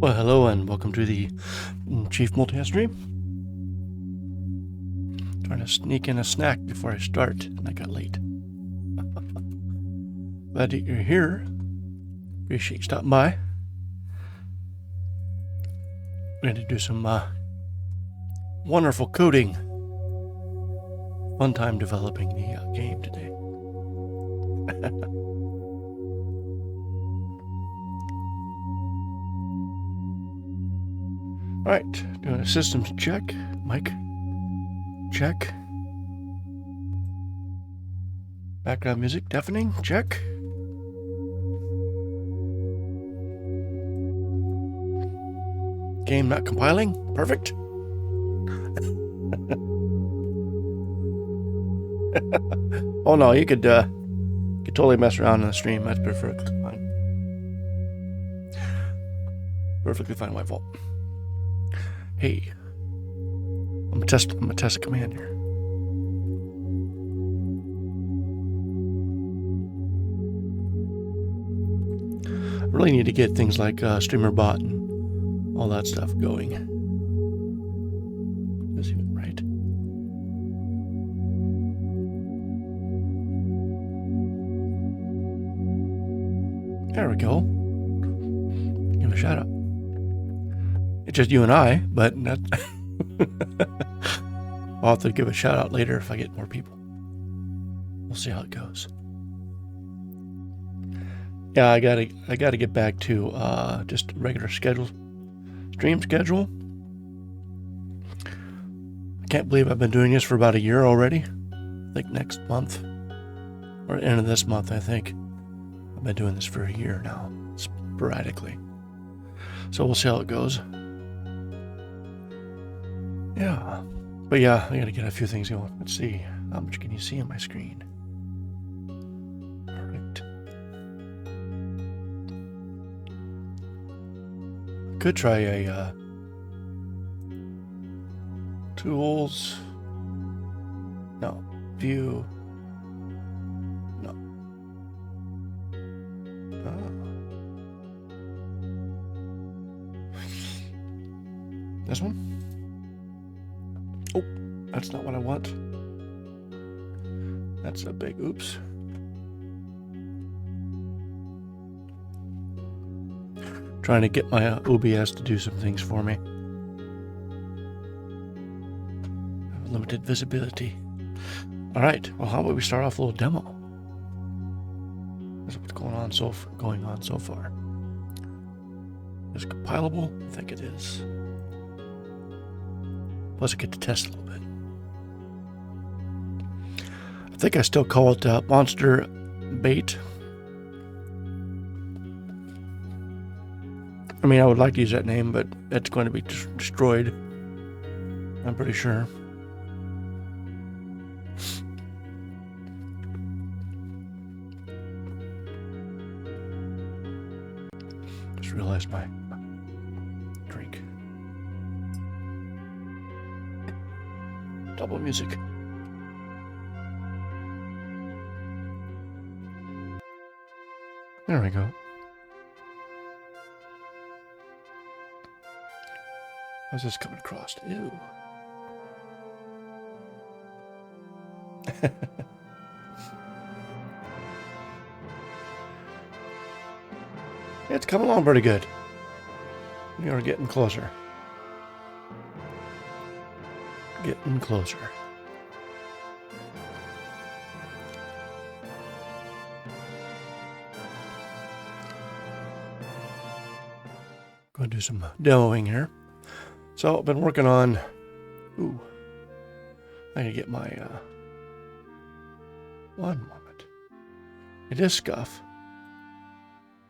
Well, hello and welcome to the Chief Multi stream. Trying to sneak in a snack before I start, and I got late. Glad that you're here. Appreciate you stopping by. We're going to do some wonderful coding. Fun time developing the game today. Alright, doing a systems check. Mic check. Background music deafening, check. Game not compiling, perfect. Oh no, you could totally mess around in the stream. That's perfectly fine. Perfectly fine, my fault. Hey, I'm gonna test a command here. I really need to get things like streamer bot and all that stuff going. Is even right? There we go. Give a shout out. It's just you and I, but that I'll have to give a shout out later if I get more people. We'll see how it goes. Yeah, I gotta get back to just regular schedule, stream schedule. I can't believe I've been doing this for about a year already. I think next month or end of this month, I think. I've been doing this for a year now, sporadically. So we'll see how it goes. Yeah, but yeah, I gotta get a few things going. Let's see, how much can you see on my screen? Perfect. Could try a tools. No, view. No. This one. Oh, that's not what I want. That's a big oops. Trying to get my OBS to do some things for me. I have limited visibility. All right. Well, how about we start off a little demo? That's what's going on so far. Is it compilable? I think it is. Plus I get to test a little bit. I think I still call it Monster Bait. I mean, I would like to use that name, but it's going to be destroyed. I'm pretty sure. Just realized my drink. Double music. There we go. How's this coming across? Ew. It's coming along pretty good. We are getting closer. Getting closer. Going to do some demoing here. So I've been working on. Ooh, I gotta get my. One moment. It is scuff.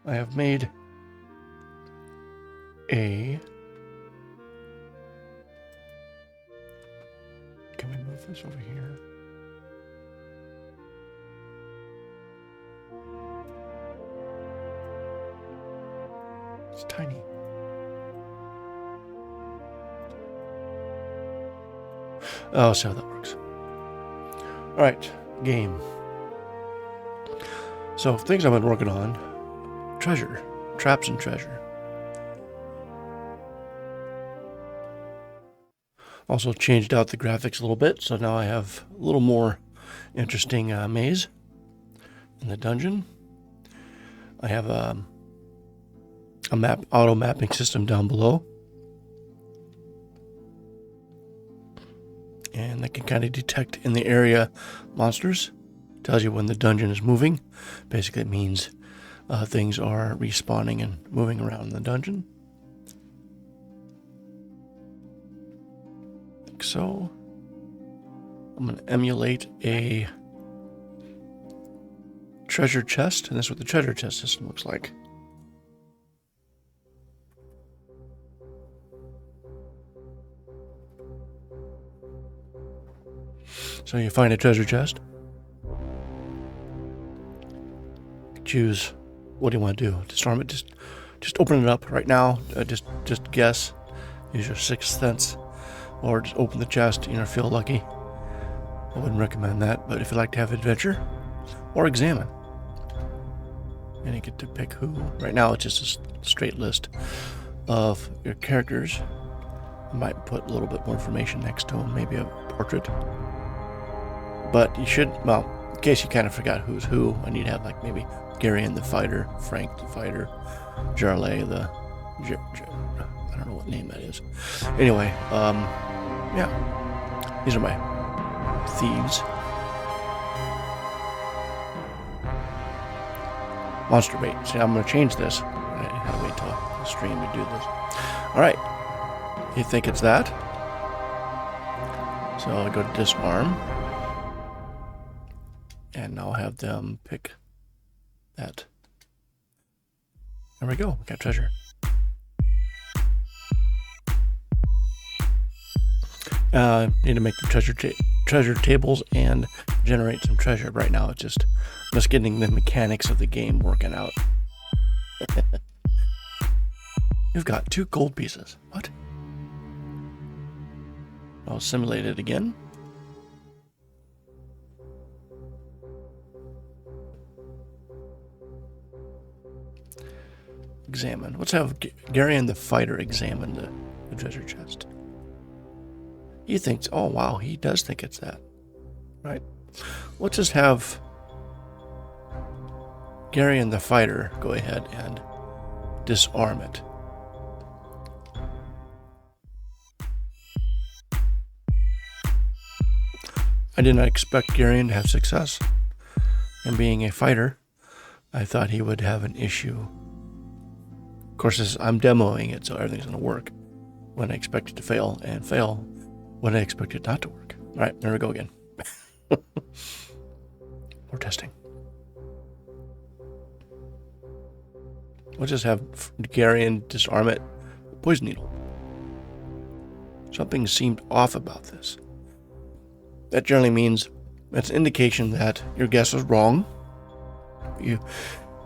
I have made a. Can we move this over here? It's tiny. Oh, see how that works. All right, game. So things I've been working on. Treasure. Traps and treasure. Also changed out the graphics a little bit, so now I have a little more interesting maze in the dungeon. I have a map auto mapping system down below, and that can kind of detect in the area monsters. Tells you when the dungeon is moving. Basically, it means things are respawning and moving around the dungeon. Like so. I'm going to emulate a treasure chest, and this is what the treasure chest system looks like. So you find a treasure chest. Choose what do you want to do. Disarm it. Just open it up right now. Just guess. Use your sixth sense, or just open the chest. Feel lucky. I wouldn't recommend that, but if you like to have adventure, or examine, and you get to pick who. Right now, it's just a straight list of your characters. I might put a little bit more information next to them, maybe a portrait. But you should, well, in case you kind of forgot who's who, I need to have like maybe Garion the fighter, Frank the fighter, Jarley the, I don't know what name that is. Anyway, yeah, these are my thieves. Monster bait. See, I'm going to change this. I have to wait till the stream to do this. All right, you think it's that? So I'll go to disarm. And I'll have them pick that. There we go. We got treasure. Need to make the treasure tables and generate some treasure. Right now, it's just getting the mechanics of the game working out. You've got 2 gold pieces. What? I'll simulate it again. Examine. Let's have Garion the fighter examine the treasure chest. He thinks, oh wow, he does think it's that. Right? Let's just have Garion the fighter go ahead and disarm it. I did not expect Garion to have success. And being a fighter, I thought he would have an issue. Of course, I'm demoing it, so everything's going to work when I expect it to fail, and fail when I expect it not to work. All right, there we go again. More testing. We'll just have Garion disarm it. Poison needle. Something seemed off about this. That generally means that's an indication that your guess was wrong. You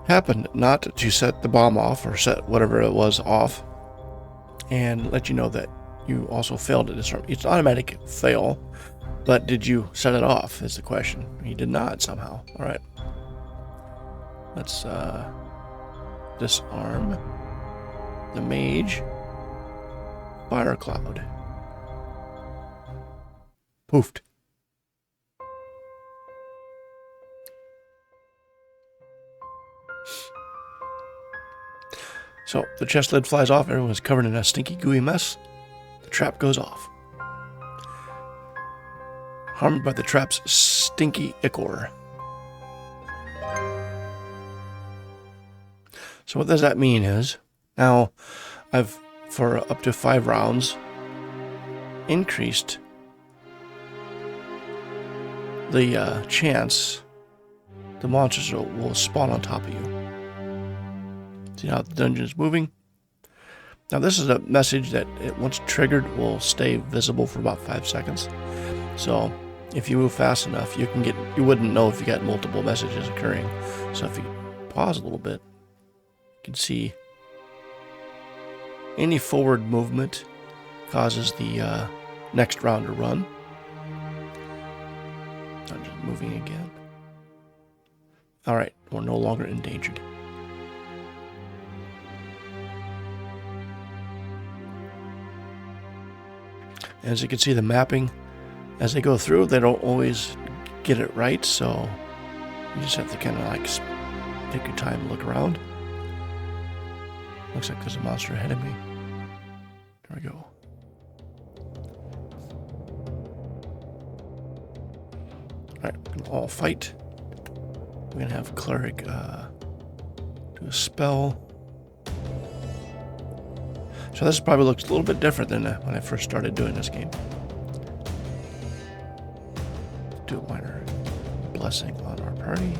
happened not to set the bomb off or set whatever it was off, and let you know that you also failed to disarm. It's an automatic fail, but did you set it off is the question. You did not somehow. All right. Let's disarm the mage. Fire cloud. Poofed. So the chest lid flies off. Everyone's covered in a stinky, gooey mess. The trap goes off. Harmed by the trap's stinky ichor. So what does that mean is, now I've, for up to 5 rounds, increased the chance the monsters will spawn on top of you. See how the dungeon is moving? Now this is a message that once triggered will stay visible for about 5 seconds. So if you move fast enough, you wouldn't know if you got multiple messages occurring. So if you pause a little bit, you can see any forward movement causes the next round to run. I'm just moving again. All right, we're no longer endangered. As you can see, the mapping, as they go through, they don't always get it right, so you just have to kind of like take your time and look around. Looks like there's a monster ahead of me. There we go. Alright, we're gonna all fight. We're gonna have Cleric do a spell. So this probably looks a little bit different than when I first started doing this game. Do a minor blessing on our party.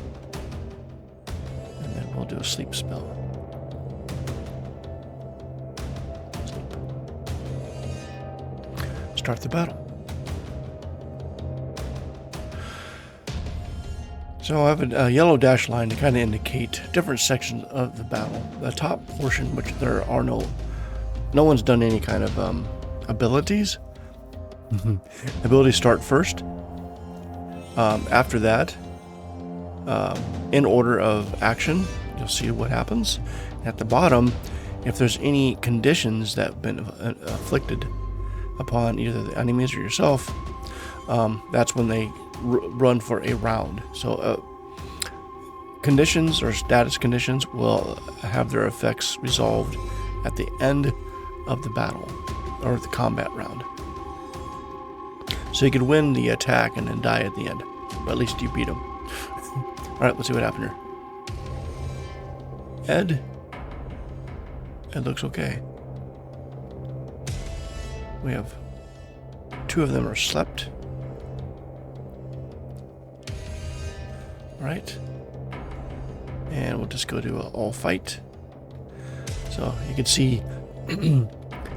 And then we'll do a sleep spell. Sleep. Start the battle. So I have a yellow dash line to kind of indicate different sections of the battle. The top portion, which there are no one's done any kind of abilities. Abilities start first. After that, in order of action, you'll see what happens. At the bottom, if there's any conditions that have been afflicted upon either the enemies or yourself, that's when they run for a round. So conditions or status conditions will have their effects resolved at the end of the battle or the combat round. So you could win the attack and then die at the end, but at least you beat him. Alright, let's see what happened here. Ed looks okay. We have 2 of them are slept. Alright. And we'll just go to all fight. So you can see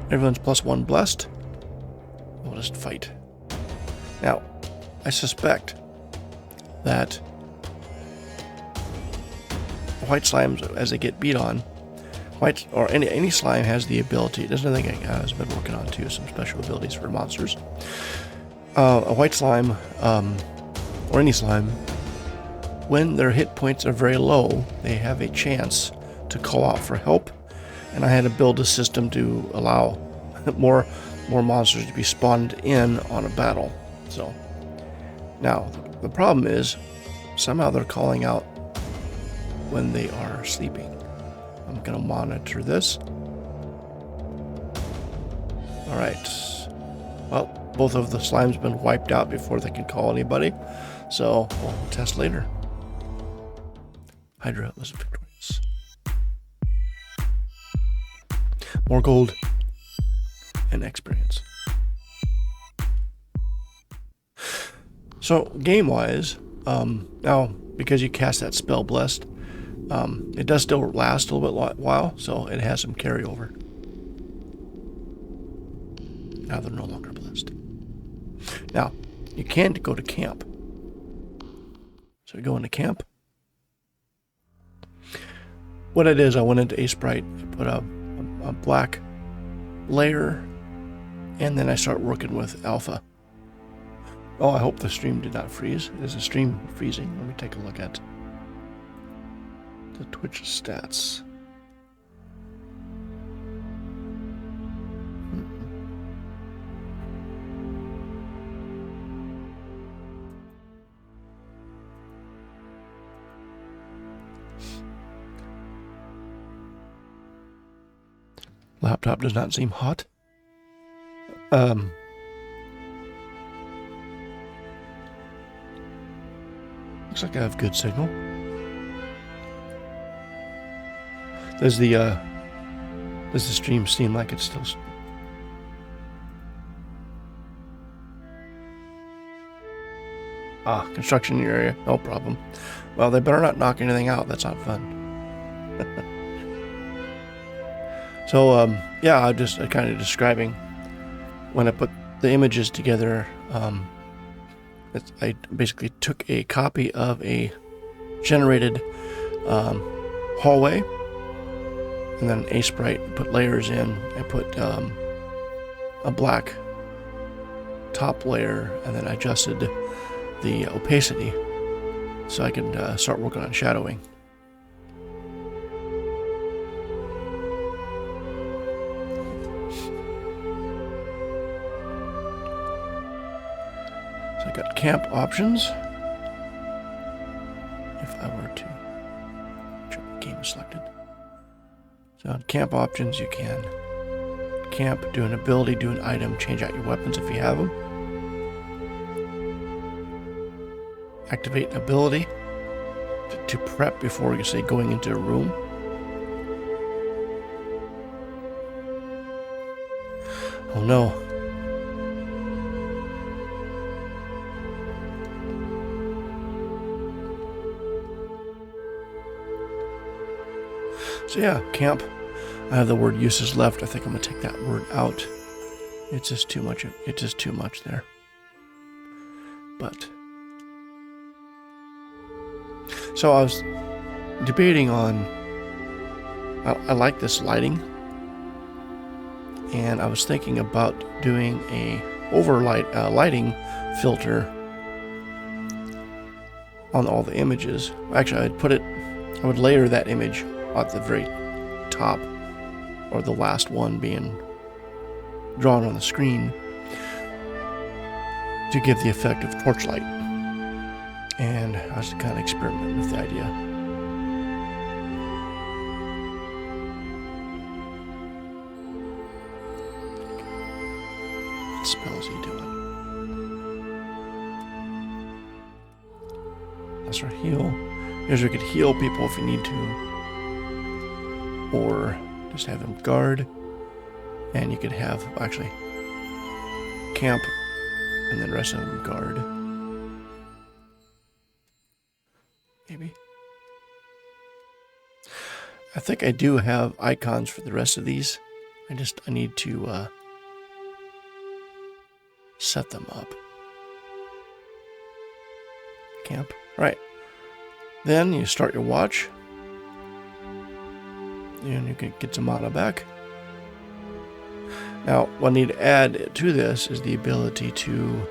everyone's +1 blessed. We'll just fight. Now, I suspect that white slimes, as they get beat on, white or any slime has the ability. There's another thing I has been working on too, some special abilities for monsters. A white slime, or any slime, when their hit points are very low, they have a chance to call out for help. And I had to build a system to allow more monsters to be spawned in on a battle. So now the problem is somehow they're calling out when they are sleeping. I'm going to monitor this. All right. Well, both of the slimes have been wiped out before they can call anybody. So we'll test later. Hydra was victorious. More gold and experience. So game-wise, now because you cast that spell blessed, it does still last a little bit while, so it has some carryover. Now they're no longer blessed. Now you can go to camp. So we go into camp. What it is, I went into Sprite, I put a black layer, and then I start working with alpha. Oh, I hope the stream did not freeze. Is the stream freezing? Let me take a look at the Twitch stats. Laptop does not seem hot. Looks like I have good signal. Does the stream seem like it's still? Construction in your area, no problem. Well, they better not knock anything out. That's not fun. So, yeah, I'm just kind of describing when I put the images together. I basically took a copy of a generated hallway, and then Sprite, put layers in. I put a black top layer, and then I adjusted the opacity so I can start working on shadowing. So I got camp options. If I were to game is selected. So on camp options, you can camp, do an ability, do an item, change out your weapons if you have them. Activate an ability to prep before you say going into a room. Oh no. So yeah, camp. I have the word uses left. I think I'm gonna take that word out. It's just too much. It's just too much there. But so I was debating on. I like this lighting, and I was thinking about doing a lighting filter on all the images. Actually, I would layer that image at the very top, or the last one being drawn on the screen, to give the effect of torchlight. And I was kind of experimenting with the idea. What spells are you doing? That's our heal. Here's where you could heal people if you need to. Or just have them guard, and you could have actually camp and then the rest of them guard. Maybe. I think I do have icons for the rest of these. I need to set them up. Camp. Right. Then you start your watch. And you can get some mana back. Now, what I need to add to this is the ability to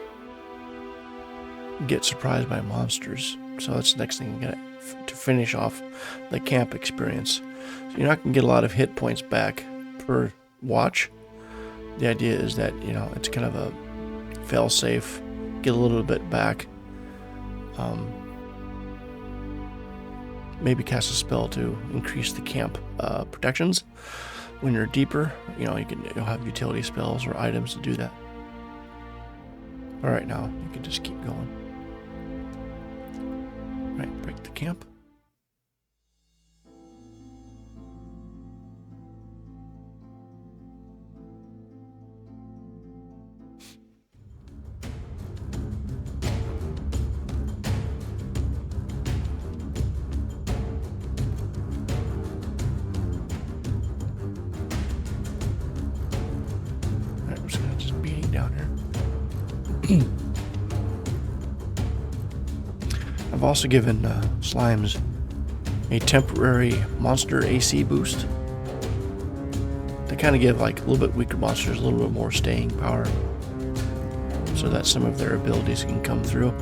get surprised by monsters. So that's the next thing you get to finish off the camp experience. So you're not going to get a lot of hit points back per watch. The idea is that, it's kind of a fail-safe, get a little bit back. Maybe cast a spell to increase the camp protections. When you're deeper, you'll have utility spells or items to do that. All right, now you can just keep going. All right, break the camp. I've also given slimes a temporary monster AC boost to kind of give like a little bit weaker monsters a little bit more staying power, so that some of their abilities can come through.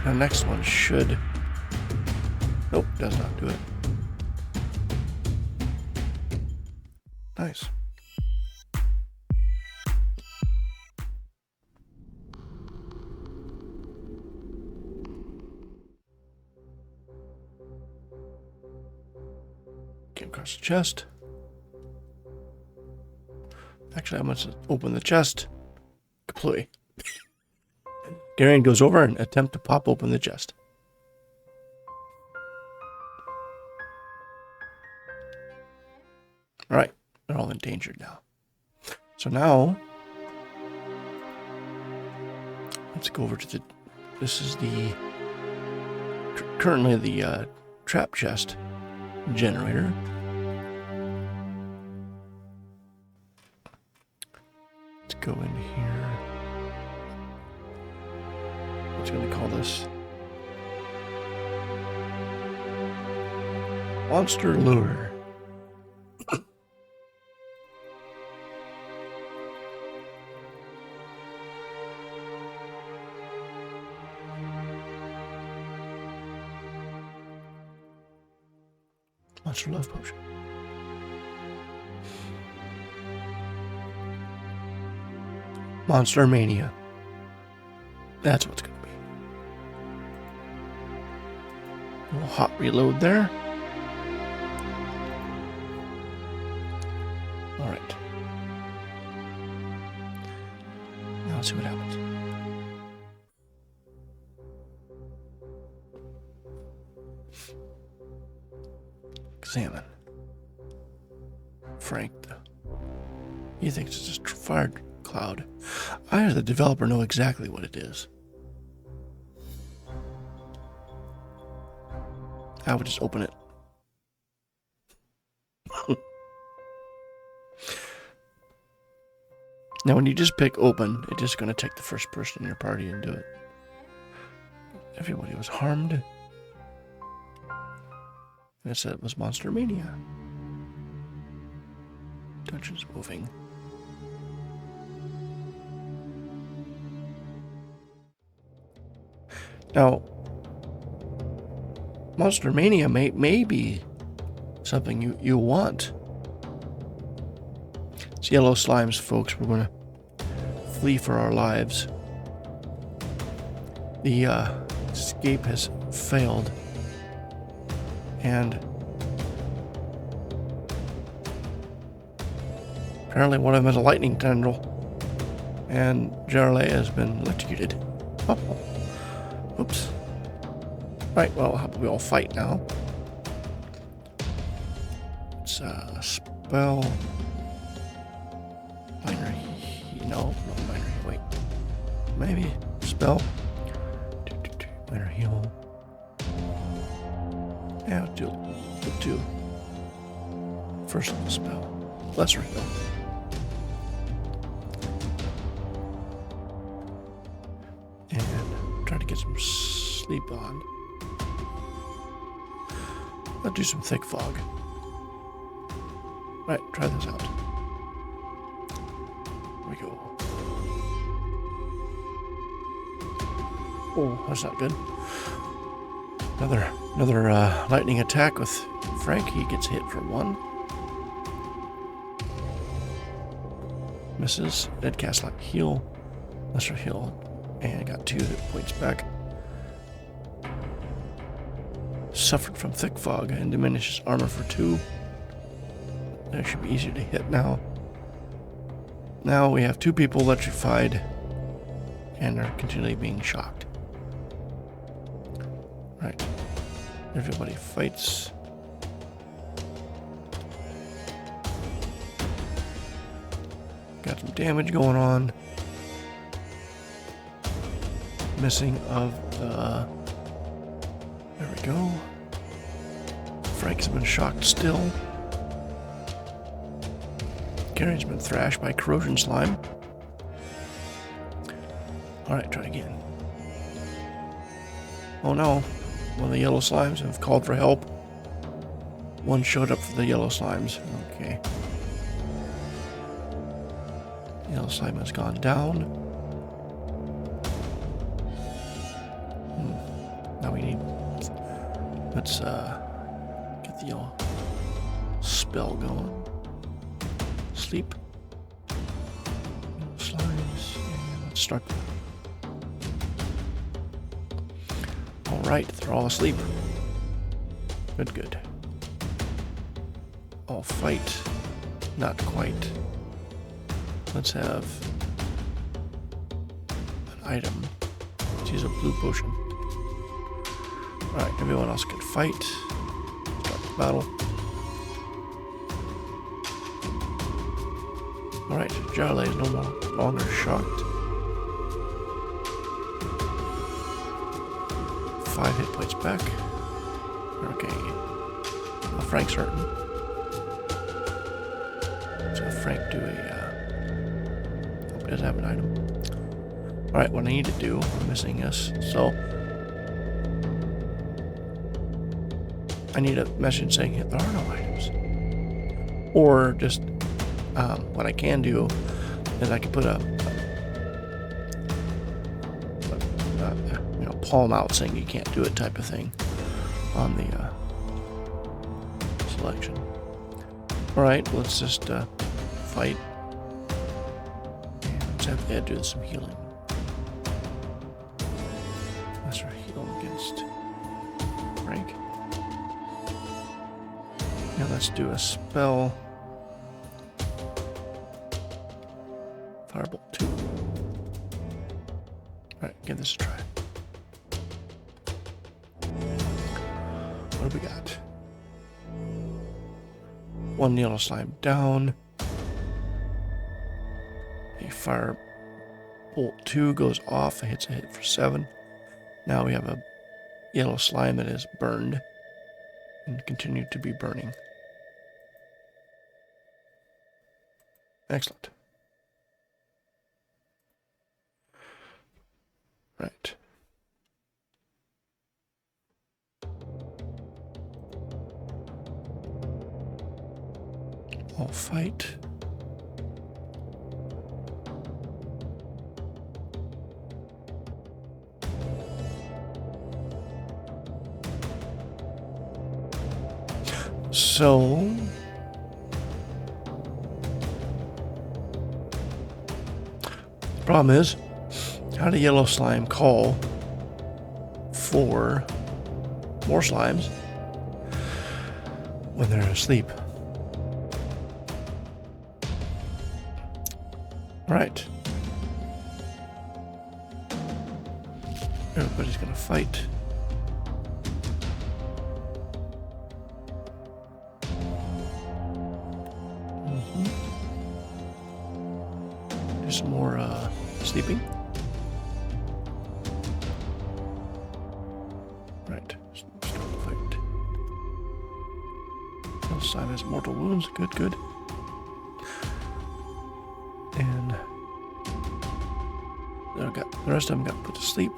The next one should... Nope, does not do it. Nice. Came across the chest. Actually, I must open the chest completely. Garion goes over and attempt to pop open the chest. All right, they're all endangered now. So now, let's go over to the... This is the... Currently the trap chest generator. Let's go in here. What's going to call this? Monster lure. Monster Love Potion. Monster Mania. That's what's going to be. A little hot reload there. Alright. Now let's see what happens. Examine. Frank, he thinks it's just fire cloud. I, as the developer, know exactly what it is. I would just open it. Now, when you just pick open, it's just going to take the first person in your party and do it. Everybody was harmed. And it said it was Monster Mania. Dungeon's moving. Now, Monster Mania may be something you want. It's yellow slimes, folks. We're going to flee for our lives. The escape has failed. And apparently one of them is a lightning tendril. And Jarley has been electrocuted. Oh. Oops. Right, well, how about we all fight now? It's a spell. Minor heal. No, not minor heal. Wait. Maybe. Spell. Minor heal. Yeah, let's do first level spell. Lesser heal. And try to get some sleep on. I'll do some thick fog. Right, try this out. Here we go. Oh, that's not good. Another lightning attack with Frank. He gets hit for 1. Misses. Dead cast like heal. Lesser heal. And got 2 hit points back. Suffered from thick fog and diminishes armor for 2. That should be easier to hit now. Now we have 2 people electrified and are continually being shocked. Right. Everybody fights. Got some damage going on. Missing of the... There we go. Frank's been shocked still. Garen's been thrashed by corrosion slime. Alright, try again. Oh no. One of the yellow slimes have called for help. One showed up for the yellow slimes. Okay. Yellow slime has gone down. Now we need... Let's get the yellow spell going. Sleep. Slimes. And let's start. Alright, they're all asleep. Good. All fight. Not quite. Let's have an item. Let's use a blue potion. Alright, everyone else can fight. Start the battle. Alright, Jarley is no longer shocked. 5 hit points back. Okay. Well, Frank's hurting. So Frank do a... Hope he doesn't have an item. Alright, what I need to do, I'm missing this. So... I need a message saying there are no items. Or just... what I can do is I can put a palm out saying you can't do it type of thing on the selection. Alright, let's just fight. Let's have Ed do some healing. That's our heal against Frank. Now let's do a spell. Firebolt 2. Alright, give this a try. What do we got? 1 yellow slime down. A Firebolt 2 goes off. It hits a hit for 7. Now we have a yellow slime that is burned and continue to be burning. Excellent. Right. I'll fight. So the problem is, how did yellow slime call for more slimes when they're asleep? Right. Everybody's gonna fight. Do some more sleeping. Right. Start the fight. Yellow slime has mortal wounds. Good, good. And I got the rest of them got put to sleep.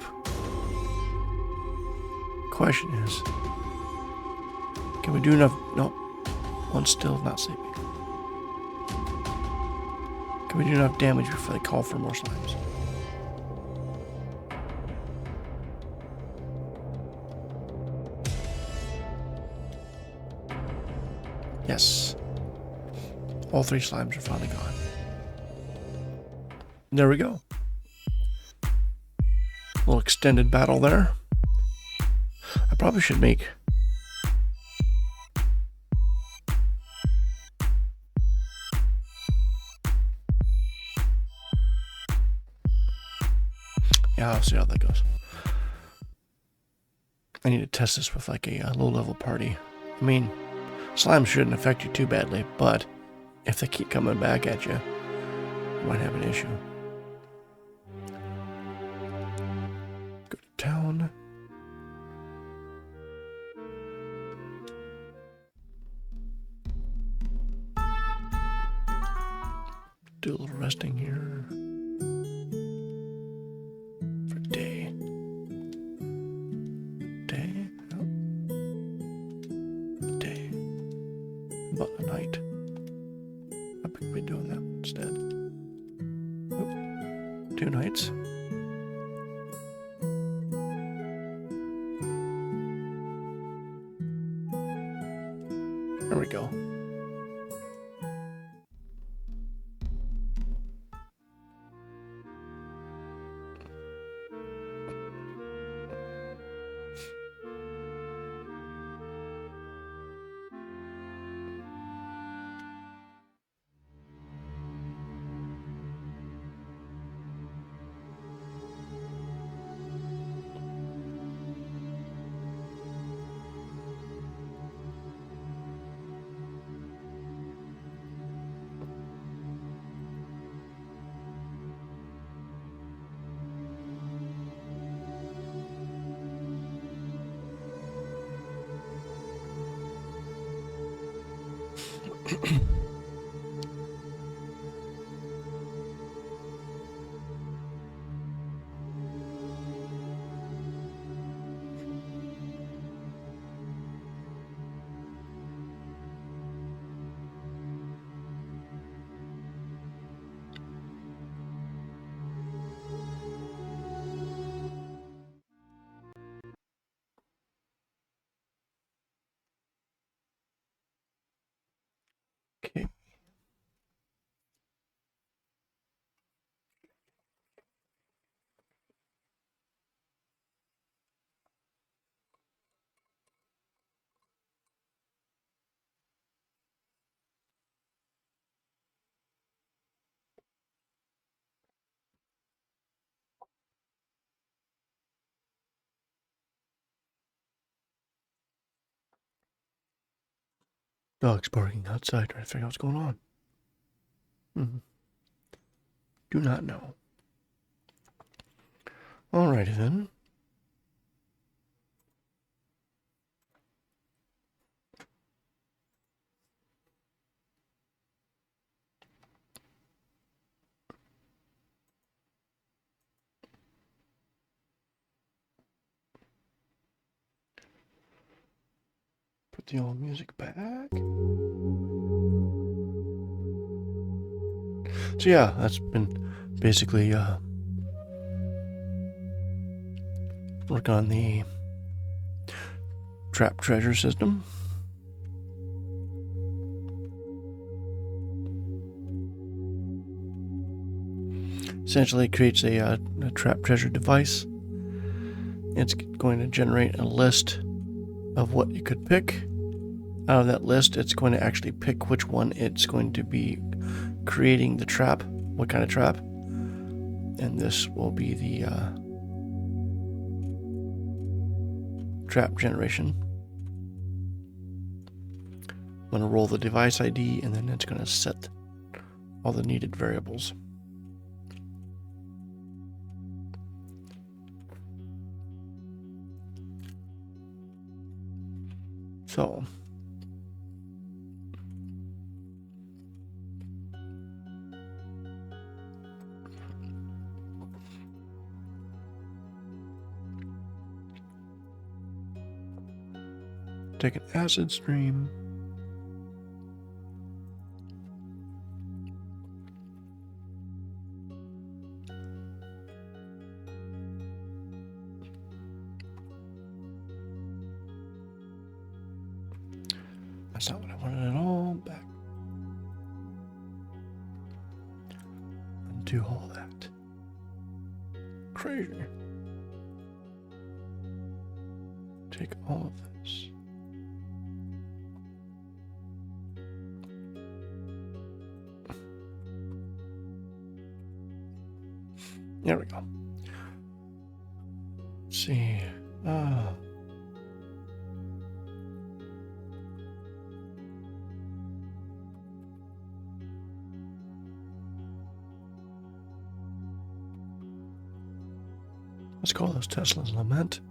Question is, can we do enough? Nope. One's still not sleeping. Can we do enough damage before they call for more slimes? Yes. All 3 slimes are finally gone. There we go. A little extended battle there. I probably should make yeah, I'll see how that goes. I need to test this with like a low-level party. I mean, slime shouldn't affect you too badly, but if they keep coming back at you, you might have an issue. Go to town. Do a little resting here. For day. Day? Nope. Day. About the night. I could be doing that instead. Oop. 2 nights. There we go. Dog's barking outside trying to figure out what's going on. Do not know. Alrighty then. Put the old music back. So yeah, that's been basically work on the trap treasure system. Essentially it creates a trap treasure device. It's going to generate a list of what you could pick. Out of that list, it's going to actually pick which one it's going to be creating the trap, what kind of trap. And this will be the trap generation. I'm going to roll the device ID, and then it's going to set all the needed variables. So, take an acid stream. That's not what I wanted at all. Back. Undo all that. Crazy. Take all of this. There we go. Let's see. Let's call those Tesla's Lament.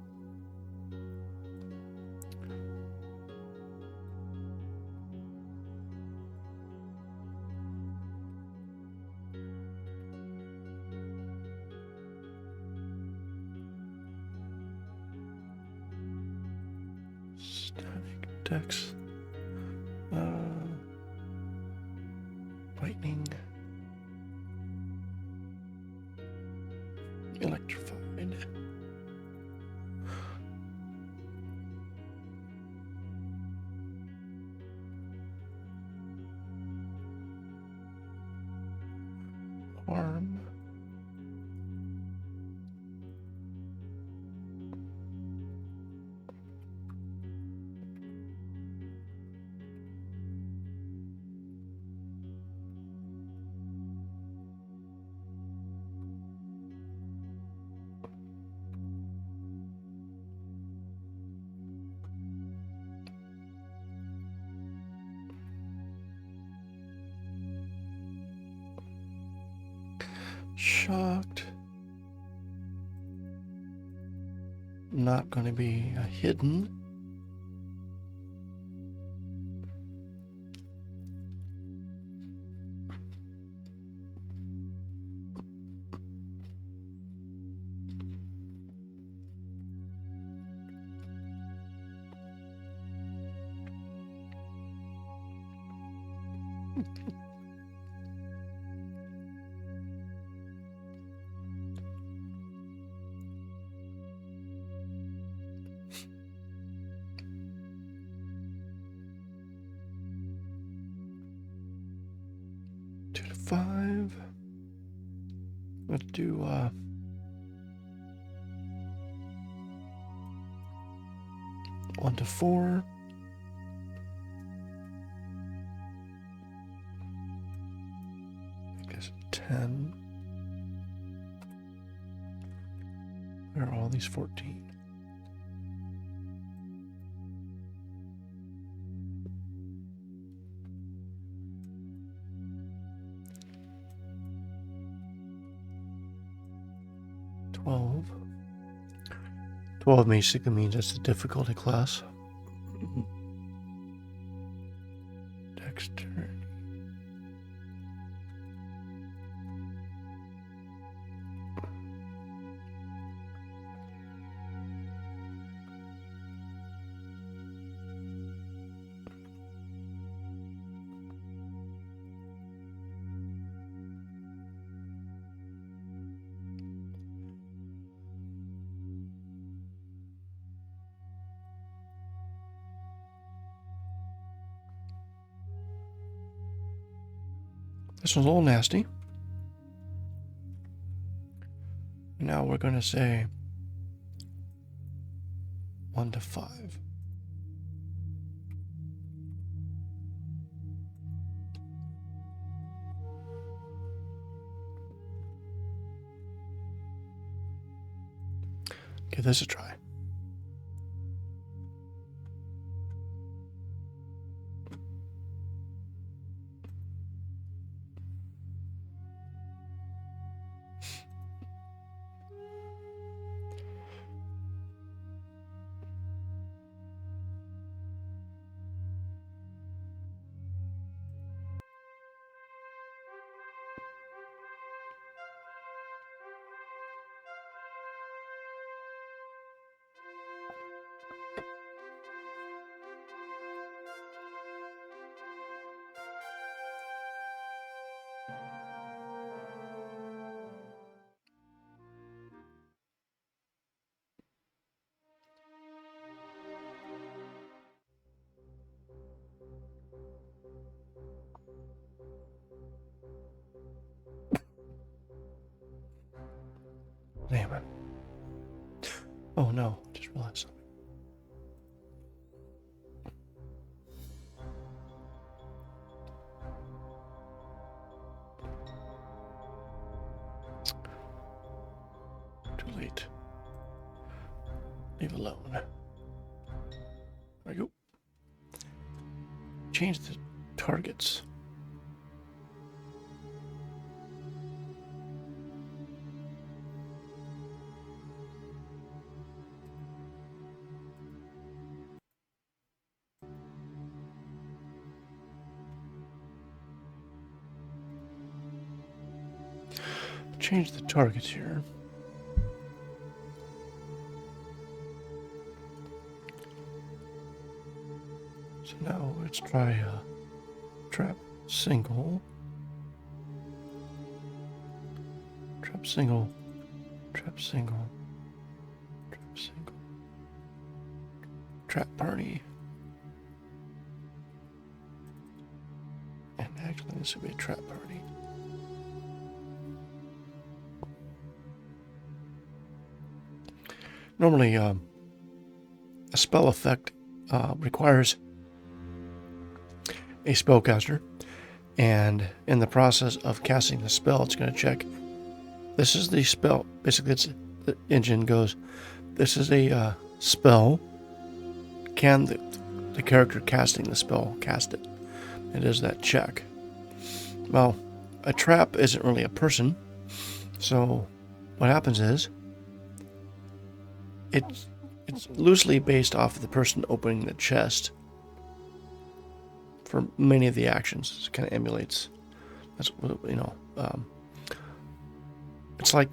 Static Dex. Lightning. Electrified. Arm. Shocked. Not going to be a hidden. Five. Let's do 1 to 4. I guess 10. Where are all these 14? 12. 12 basically means that's the difficulty class. Dexterity. This one's a little nasty. Now we're going to say 1 to 5. Give this a try. Damn it. Oh no, just realized something. Too late. Leave alone. There we go. Change the targets. Change the targets here. So now let's try trap single. Trap single. Trap single. Trap single. Trap party. And actually this would be a trap party. Normally, a spell effect requires a spellcaster, and in the process of casting the spell, it's going to check. This is the spell. Basically, the engine goes, this is a spell. Can the character casting the spell cast it? It is that check. Well, a trap isn't really a person, so what happens is, it's loosely based off of the person opening the chest for many of the actions. It kind of emulates. That's what, it's like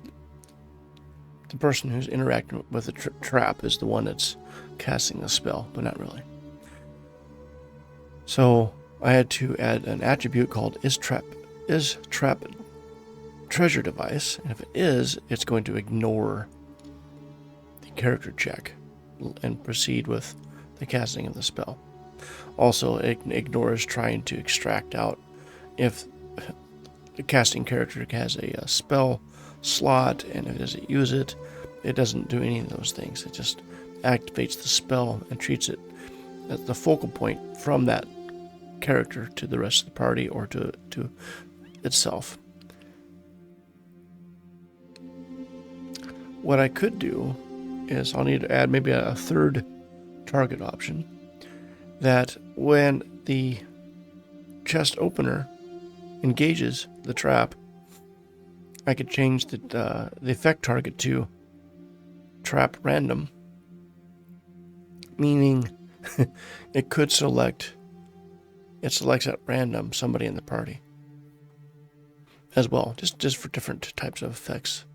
the person who's interacting with the trap is the one that's casting the spell, but not really. So I had to add an attribute called is trap treasure device, and if it is, it's going to ignore character check and proceed with the casting of the spell. Also, it ignores trying to extract out if the casting character has a spell slot, and if it doesn't use it, it doesn't do any of those things. It just activates the spell and treats it as the focal point from that character to the rest of the party or to itself. What I could do is I'll need to add maybe a third target option, that when the chest opener engages the trap, I could change the effect target to trap random, meaning it could select, it selects at random somebody in the party as well, just for different types of effects.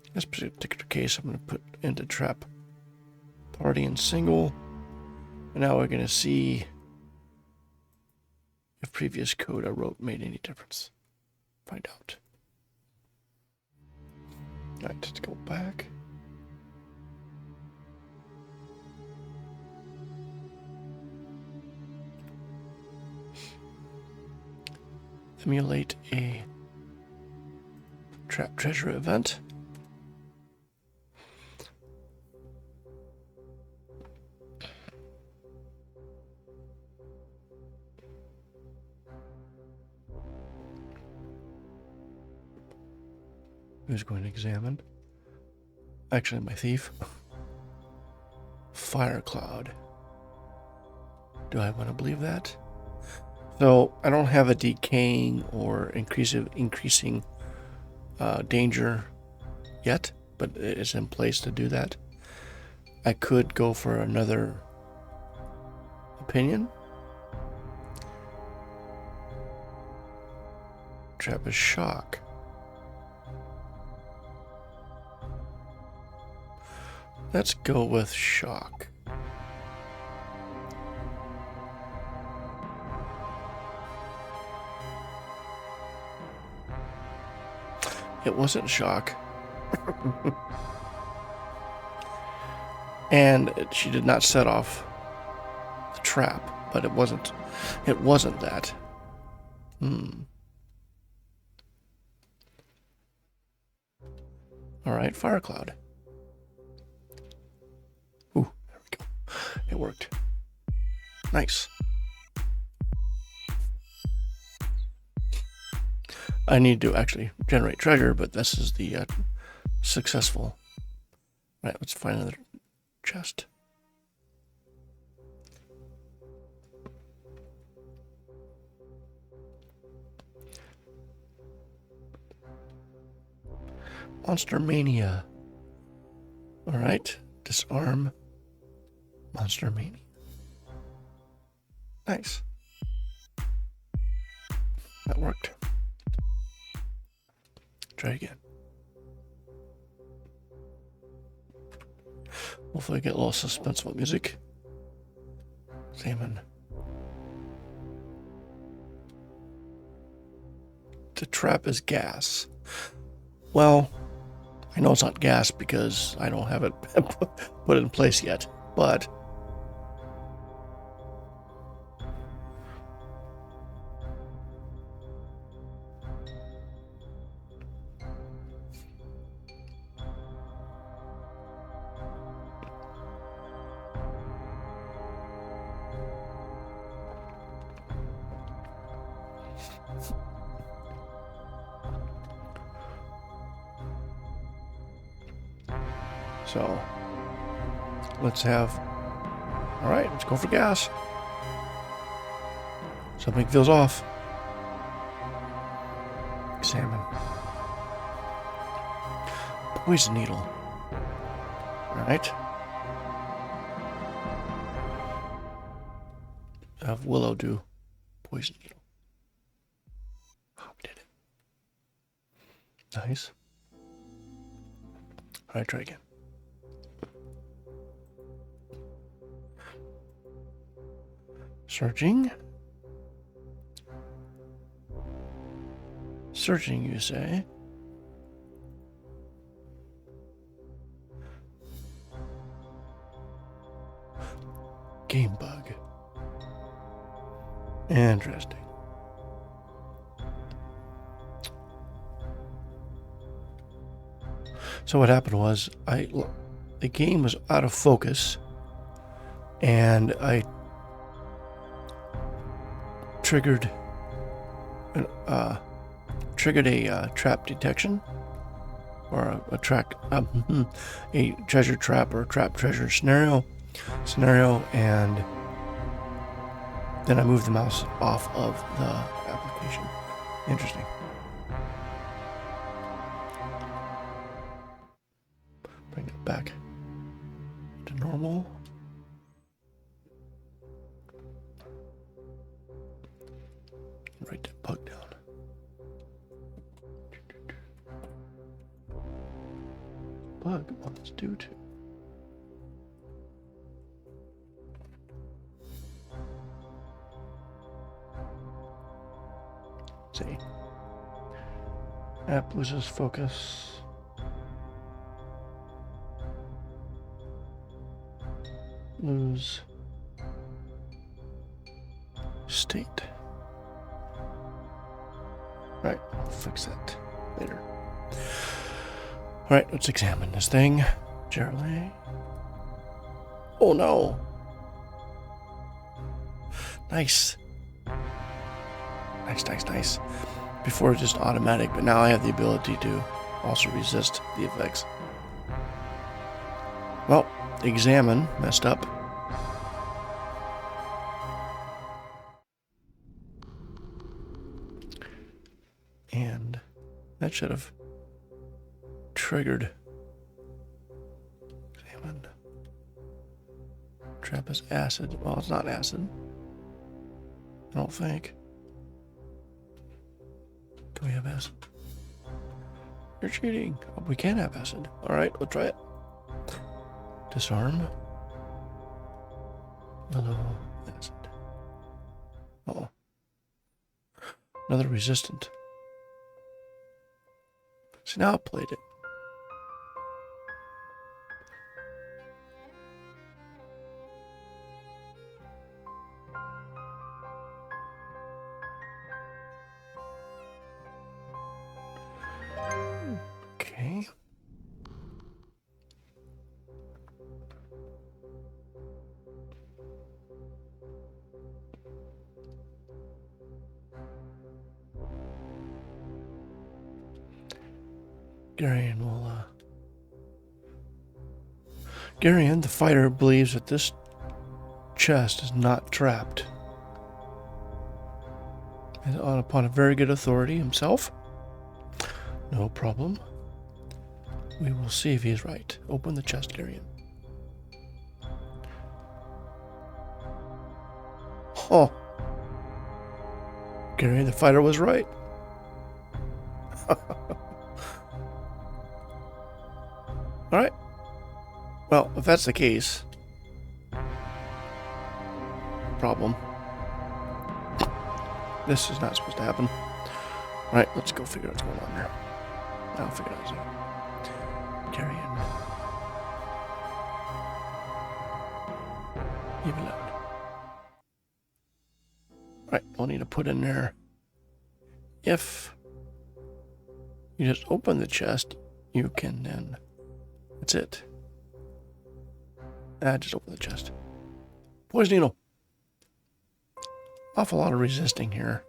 In this particular case, I'm going to put into trap party and single, and now we're going to see if previous code I wrote made any difference. Find out. All right, let's go back. Emulate a trap treasure event. Who's going to examine? Actually, my thief. Firecloud. Do I want to believe that? So I don't have a decaying or increasing danger yet, but it's in place to do that. I could go for another opinion. Trap is shock. Let's go with shock. It wasn't shock. And she did not set off the trap, but it wasn't that. All right, Firecloud. Ooh, there we go. It worked. Nice. I need to actually generate treasure, but this is the successful. Right, let's find another chest. Monster Mania. All right, disarm Monster Mania. Nice. That worked. Try again. Hopefully I get a little suspenseful music. Examine. The trap is gas. Well, I know it's not gas because I don't have it put in place yet, but so let's have, all right, let's go for gas. Something feels off. Examine. Poison needle. All right. Have Willow do poison needle. Oh, we did it. Nice. All right, try again. Searching. Searching, you say? Game bug. Interesting. So what happened was the game was out of focus, and I triggered a trap detection, or a treasure trap or trap treasure scenario, and then I moved the mouse off of the application. Interesting. Bring it back to normal. Write that bug down. Bug wants due to. See. App loses focus. Lose state. Right, I'll fix that later. Alright, let's examine this thing. Generally. Oh no! Nice. Nice. Before it was just automatic, but now I have the ability to also resist the effects. Well, examine messed up. And that should have triggered. Examine. Trap is acid. Well, it's not acid. I don't think. Do we have acid? You're cheating. Oh, we can have acid. Alright, we'll try it. Disarm. Hello, acid. Oh. Another resistant. See, now I played it. Okay. Garion, the fighter, believes that this chest is not trapped. And upon a very good authority himself, no problem. We will see if he is right. Open the chest, Garion. Oh. Garion, the fighter, was right. Alright. Well, if that's the case, problem. This is not supposed to happen. Alright, let's go figure out what's going on here. I'll figure it out soon. Carry in. Even load. Alright, we'll need to put in there. If you just open the chest, you can then. That's it. Just open the chest. Poison needle. Awful lot of resisting here.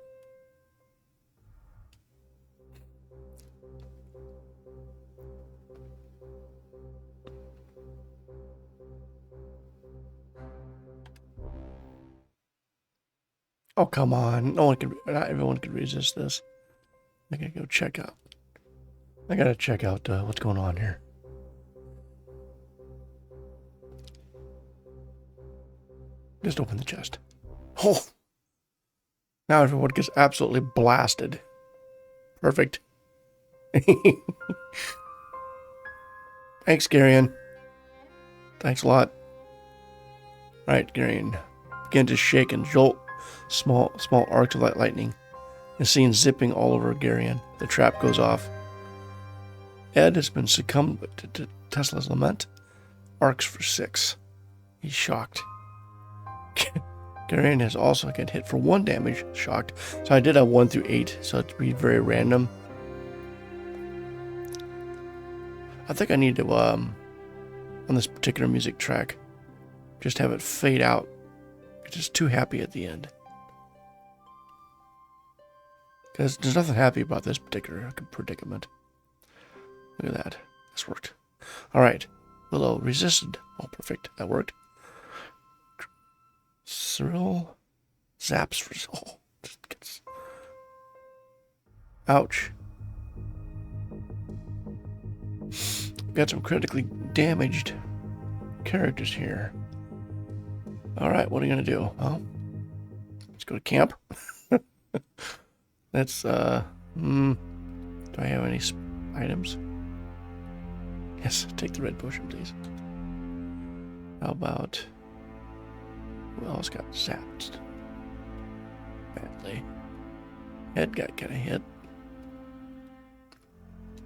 Oh, come on. No one can, not everyone can resist this. I gotta go check out. I gotta check out what's going on here. Just open the chest. Oh! Now everyone gets absolutely blasted. Perfect. Thanks, Garion. Thanks a lot. Alright, Garion. Begin to shake and jolt. Small arcs of lightning. Is seen zipping all over Garion. The trap goes off. Ed has been succumbed to Tesla's lament. Arcs for 6. He's shocked. Garion has also get hit for 1 damage. Shocked. So I did a 1 through 8, so it'd be very random. I think I need to, on this particular music track, just have it fade out. It's just too happy at the end. Because there's nothing happy about this particular predicament. Look at that. This worked. Alright. Willow resisted. Oh, perfect. That worked. Cyril zaps for... Oh, just gets... Ouch. Got some critically damaged characters here. Alright, what are you gonna do? Well, let's go to camp. Let's, do I have any items? Yes, take the red potion, please. How about... Who else got zapped? Badly. Head got kind of hit.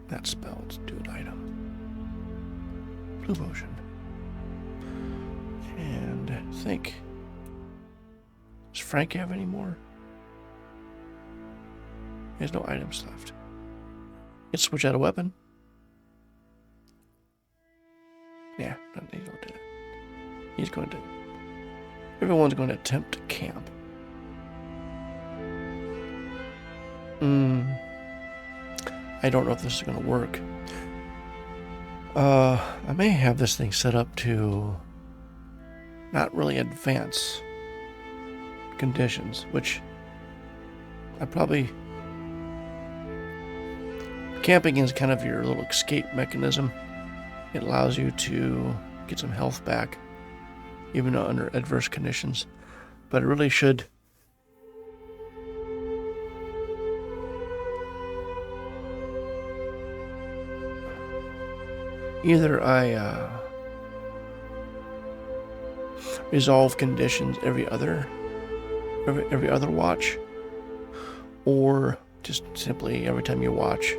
That spelled do an item. Blue potion. And I think... Does Frank have any more? He has no items left. Let's switch out a weapon. Yeah, he's going to do it. He's going to... Everyone's going to attempt to camp. I don't know if this is going to work. I may have this thing set up to not really advance conditions, which I probably... Camping is kind of your little escape mechanism. It allows you to get some health back, even under adverse conditions. But it really should... Either I resolve conditions every other watch, or just simply every time you watch,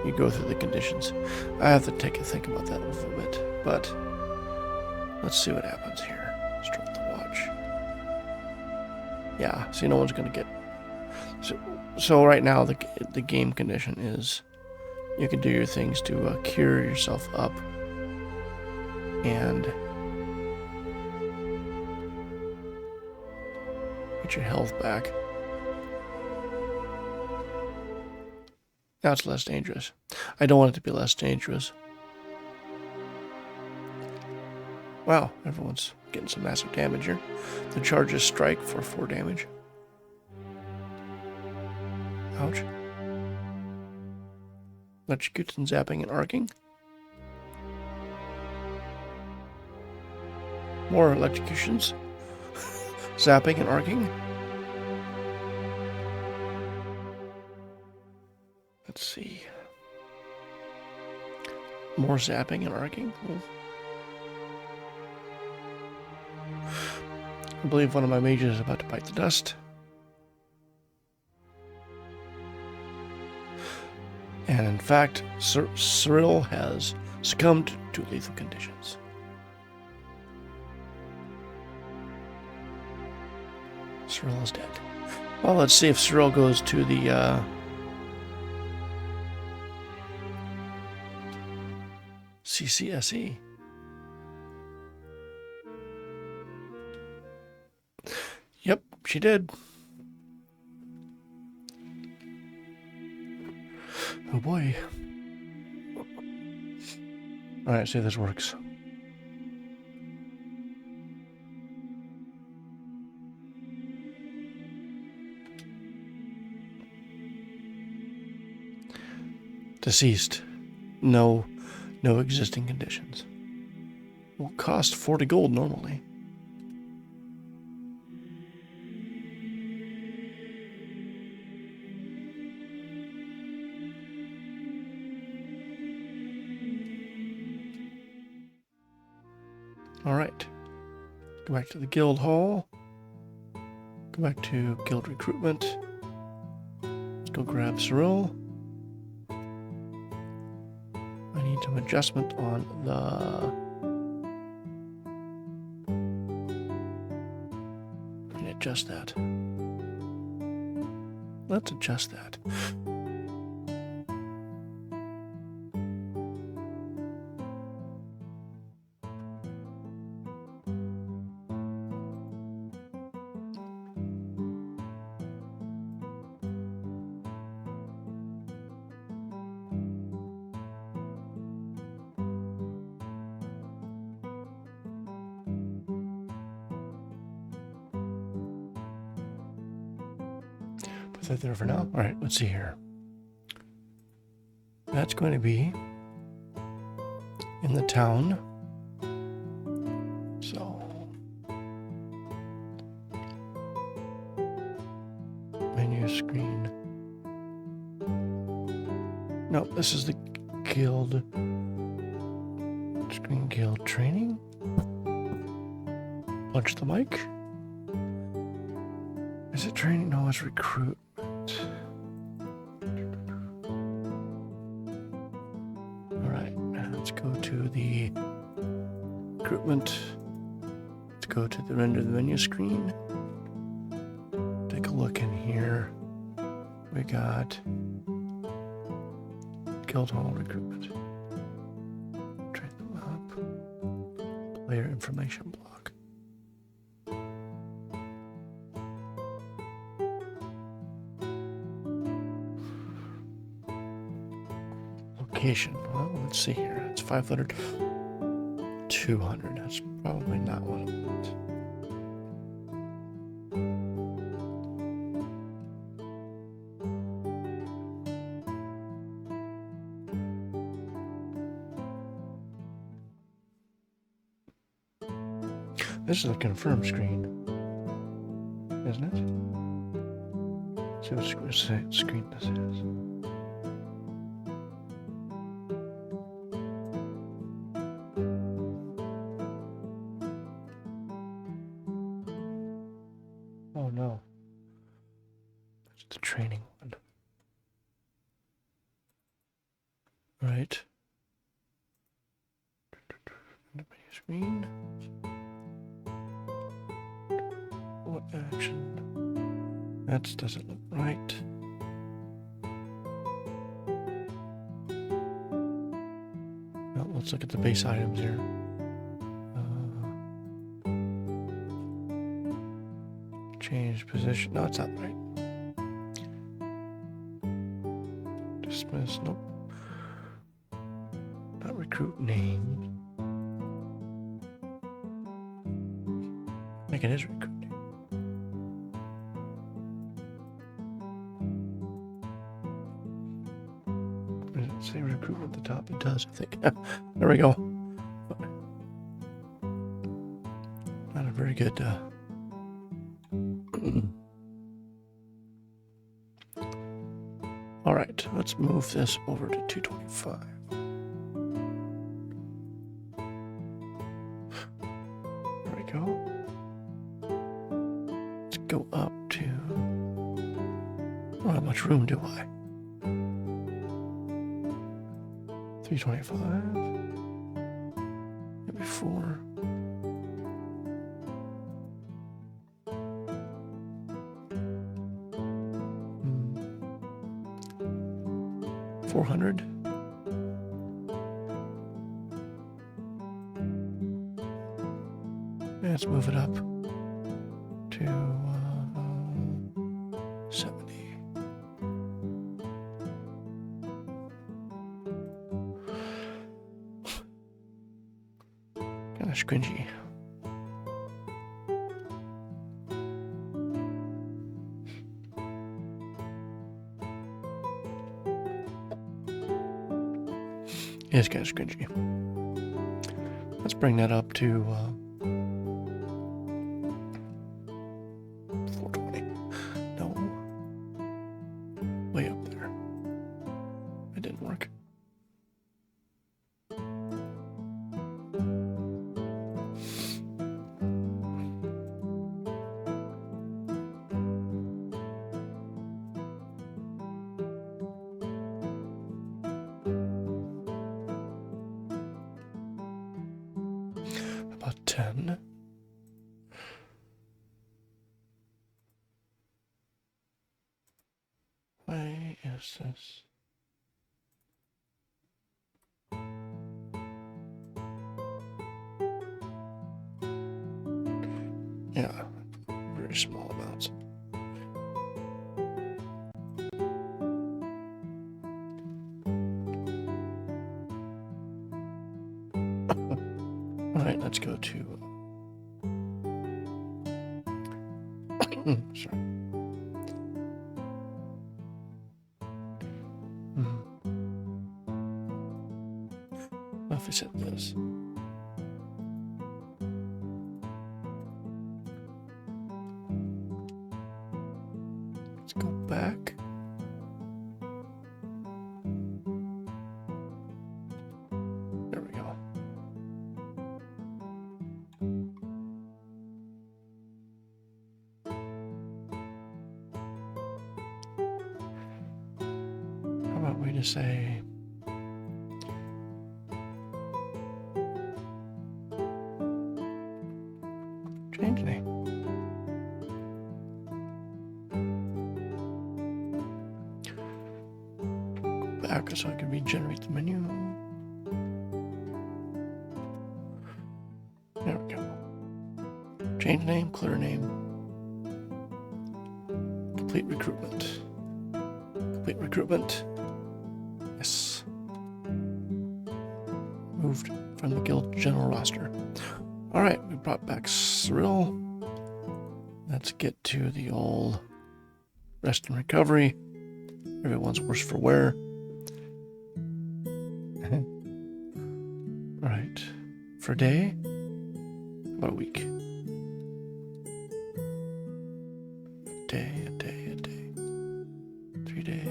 you go through the conditions. I have to take a think about that a little bit, but let's see what happens here. Start the watch. Yeah, see, no one's going to get... So right now, the game condition is you can do your things to cure yourself up and get your health back. Now it's less dangerous. I don't want it to be less dangerous. Wow, everyone's getting some massive damage here. The charges strike for 4 damage. Ouch. Electrocutes and zapping and arcing. More electrocutions. Zapping and arcing. Let's see. More zapping and arcing. I believe one of my mages is about to bite the dust. And in fact, Cyril has succumbed to lethal conditions. Cyril is dead. Well, let's see if Cyril goes to the CCSE. Yep, she did. Oh boy. Alright, see if this works. Deceased. No existing conditions. Will cost 40 gold normally. Alright. Go back to the guild hall. Go back to guild recruitment. Let's go grab Cyril. I need some adjustment on the... I need to adjust that. Let's adjust that. Put that there for now. All right, let's see here. That's going to be in the town. So menu screen. No, this is the guild. Screen guild training. Punch the mic. Is it training? No, it's recruitment. Alright, let's go to the recruitment. Let's go to the render the menu screen. Take a look in here. We got Guild Hall recruitment. Train them up. Player information block. Location. Well, let's see here. It's 500. 200. That's probably not what I want. This is a confirm screen, isn't it? See what screen this is. Oh no. That's the training one. Right. Screen. What action? That doesn't look right. Well, let's look at the base items here. Change position. No, it's not right. Dismiss. Nope. Not recruit name. I think it is recruit. Say recruit at the top. It does, I think. There we go. Not a very good. All right, let's move this over to 225. There we go. Let's go up to. Well, how much room do I? 325, maybe 4. $400. Let's move it up to 70. Kind of squingy. It's kind of squingy. Let's bring that up to 420. No. Way up there. It didn't work. About 10. Why is this? Yeah, very small amounts. All right, let's go to. Sorry. If we set this. go back. There we go. How about we just say change name. Go back so I can regenerate the menu. There we go. Change name, clear name. Complete recruitment. Complete recruitment. Yes. Moved from the guild general roster. Alright, we brought back Cyril. Let's get to the old rest and recovery. Everyone's worse for wear. Alright. For a day? About a week. A day. 3 days.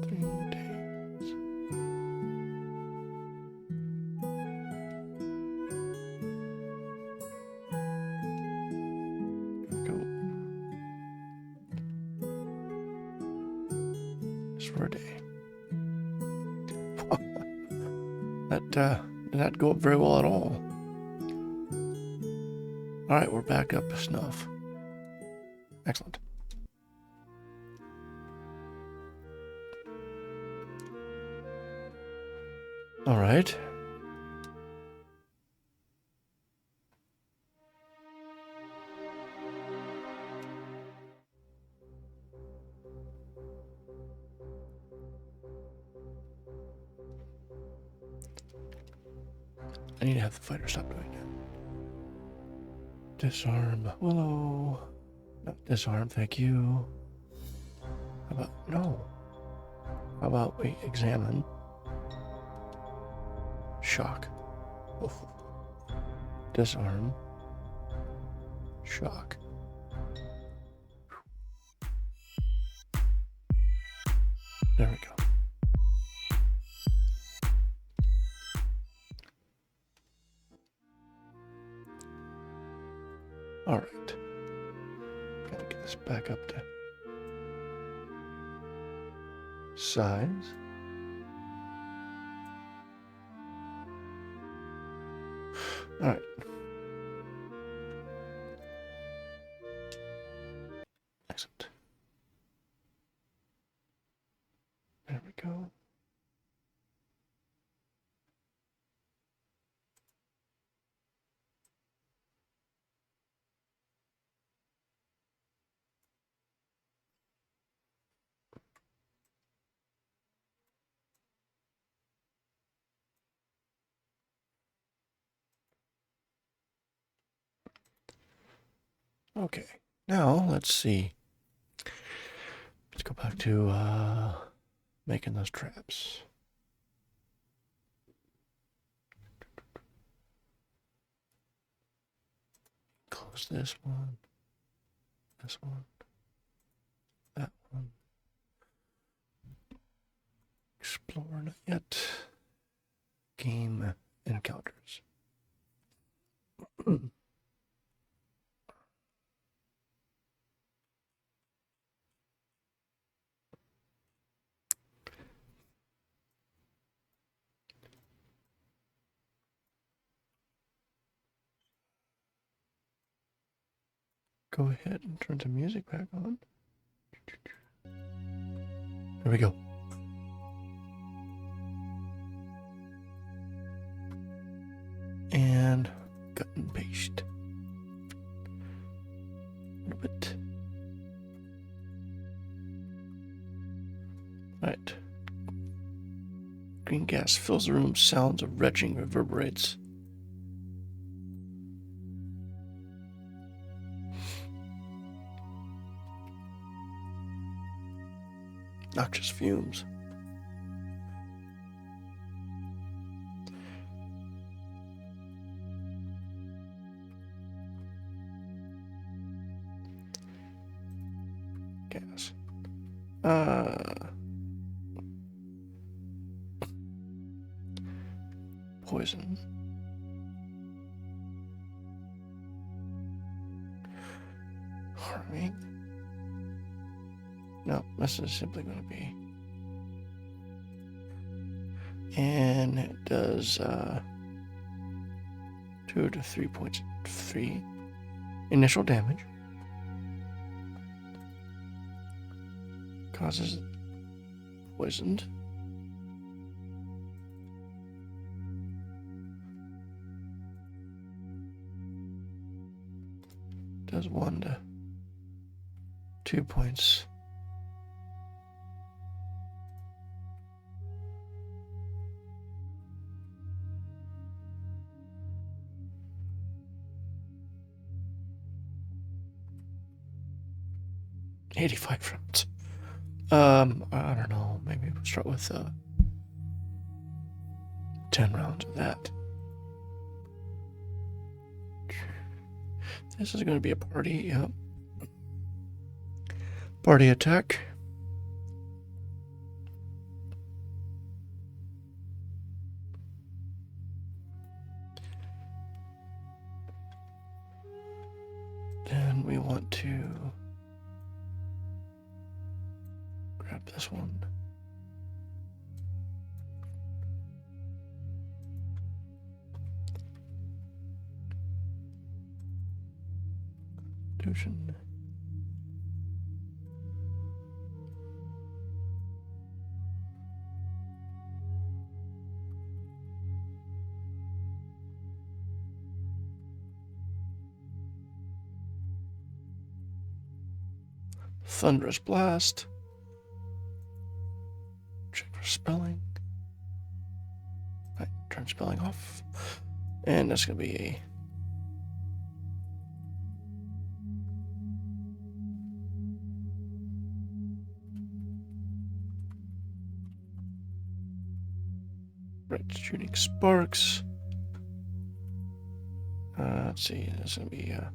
3 days. Go. Just for a day. That did not go up very well at all. Alright, we're back up to snuff. Excellent. Alright. I need to have the fighter stop doing that. Disarm Willow. Not disarm, thank you. How about, no. How about we examine? Shock. Oof. Disarm. Shock. There we go. All right. Gotta get this back up to size. All right. Excellent. There we go. Okay, now let's see. Let's go back to making those traps. Close this one, that one. Explore not yet. Game encounters. Go ahead and turn the music back on. There we go. And cut and paste. A little bit. Right. Green gas fills the room. Sounds of retching reverberates. Noxious fumes. gas. Poison. Harming. No, this is simply going to be. And it does 2 to 3.3 initial damage. Causes poisoned. Does 1 to 2 points. $85 rounds. I don't know. Maybe we'll start with 10 rounds of that. This is going to be a party. Yep. Party attack. Then we want to grab this one. Constitution. Thunderous Blast. Check for spelling. Right, turn spelling off. And that's going to be a right, shooting sparks. Let's see, that's going to be a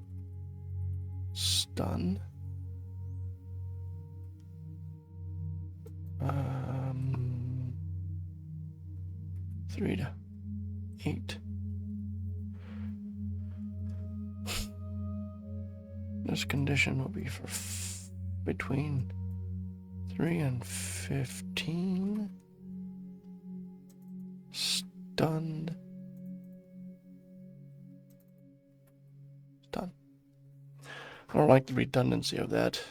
stun. 3 to 8. This condition will be for between 3 and 15. Stunned. Stun. I don't like the redundancy of that.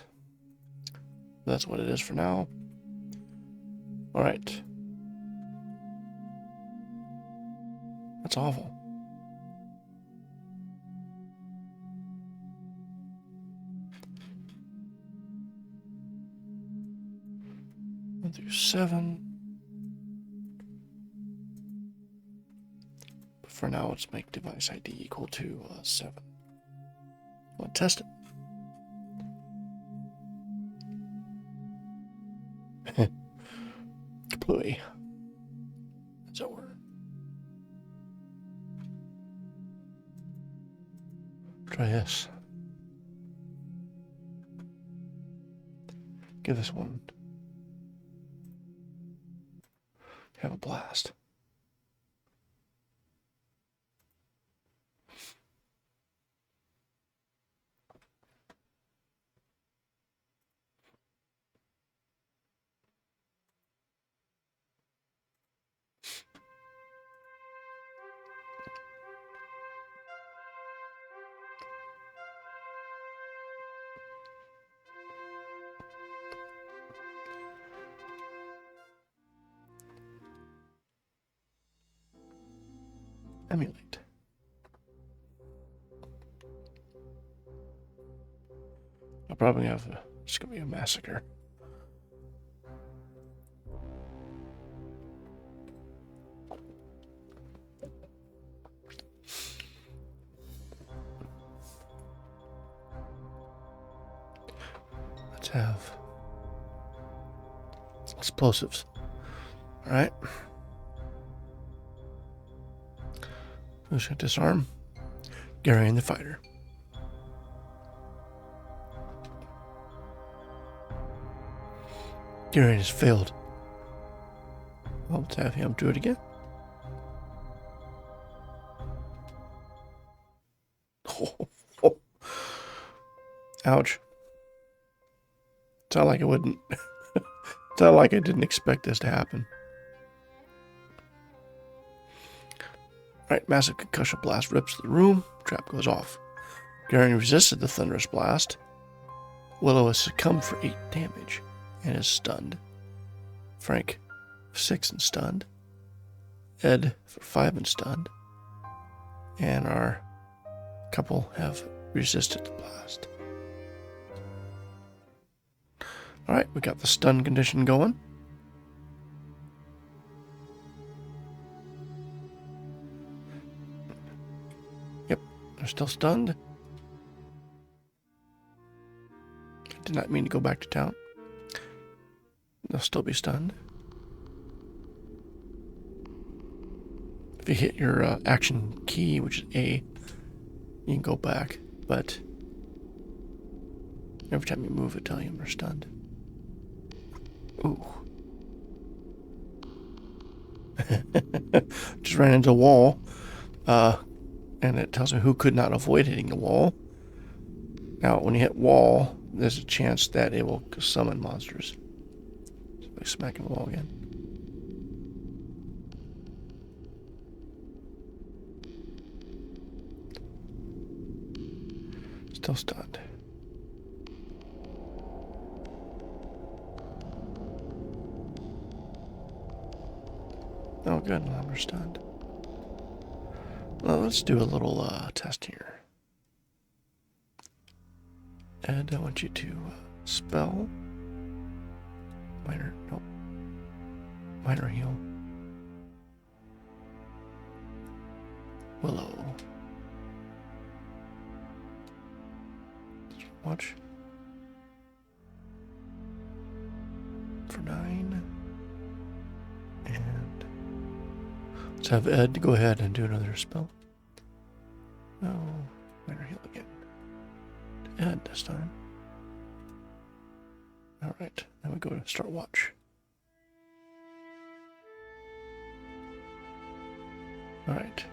That's what it is for now. All right. That's awful. One through 7. But for now, let's make device ID equal to 7. I'll test it. Kaplooey. That's over. Try this. Give this one. Have a blast. Emulate. I'll probably have it's gonna be a massacre. Let's have explosives. All right. Who's going to disarm? Gary and the fighter. Garen has failed. Well, let's have him do it again. Oh. Ouch. It's not like it wouldn't. It's not like I didn't expect this to happen. Alright, massive concussion blast rips the room. Trap goes off. Garen resisted the thunderous blast. Willow has succumbed for 8 damage and is stunned. Frank, 6 and stunned. Ed for 5 and stunned. And our couple have resisted the blast. Alright, we got the stun condition going. Yep, they're still stunned. I did not mean to go back to town. They'll still be stunned. If you hit your action key, which is A, you can go back, but every time you move, it tells you they're stunned. Ooh. Just ran into a wall, and it tells me who could not avoid hitting the wall. Now, when you hit wall, there's a chance that it will summon monsters. So I smack the wall again. Still stunned. Oh, good. Now we're stunned. Well, let's do a little test here. Ed, I want you to spell. Minor, nope. Minor heal. Willow. Watch. For 9. And let's have Ed go ahead and do another spell. Oh, minor heal again. Ed this time. Alright, then we go to start watch. Alright.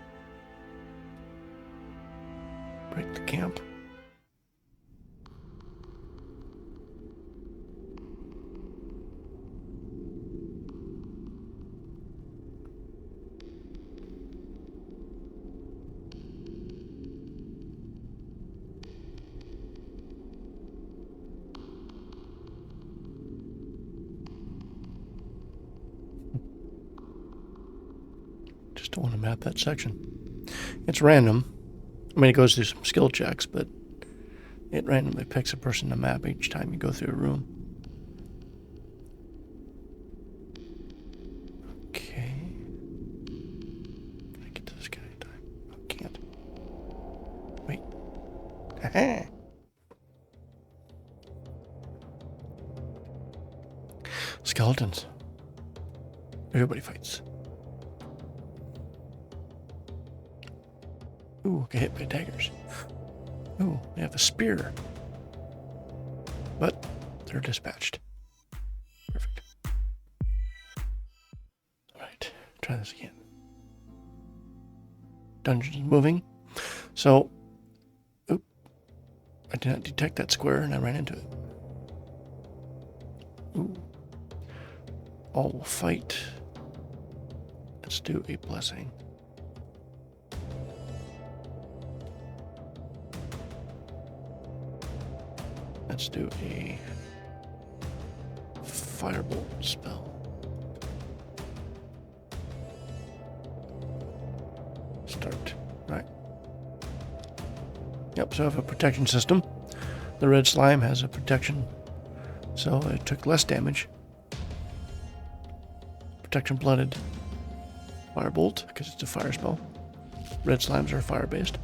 Break the camp. Just don't want to map that section. It's random. I mean, it goes through some skill checks, but it randomly picks a person to map each time you go through a room. Okay. Can I get to this guy in time? I can't. Wait. Aha! Skeletons. Everybody fights. Ooh, get hit by daggers. Ooh, they have a spear. But they're dispatched. Perfect. Alright, try this again. Dungeon's moving. So, oop, I did not detect that square and I ran into it. Ooh. All will fight. Let's do a blessing. Let's do a firebolt spell. Start. Right. Yep, so I have a protection system. The red slime has a protection, so it took less damage. Protection blooded firebolt, because it's a fire spell. Red slimes are fire-based.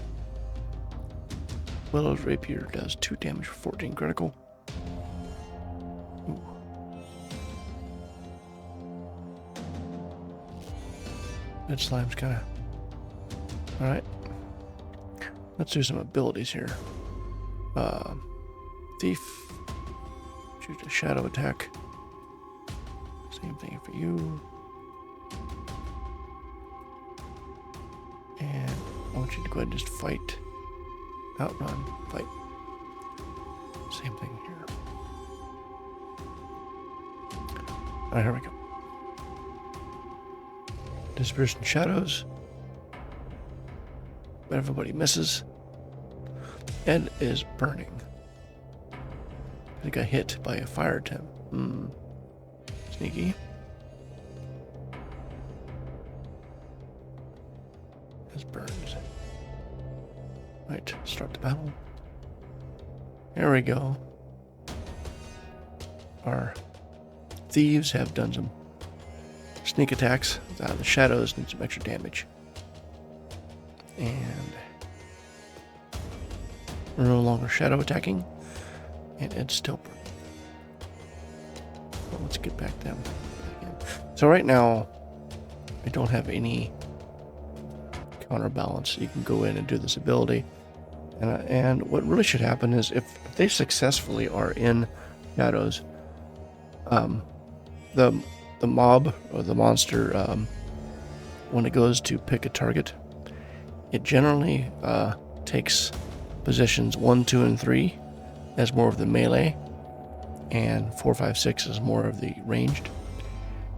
Willow's rapier does 2 damage for 14 critical. Ooh. Red slime's kind of... Alright. Let's do some abilities here. Thief. Choose a shadow attack. Same thing for you. And I want you to go ahead and just fight. Outrun, fight. Same thing here. Alright, here we go. Dispersion shadows. But everybody misses. Ed is burning. He got hit by a fire attempt. Sneaky. This burns. Right, start the battle. There we go. Our thieves have done some sneak attacks. The shadows need some extra damage. And we're no longer shadow attacking. And it's still burning. Well, let's get back them. So right now, I don't have any counterbalance. You can go in and do this ability. And what really should happen is if they successfully are in shadows, the mob or the monster, when it goes to pick a target, it generally takes positions 1, 2, and 3 as more of the melee, and 4, 5, 6 is more of the ranged.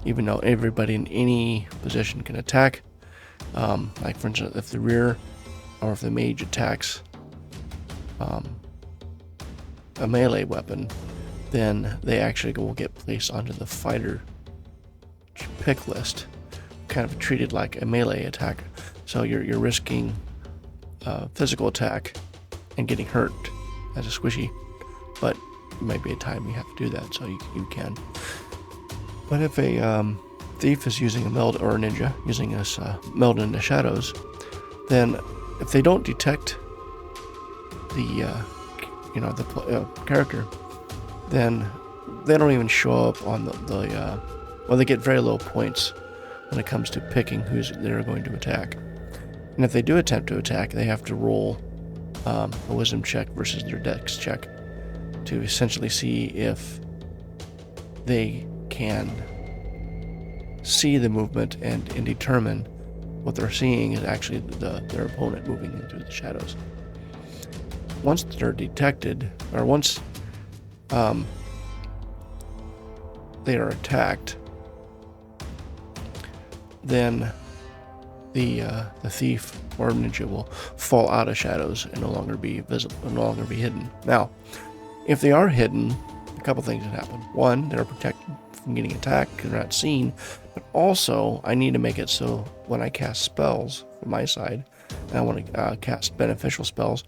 Even though everybody in any position can attack, like for instance, if the rear or if the mage attacks a melee weapon, then they actually will get placed onto the fighter pick list, kind of treated like a melee attack. So you're risking physical attack and getting hurt as a squishy, but it might be a time you have to do that, so you can. But if a thief is using a meld, or a ninja using this meld in the shadows, then if they don't detect the character, then they don't even show up on well, they get very low points when it comes to picking who's they're going to attack. And if they do attempt to attack, they have to roll a wisdom check versus their dex check to essentially see if they can see the movement and determine what they're seeing is actually their opponent moving into the shadows. Once they're detected, or once they are attacked, then the thief or ninja will fall out of shadows and no longer be visible, no longer be hidden. Now, if they are hidden, a couple things that happen. One, they're protected from getting attacked because they're not seen, but also I need to make it so when I cast spells from my side, and I want to cast beneficial spells,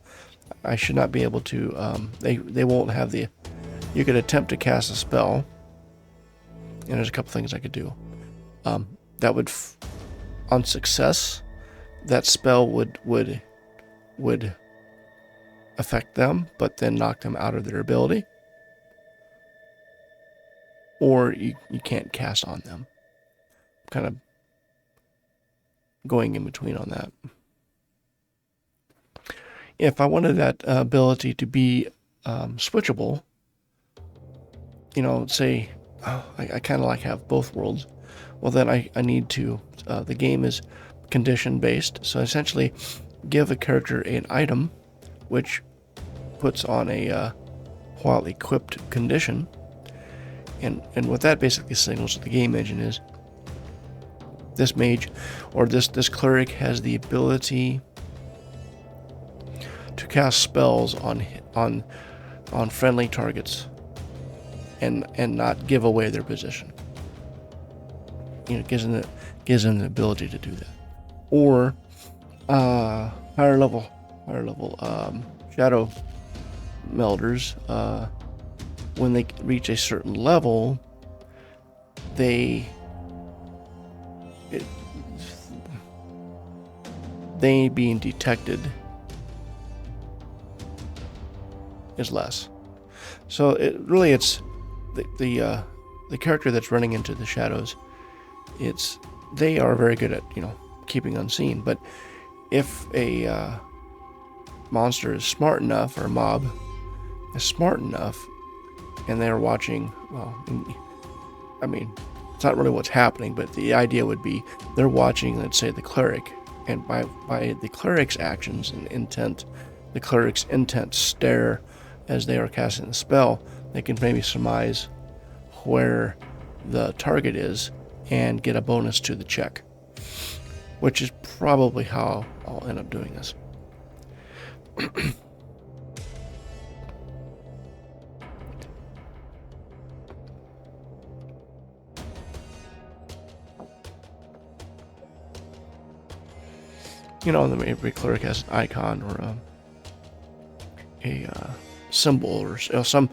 I should not be able to, they won't have the, you could attempt to cast a spell, and there's a couple things I could do. That would, on success, that spell would affect them, but then knock them out of their ability. Or you can't cast on them. Kind of going in between on that. If I wanted that ability to be switchable, say, I kind of like have both worlds, well then I need to, the game is condition based, so essentially give a character an item which puts on a while equipped condition, and what that basically signals to the game engine is this mage or this cleric has the ability to cast spells on friendly targets and not give away their position. Gives them the ability to do that. Or higher level shadow melders, when they reach a certain level, they being detected is less. So it's the character that's running into the shadows. They are very good at keeping unseen. But if a monster is smart enough, or a mob is smart enough, and they're watching, It's not really what's happening, but the idea would be they're watching, let's say, the cleric, and by the cleric's actions and intent, the cleric's intent stare as they are casting the spell, they can maybe surmise where the target is and get a bonus to the check, which is probably how I'll end up doing this. You know, every cleric has an icon or a symbol or some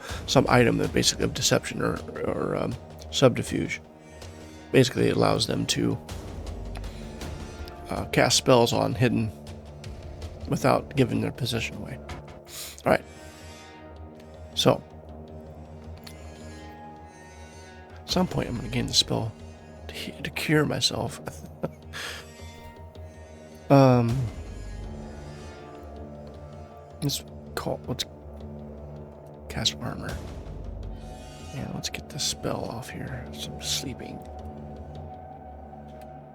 item that basically of deception or subterfuge. Basically, it allows them to cast spells on hidden without giving their position away. All right. So, at some point, I'm going to gain the spell to cure myself. Let's cast armor. Yeah, let's get this spell off here. Some sleeping.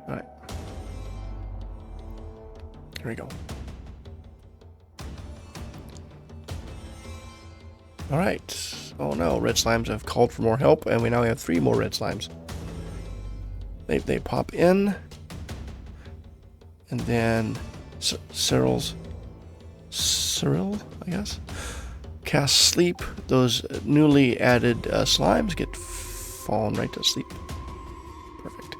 Alright. Here we go. Alright. Oh no, red slimes have called for more help, and we now have 3 more red slimes. They pop in, and then Cyril, I guess, cast sleep. Those newly added slimes get fallen right to sleep. Perfect.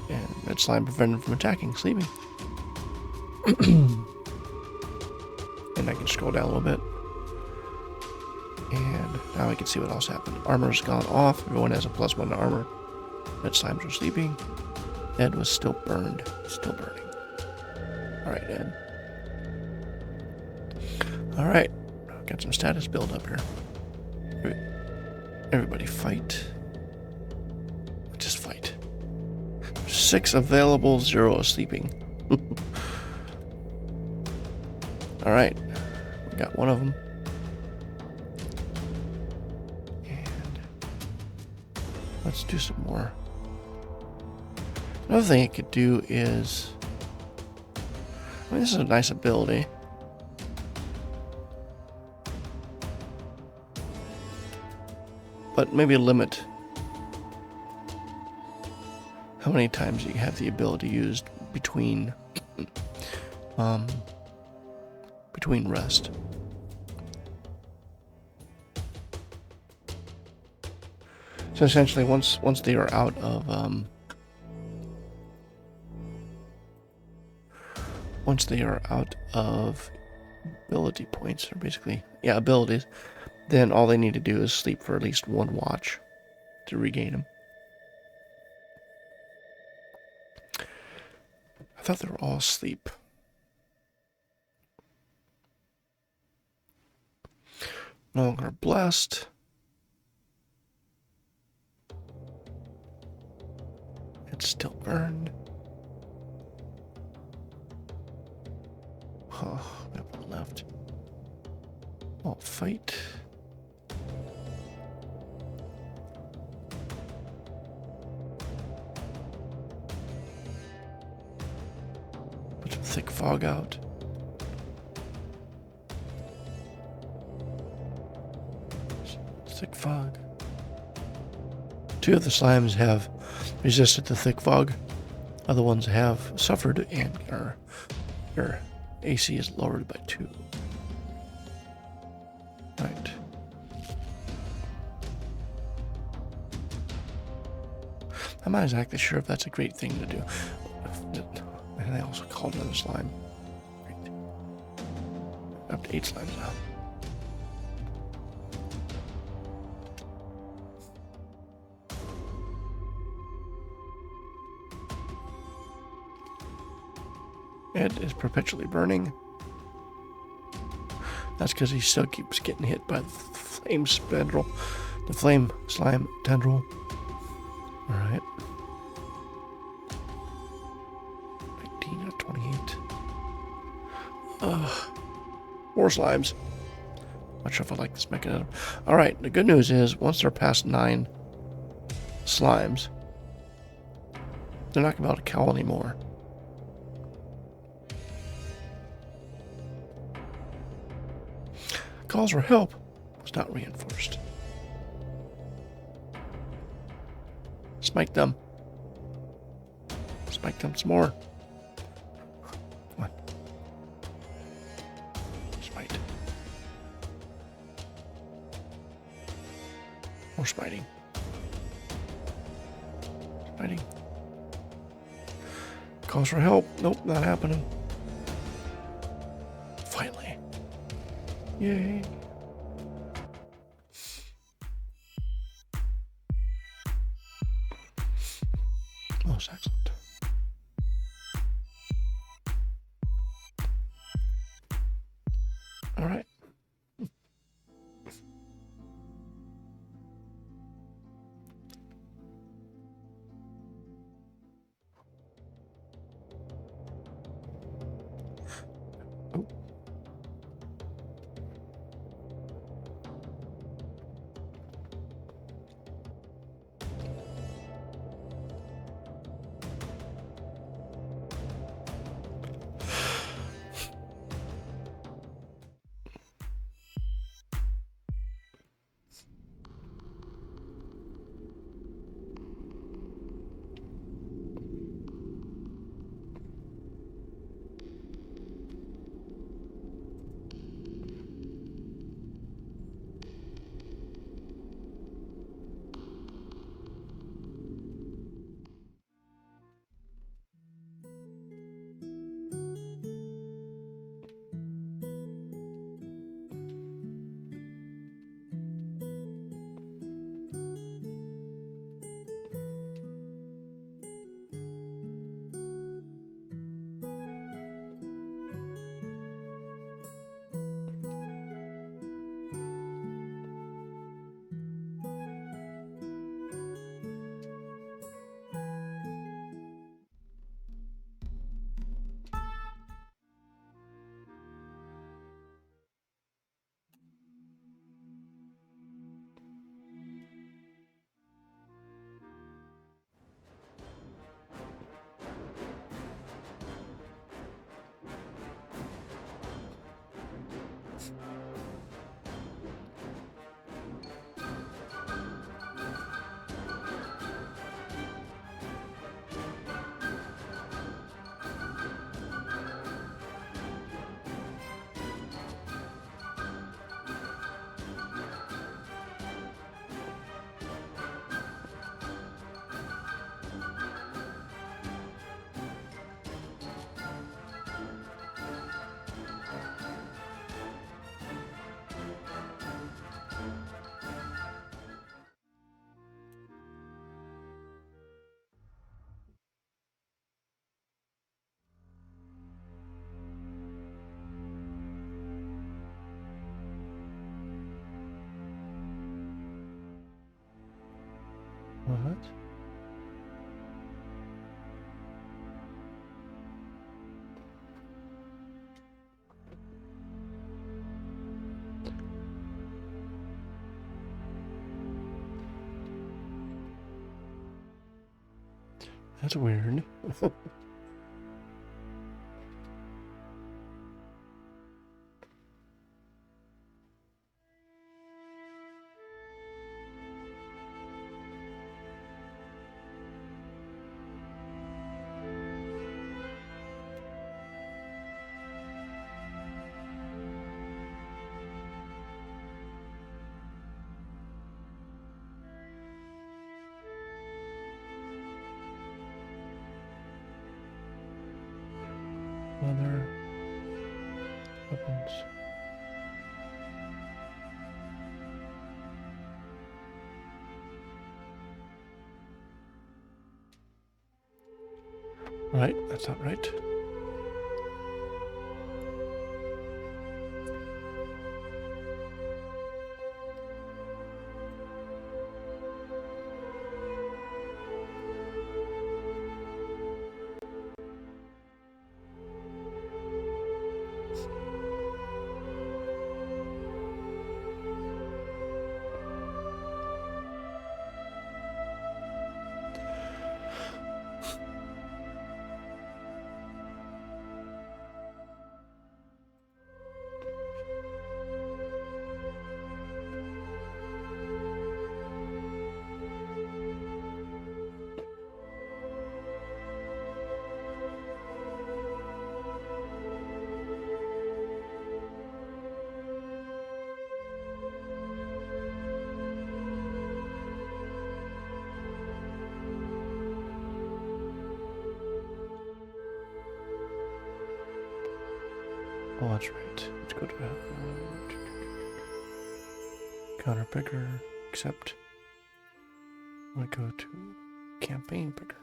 And red slime prevented from attacking, sleeping. And I can scroll down a little bit. And now I can see what else happened. Armor's gone off. Everyone has a +1 to armor. Red slimes are sleeping. Ed was still burned. Still burning. Alright, Ed. Alright. Got some status build up here. Everybody fight. Just fight. 6 available, 0 sleeping. Alright. We got one of them. And let's do some more. Another thing it could do is, I mean, this is a nice ability. But maybe limit how many times you have the ability used between rest. So essentially, once they are out of ability points, or basically, yeah, abilities, then all they need to do is sleep for at least 1 watch to regain them. I thought they were all asleep. No longer blessed. It's still burned. Oh, we have one left. I'll fight. Put some thick fog out. Thick fog. 2 of the slimes have resisted the thick fog. Other ones have suffered and their AC is lowered by 2. Right. I'm not exactly sure if that's a great thing to do. And they also called another slime. Great. Up to 8 slimes now. Ed is perpetually burning. That's because he still keeps getting hit by the flame spindle, the flame slime tendril. Alright. 19 out of 28. More slimes. Not sure if I like this mechanism. Alright, the good news is, once they're past 9, slimes. They're not going to be able to kill anymore. Calls for help was not reinforced. Smite them. Smite them some more. Come on. Smite. More smiting. Smiting. Calls for help. Nope, not happening. Finally. Yay. Most excellent. All right. Oh. What? That's weird. Other weapons. Right, that's not right. Oh, that's right. Let's go to counter picker, except I go to campaign picker.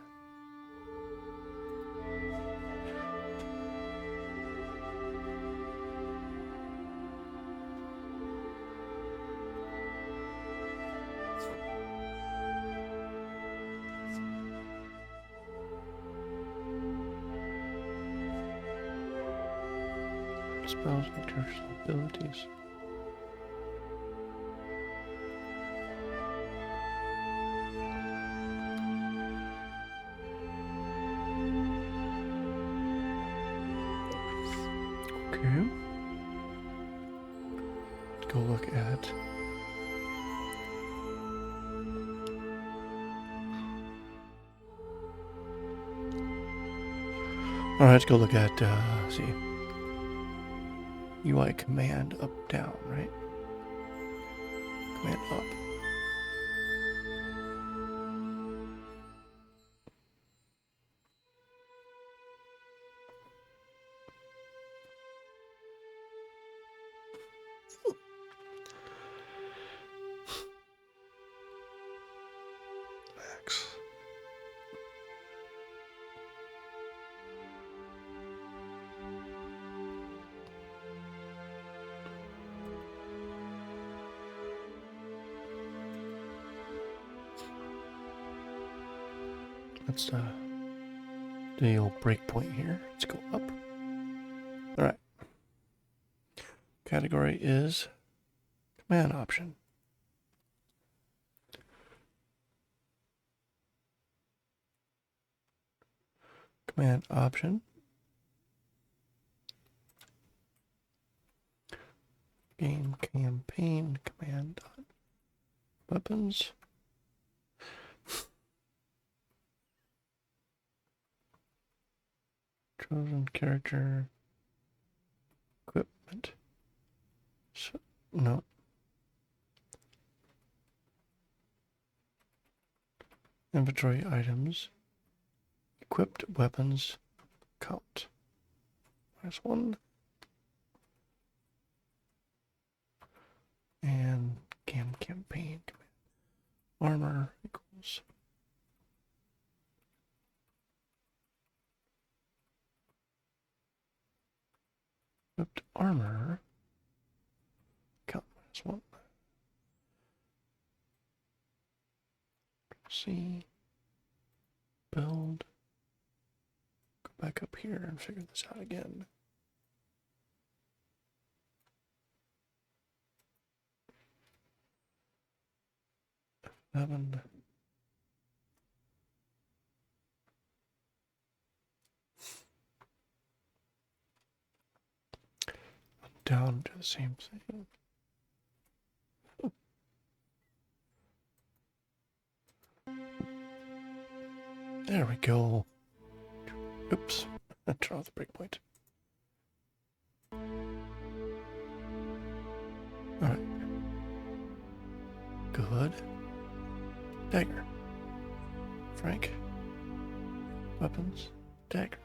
Spells and characters' abilities. Okay. Let's go look at Alright, let's go look at see. UI command up down, right? Command up. Max. Let's do the old breakpoint here. Let's go up. All right. Category is command option. Command option. Game campaign command weapons. Chosen character equipment. So, no. Inventory items. Equipped weapons count. There's one. And campaign command. Armor equals. Equipped armor. Count minus one. See. Build. Go back up here and figure this out again. F11. Down to the same thing. There we go. Oops. Turn off the breakpoint. Alright. Good. Dagger. Frank. Weapons. Dagger.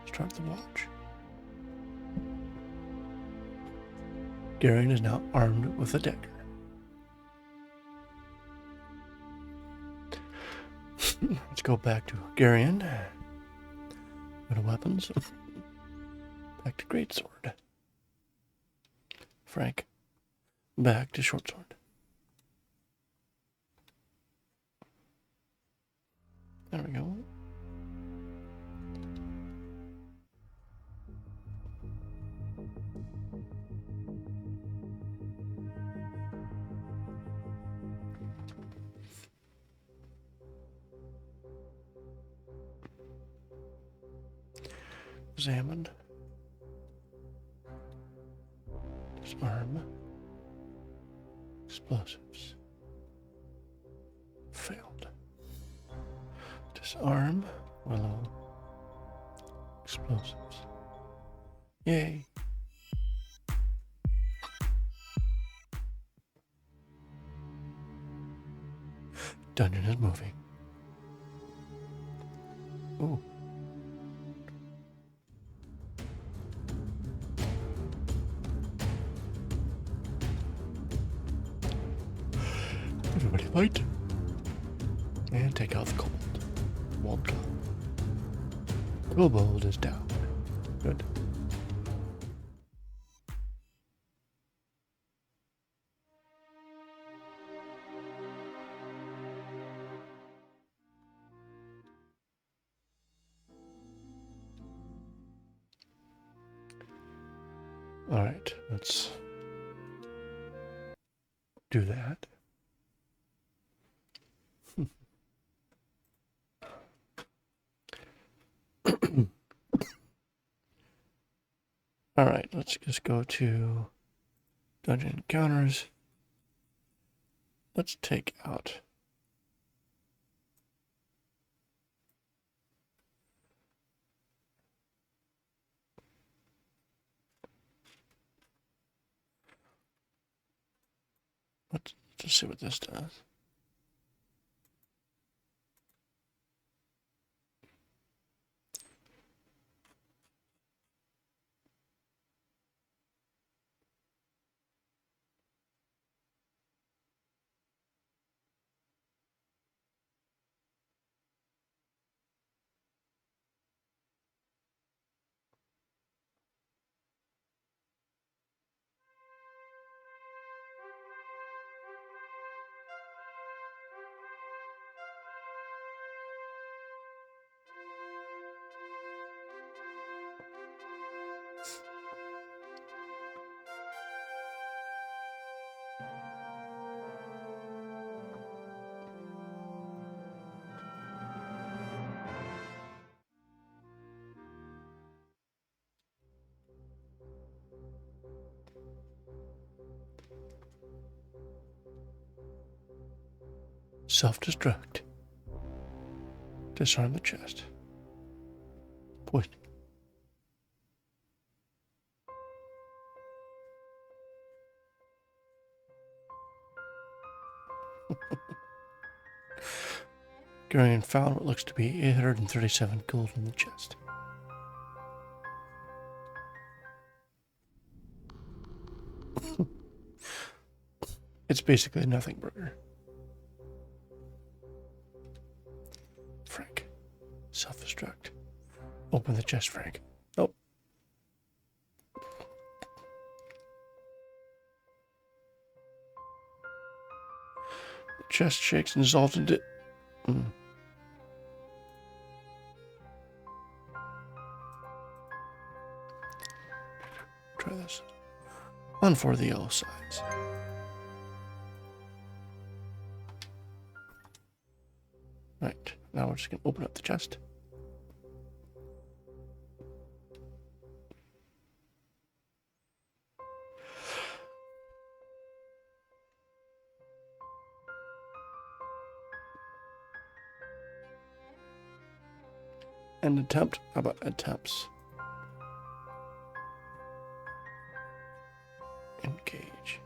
Start the watch. Garion is now armed with a dagger. Let's go back to Garion. Go to weapons. Back to greatsword. Frank. Back to shortsword. There we go. Examine. Disarm. Explosives. Failed. Disarm. Willow. Explosives. Yay. Dungeon is moving. Ooh. Right. And take out the cold. Won't go. Kobold is down. Good. All right, let's do that. All right, let's just go to Dungeon Encounters. Let's take out let's just see what this does. Self-destruct. Disarm the chest. Point. Gurion found what looks to be 837 gold in the chest. It's basically a nothing burger. Frank. Self-destruct. Open the chest, Frank. Nope. The chest shakes and dissolves into... Try this. On for the yellow sides. Right, now we're just going to open up the chest. And attempt, how about attempts? Engage.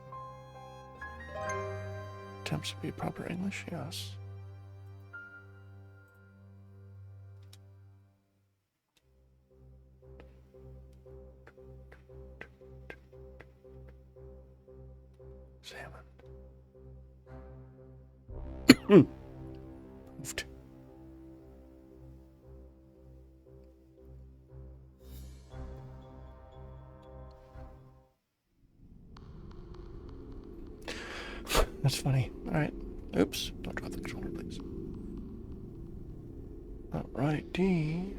Attempts to be proper English, yes. Salmon. Moved. That's funny. All right. Oops. Don't drop the controller, please. All righty.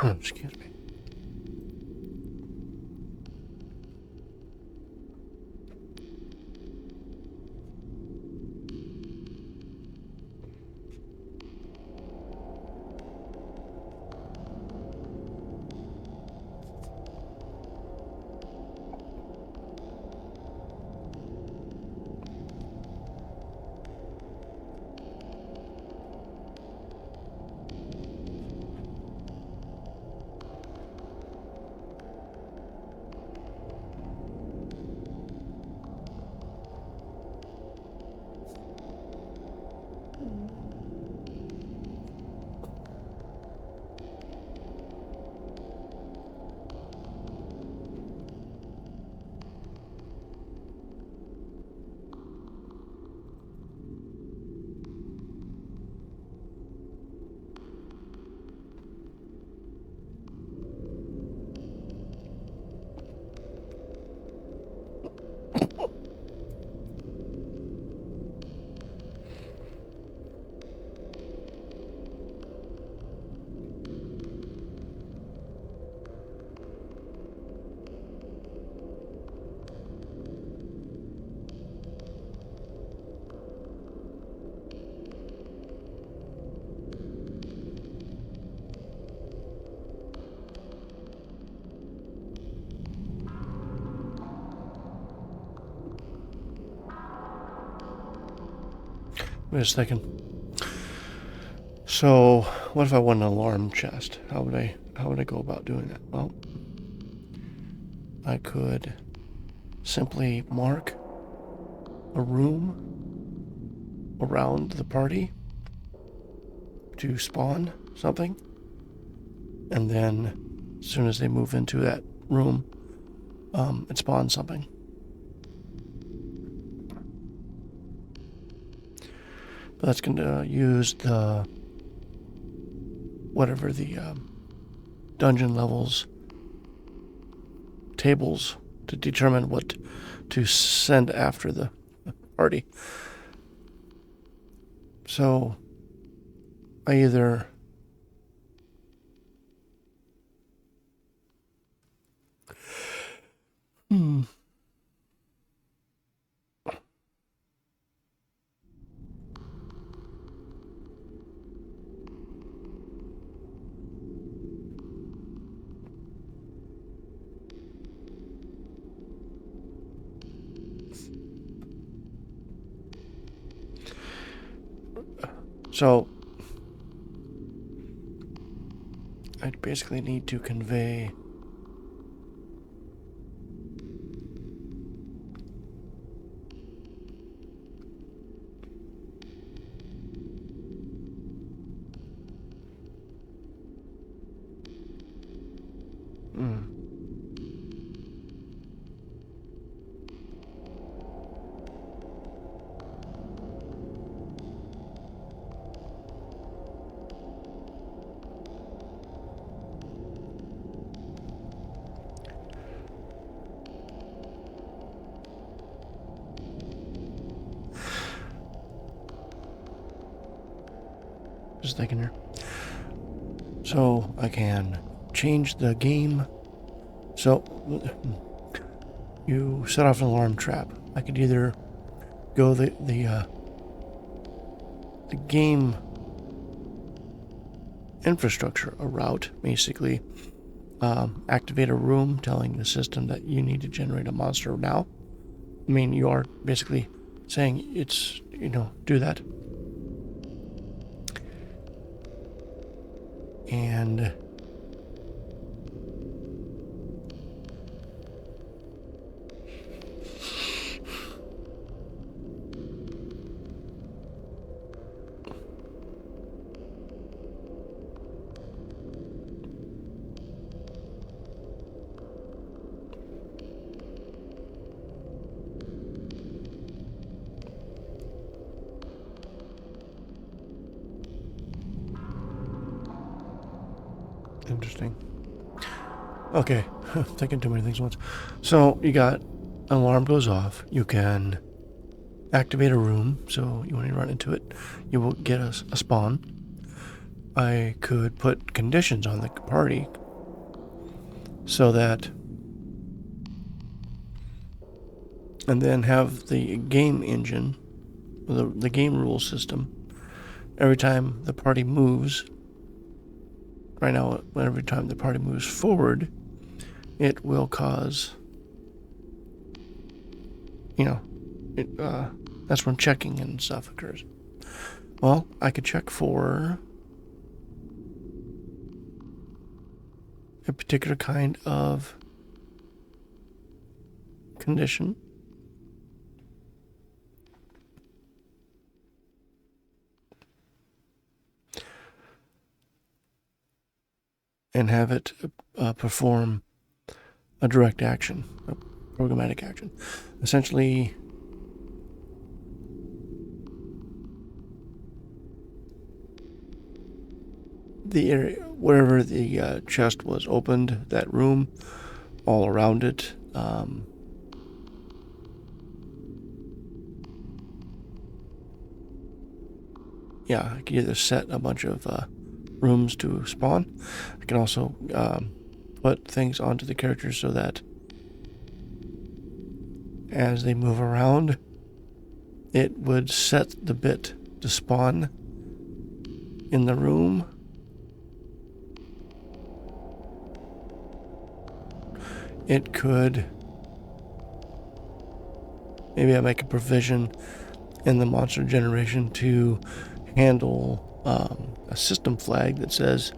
Excuse me. just thinking. So, what if I want an alarm chest? How would I go about doing that? Well, I could simply mark a room around the party to spawn something, and then as soon as they move into that room, it spawns something. But that's going to use the whatever the dungeon levels tables to determine what to send after the party. So I either So I basically need to convey just thinking here. So I can change the game. So you set off an alarm trap. I could either go the game infrastructure a route, basically activate a room telling the system that you need to generate a monster now. I mean, you are basically saying it's, do that. And interesting. Okay, thinking too many things at once. So you got an alarm goes off. You can activate a room. So when you run into it, you will get a spawn. I could put conditions on the party so that, and then have the game engine, the game rule system. Every time the party moves. Right now, every time the party moves forward, it will cause, that's when checking and stuff occurs. Well, I could check for a particular kind of condition. And have it perform a direct action, a programmatic action. Essentially, the area, wherever the chest was opened, that room, all around it, I could either set a bunch of rooms to spawn. I can also put things onto the characters so that as they move around, it would set the bit to spawn in the room. It could, maybe I make a provision in the monster generation to handle a system flag that says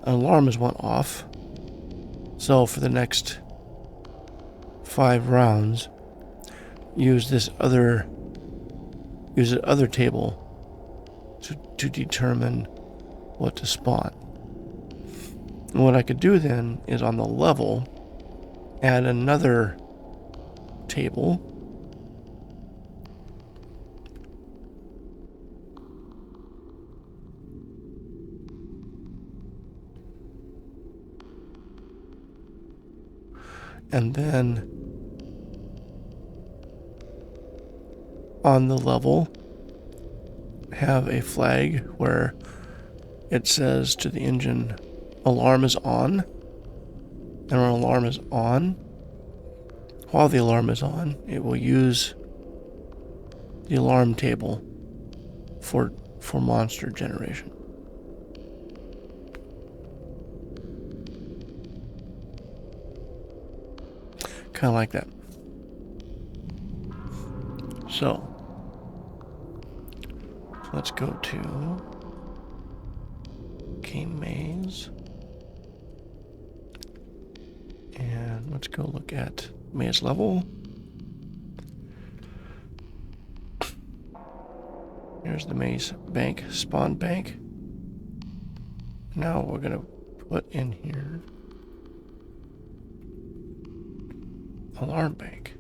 an alarm has went off. So for the next 5 rounds, use this other table to determine what to spawn. And what I could do then is on the level add another table and then on the level have a flag where it says to the engine alarm is on, and when alarm is on, while the alarm is on, it will use the alarm table for monster generation. Kind of like that. So let's go to Game Maze. And let's go look at maze level. Here's the maze bank, spawn bank. Now we're going to put in here alarm bank.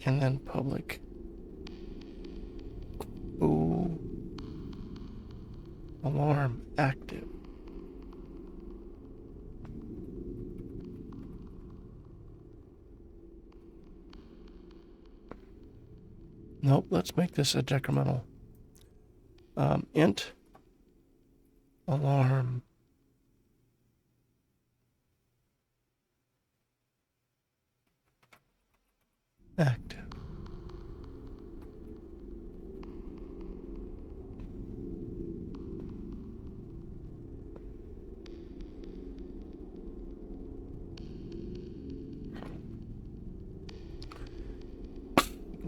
And then public. Ooh. Alarm active. Nope, let's make this a decremental. Int alarm active.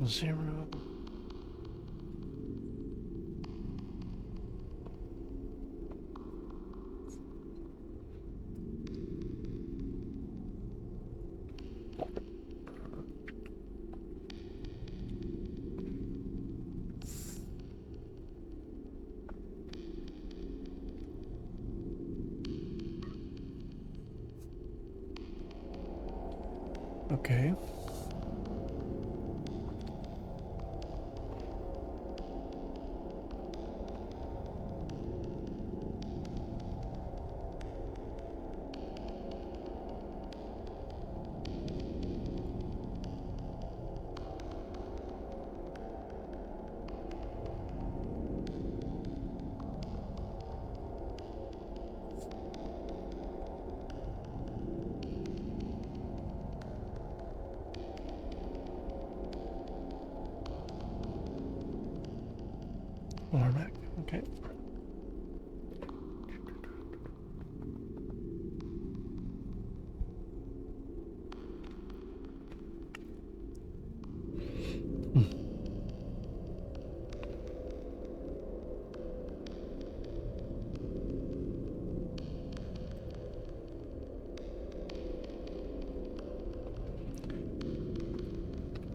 Zero. Okay. Alarm active, okay.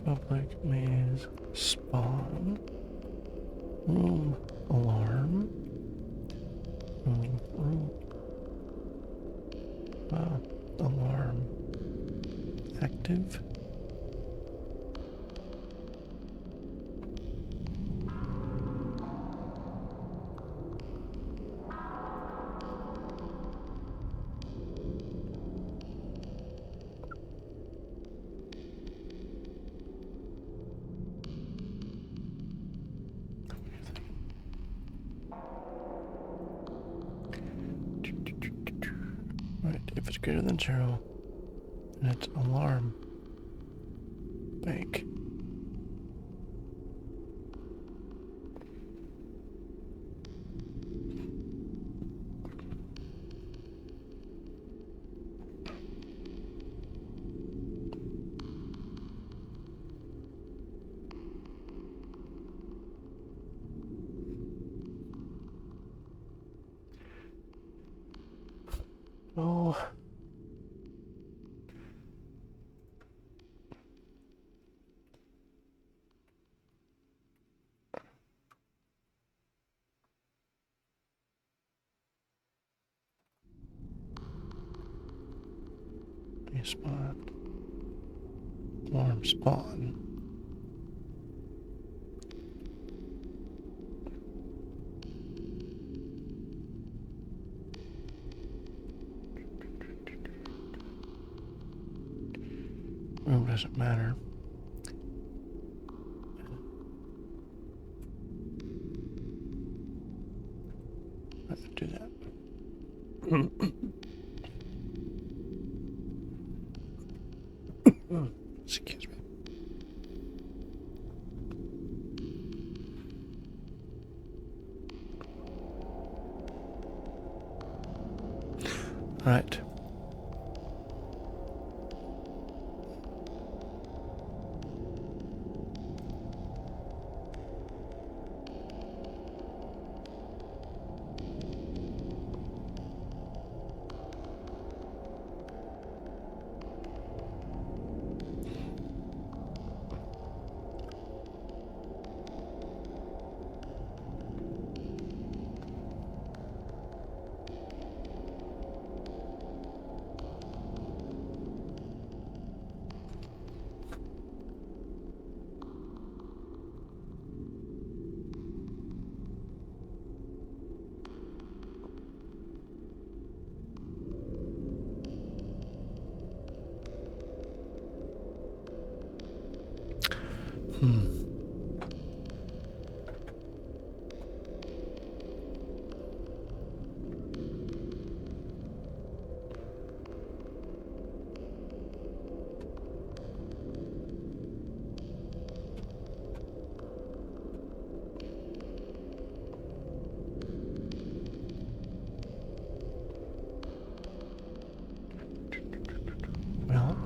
Public maze spawn. Room alarm. Room. Alarm active. Right, if it's greater than 0, then it's alarm bank. Respawn. Warm spawn. Room doesn't matter. Let's do that. Excuse me. All right. Well,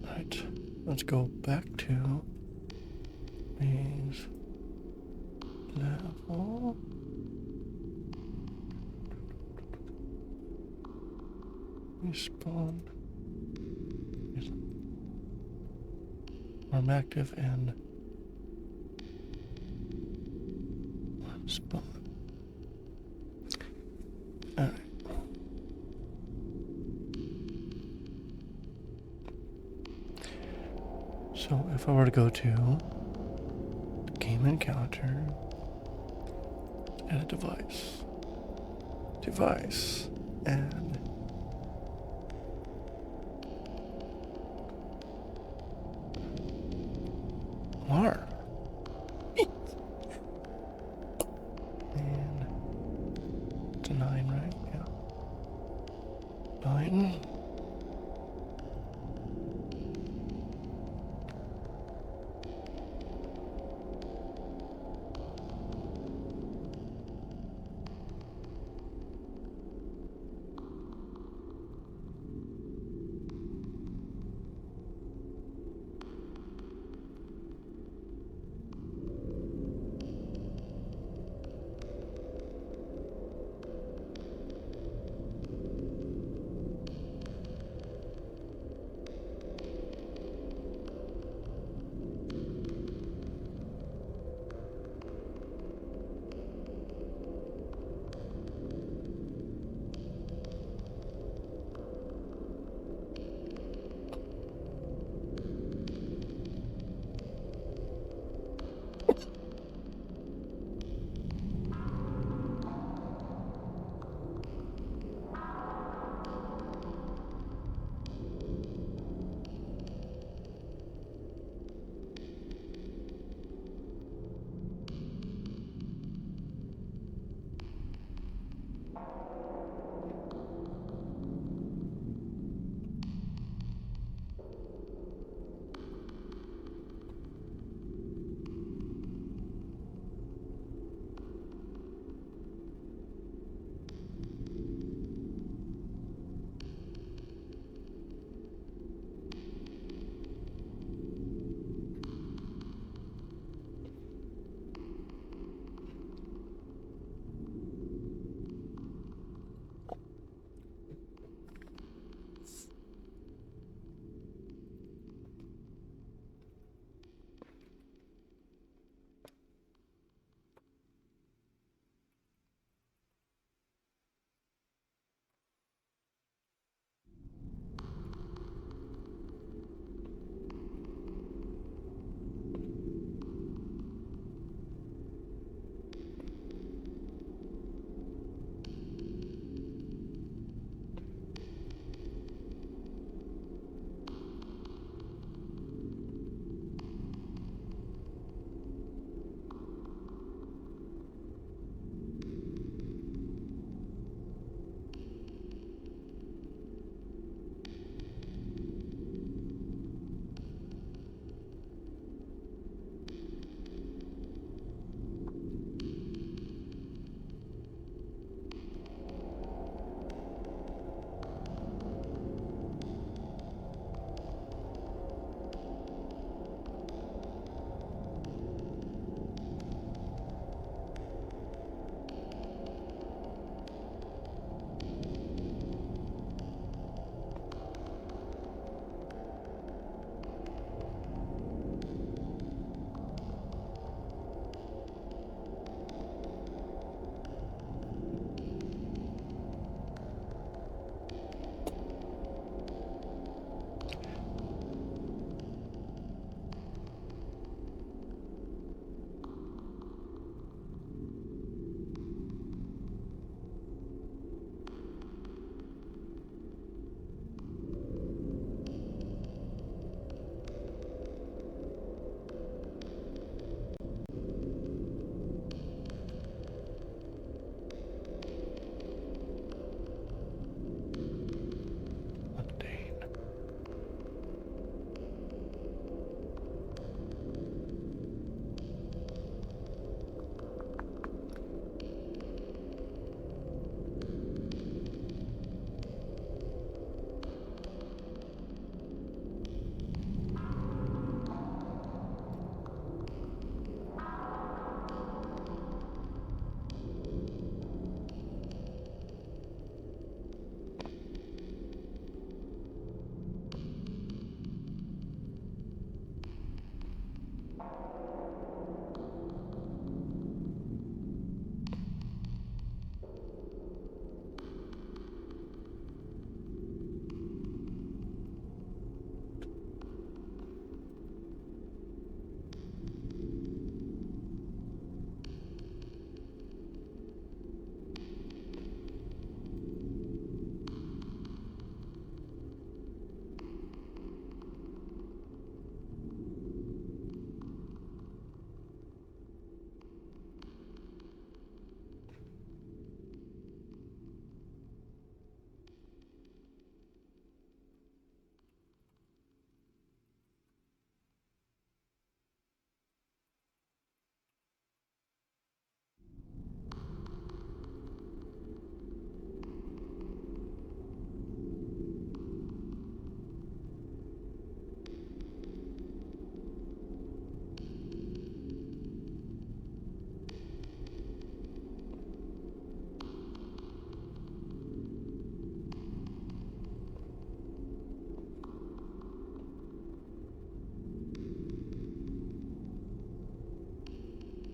right. Let's go back to maze level. Respawn. Arm active and arm spawn. Alright. So if I were to go to the game encounter, add a device, and alarm. And it's a 9, right? Yeah. 9.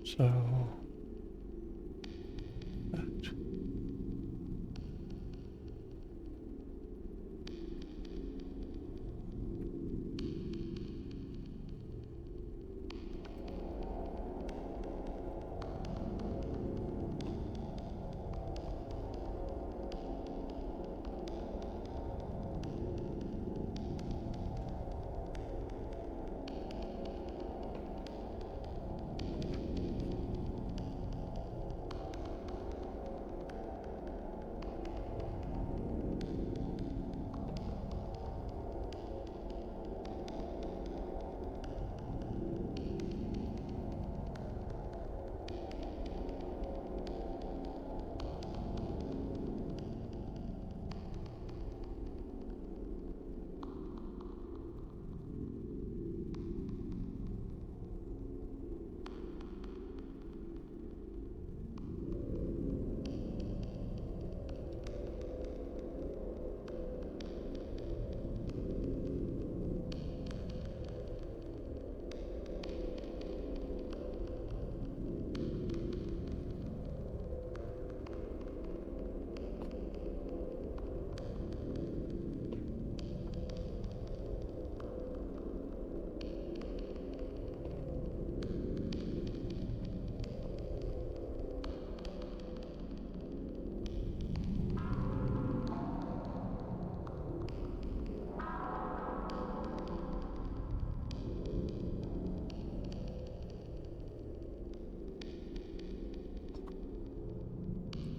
So that.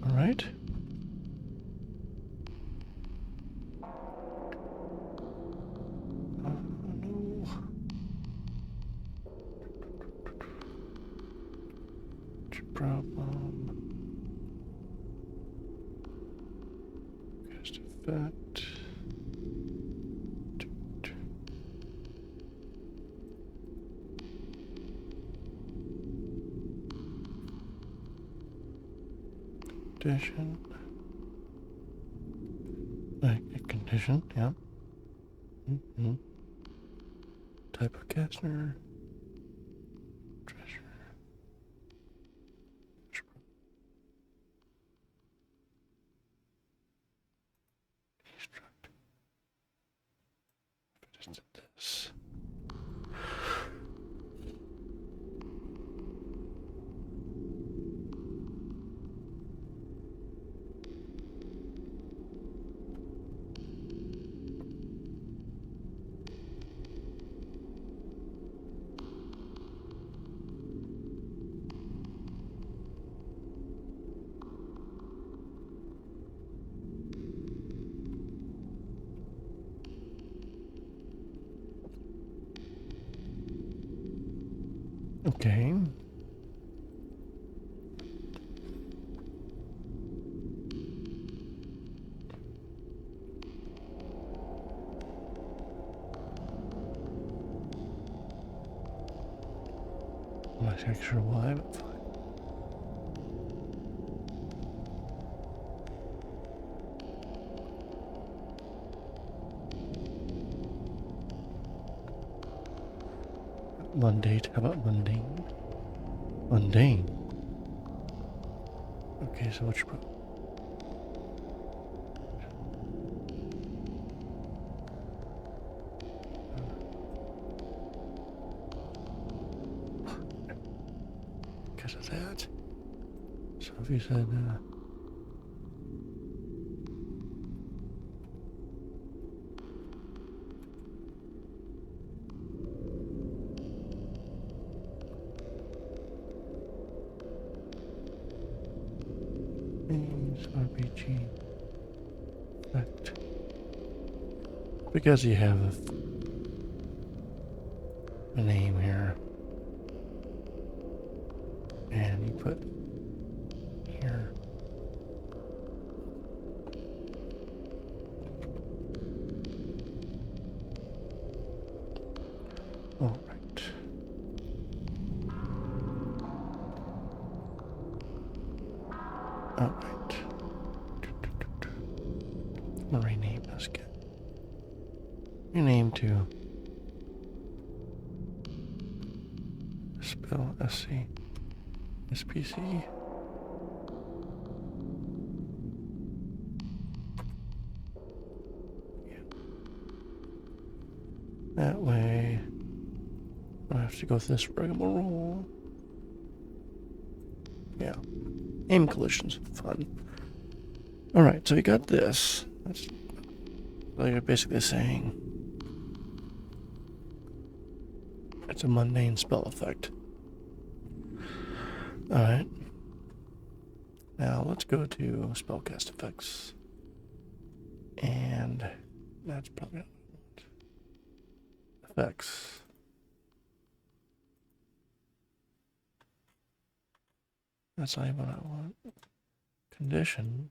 All right. No. What's your problem? Cast effect. Condition. Like a condition, yeah. Mm-hmm. Type of caster. Treasure. Destruct. If it isn't this. Okay. I'm not actually sure why, but fine. Mundane. How about mundane? Mundane. Okay, so what's your problem? Because of that. So if you said, RPG effect. Because you have a name here. And you put here. All right. All right. I'm gonna rename this kit. Rename to spell SC. SPC. That way, I don't have to go through this rigmarole. Yeah. Aim collisions. Fun. Alright, so we got this. That's like you're basically saying it's a mundane spell effect. Alright. Now let's go to spellcast effects. And that's probably effects. That's not even what I want. Condition.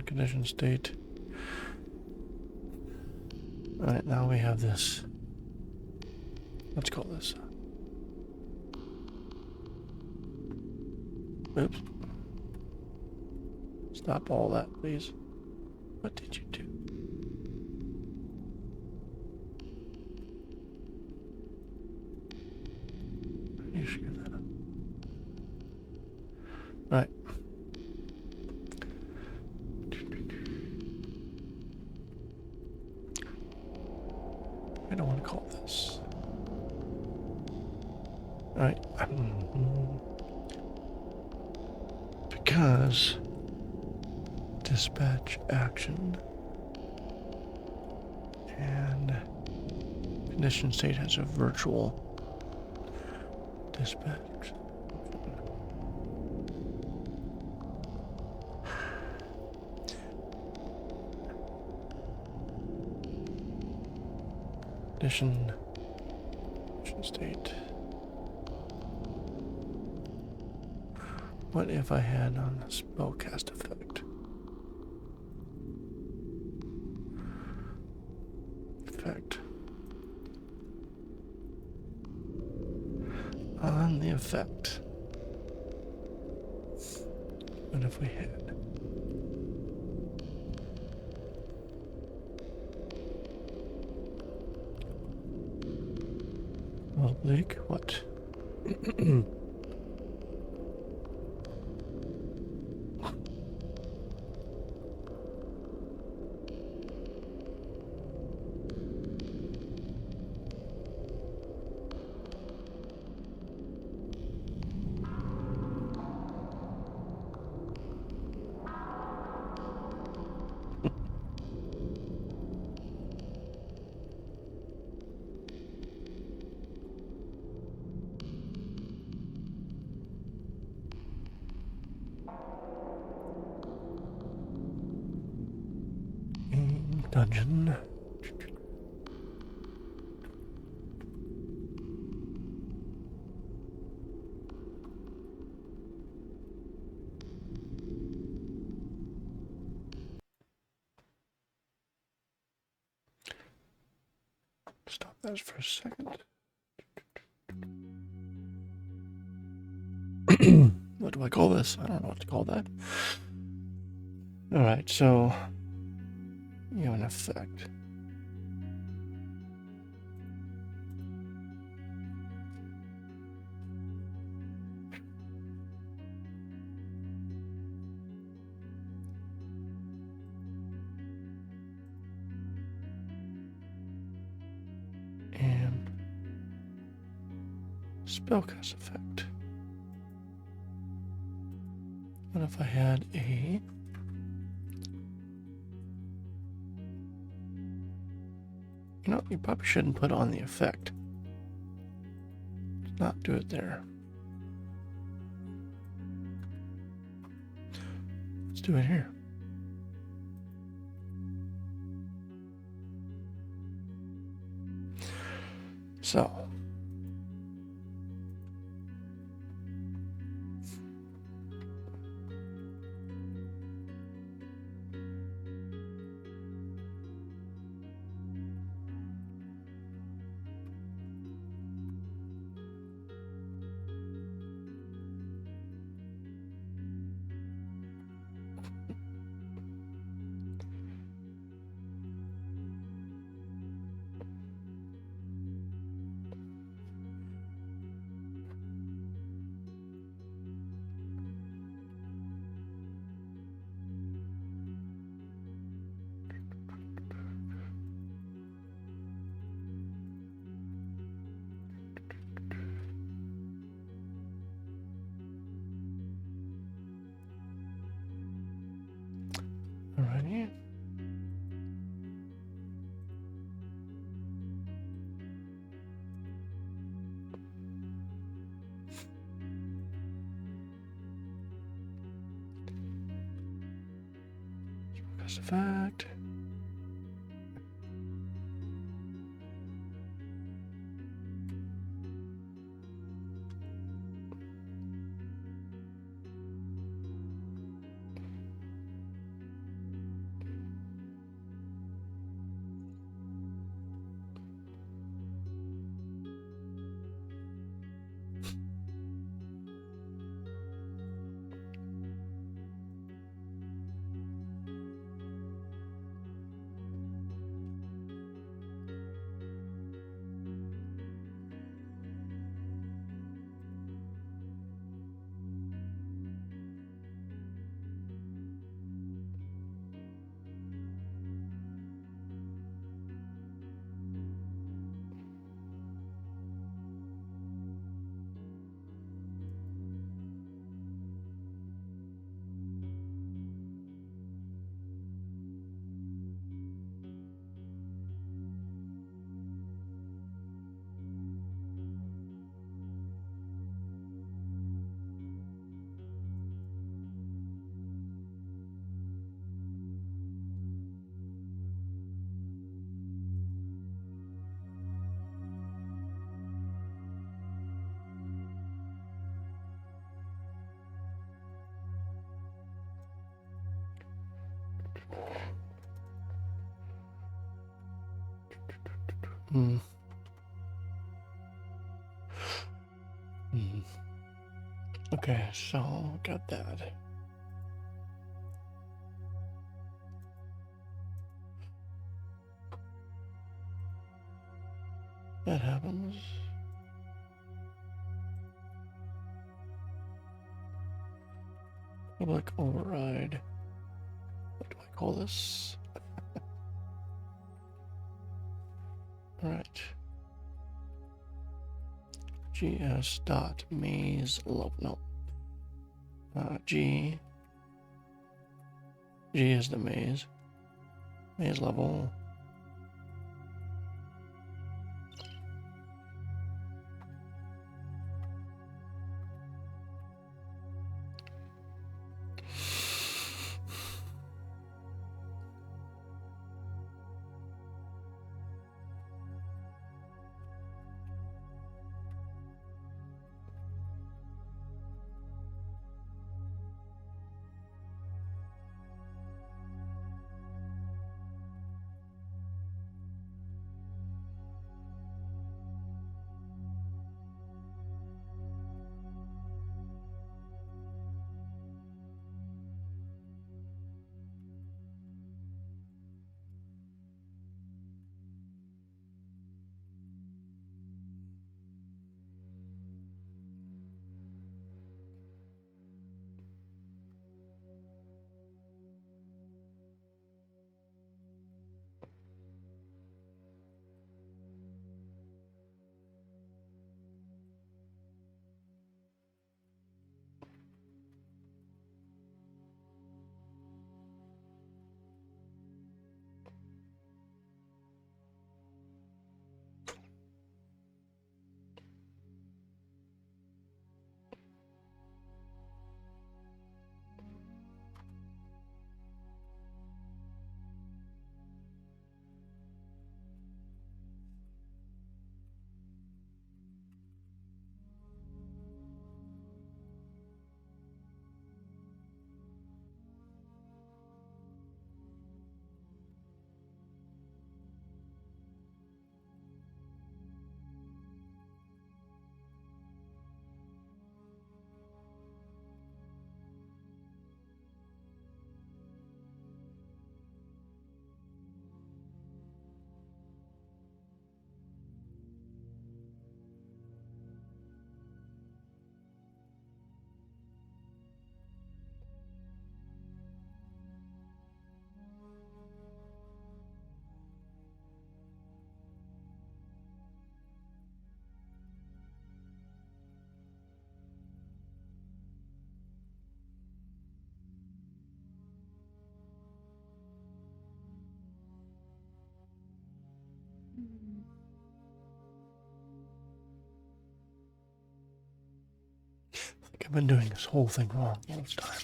Condition state. Alright, now we have this. Let's call this. Oops. Stop all that, please. What did you do? You screw that up. Right. I don't want to call this. Alright. Because dispatch action and condition state has a virtual dispatch. Condition state. What if I had on the spellcast effect? On the effect. What if we had? Oblique, what? Dungeon. Stop that for a second. What do I call this? I don't know what to call that. Alright, so you have an effect. And spellcast effect. What if I had a you know, you probably shouldn't put on the effect. Let's not do it there. Let's do it here. So. Alrighty. Percussive effect. Hmm. Hmm. Okay, so got that. That happens. Public override. What do I call this? Alright. GS dot maze level. No. G is the maze. Maze level. I've been doing this whole thing wrong all this time.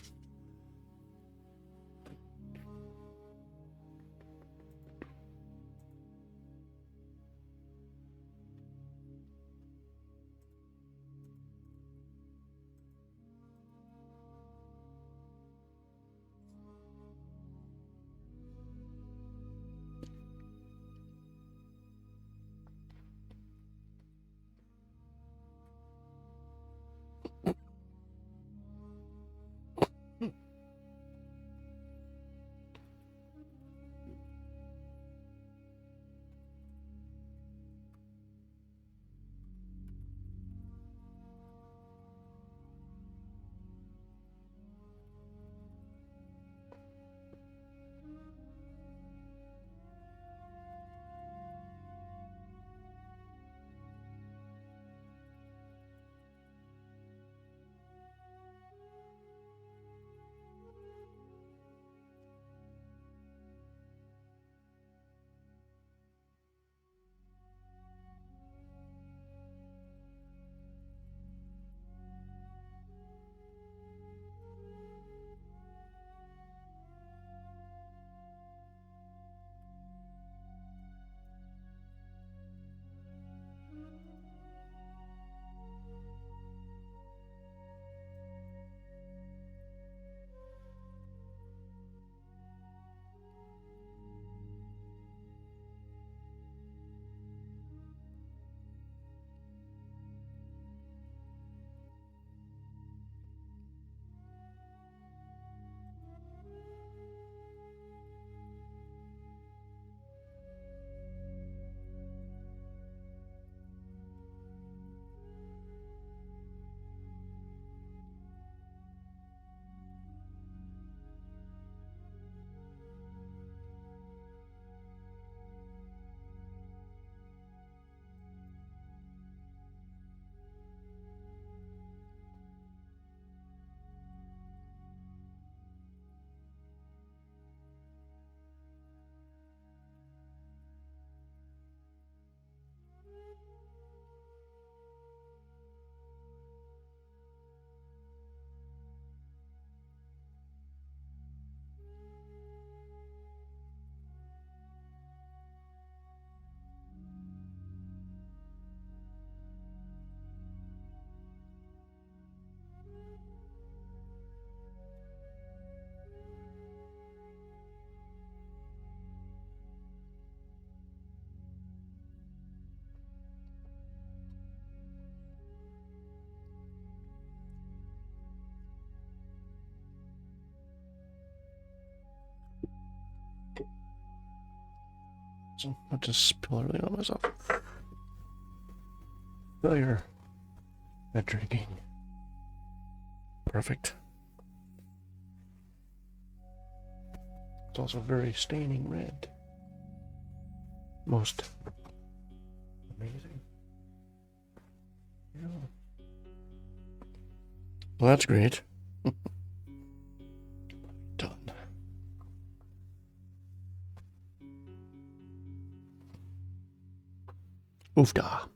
So I'll just spill everything on myself. Failure at drinking. Perfect. It's also very staining red. Most amazing. Yeah. Well, that's great. Done. Oofda.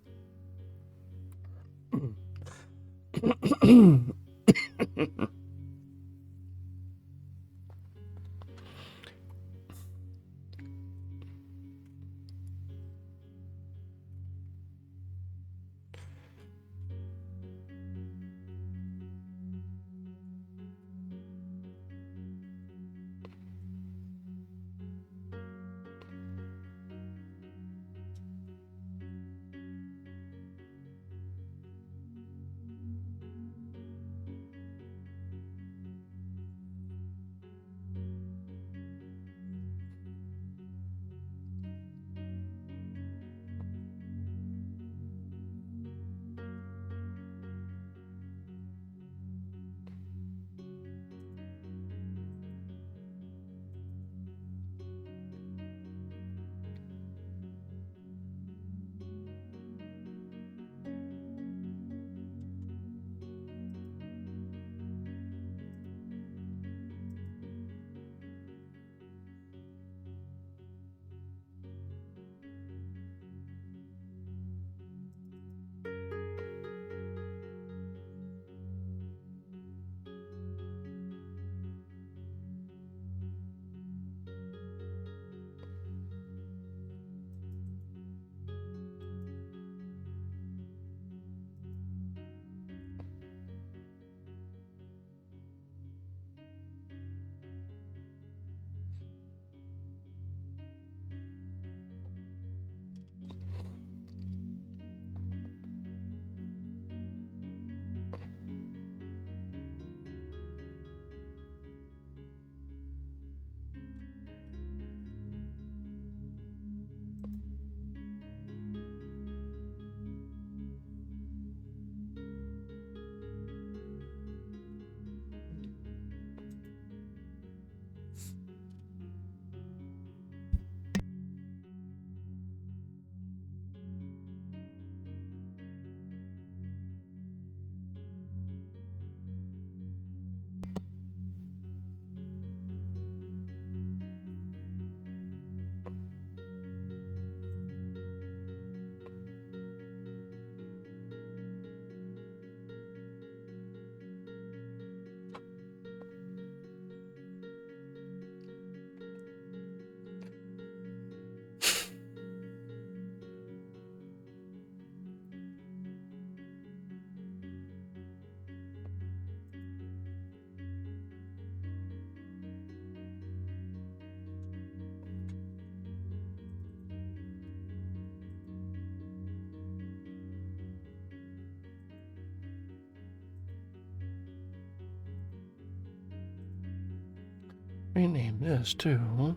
Rename this to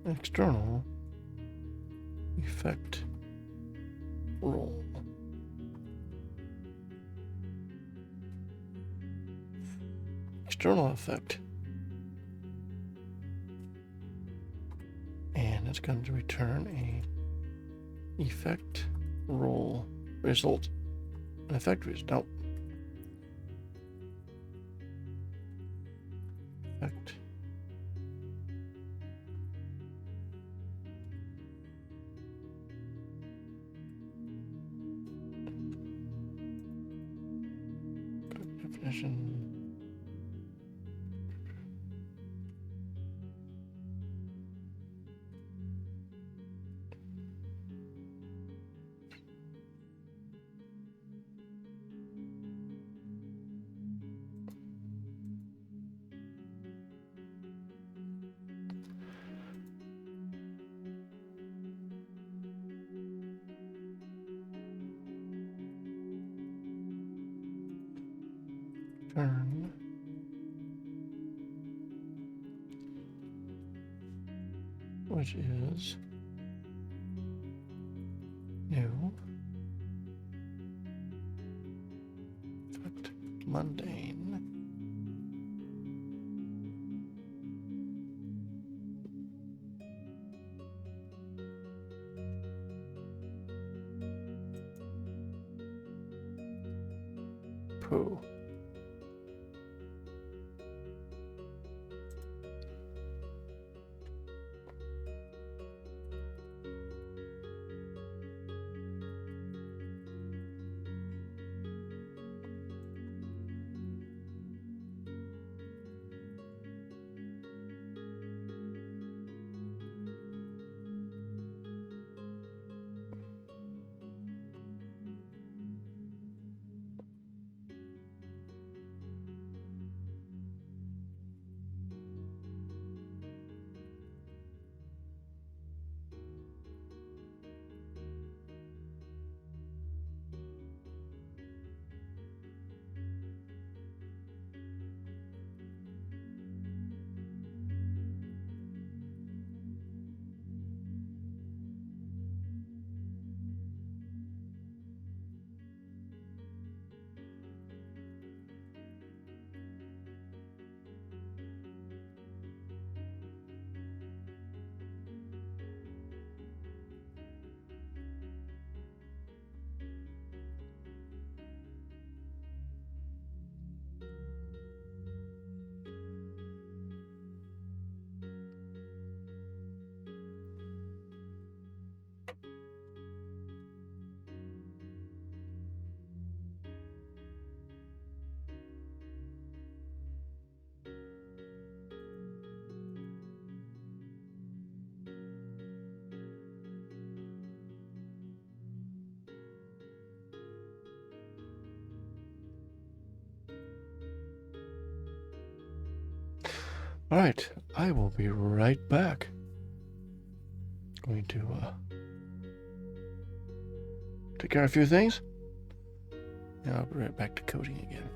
external effect roll. External effect. And it's going to return a effect roll result. An effect result. Nope. Effect. Definition. Turn. Which is new. Effect mundane. Pooh. All right, I will be right back. Going to take care of a few things, and I'll be right back to coding again.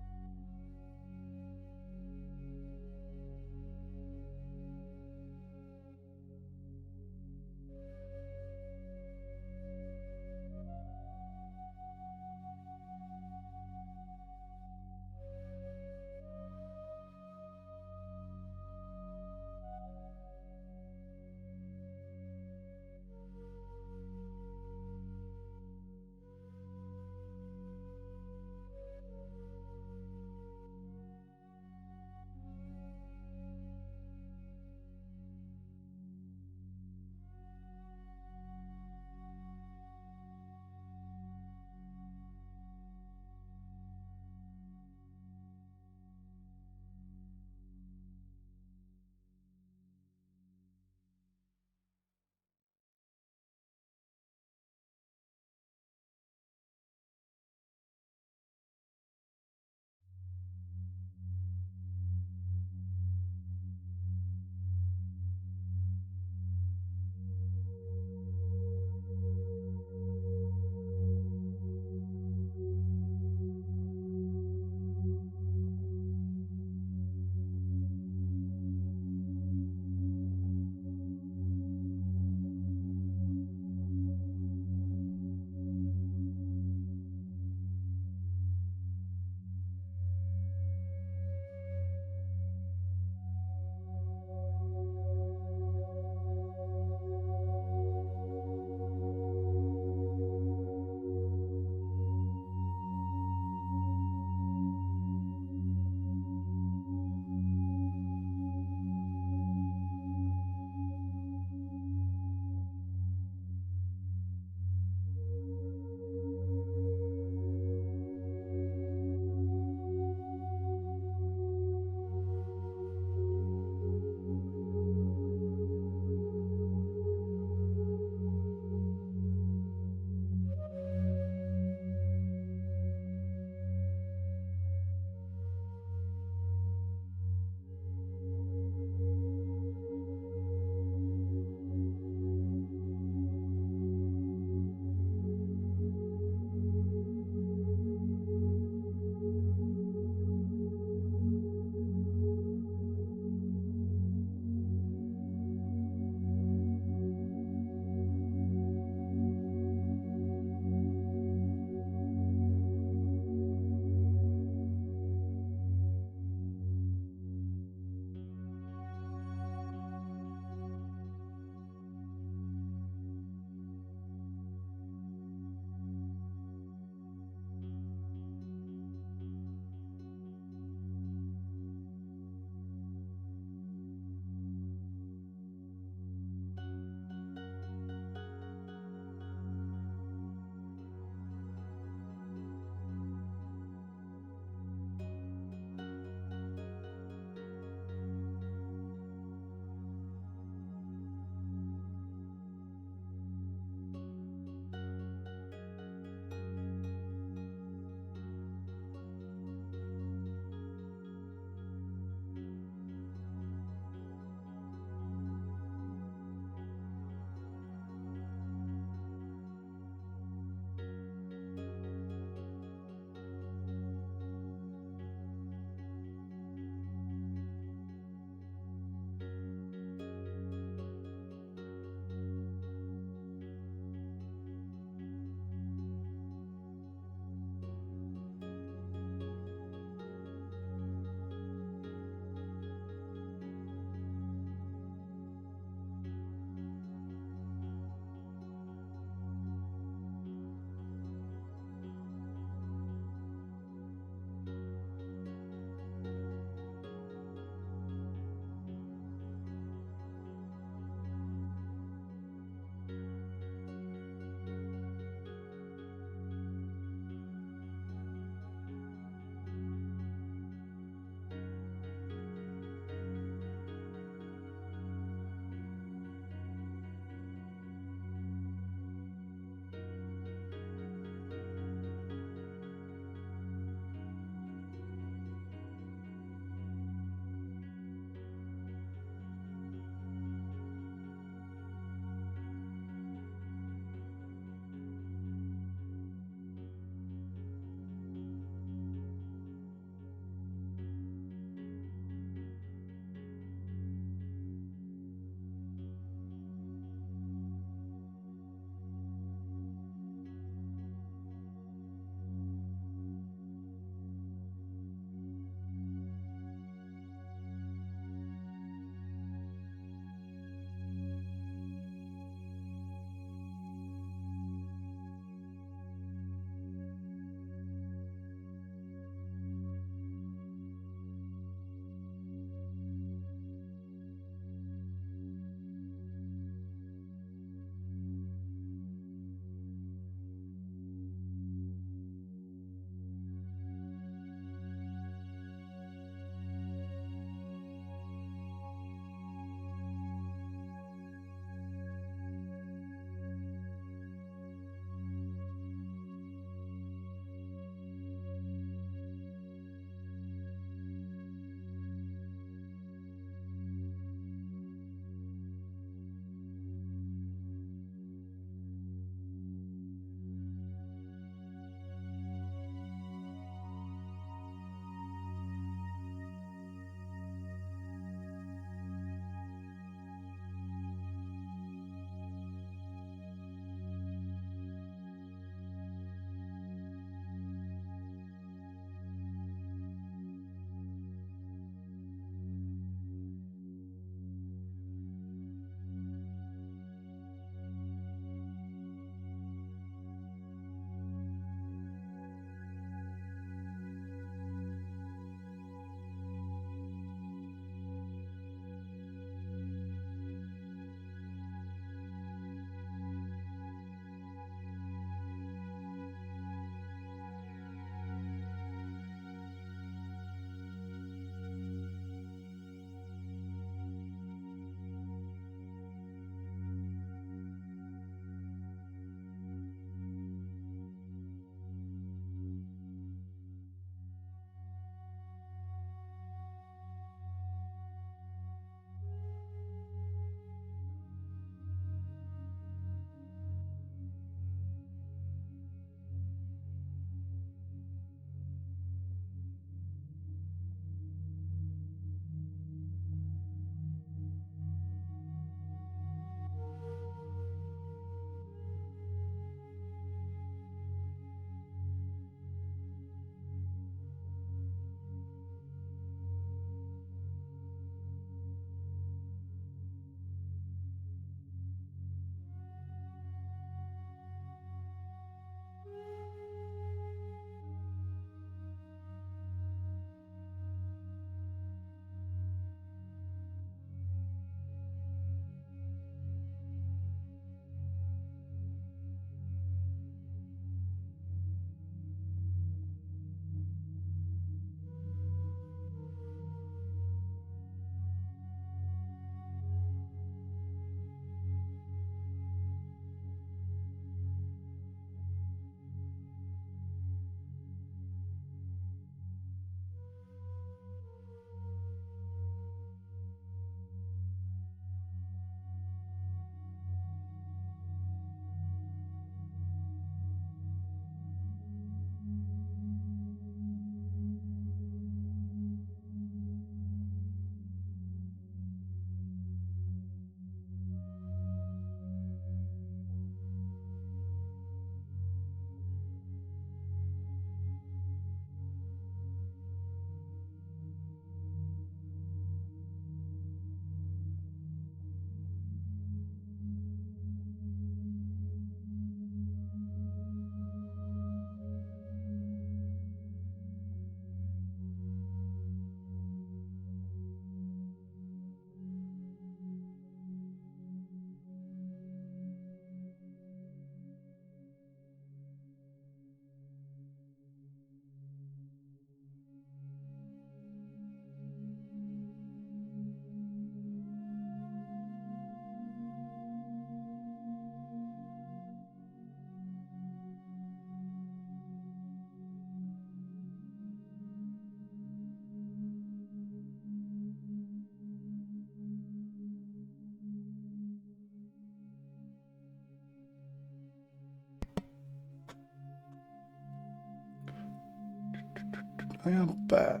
I am back.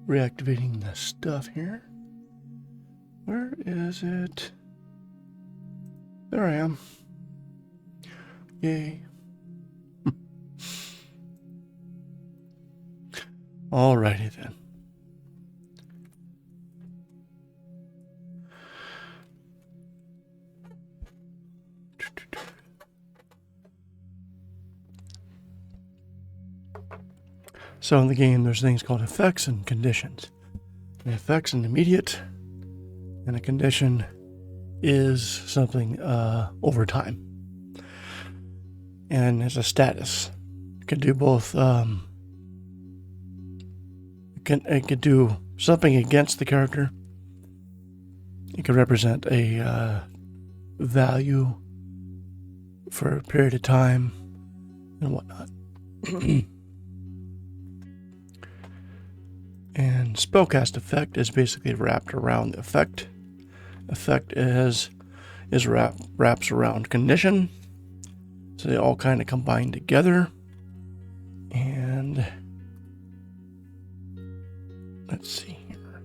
Reactivating the stuff here. Where is it? There I am. Yay. Alrighty then. So in the game, there's things called effects and conditions. An effect's an immediate, and a condition is something over time. And as a status, it can do both. It could do something against the character. It could represent a value for a period of time and whatnot. And spellcast effect is basically wrapped around the effect. Effect wraps around condition. So they all kind of combine together. And let's see here.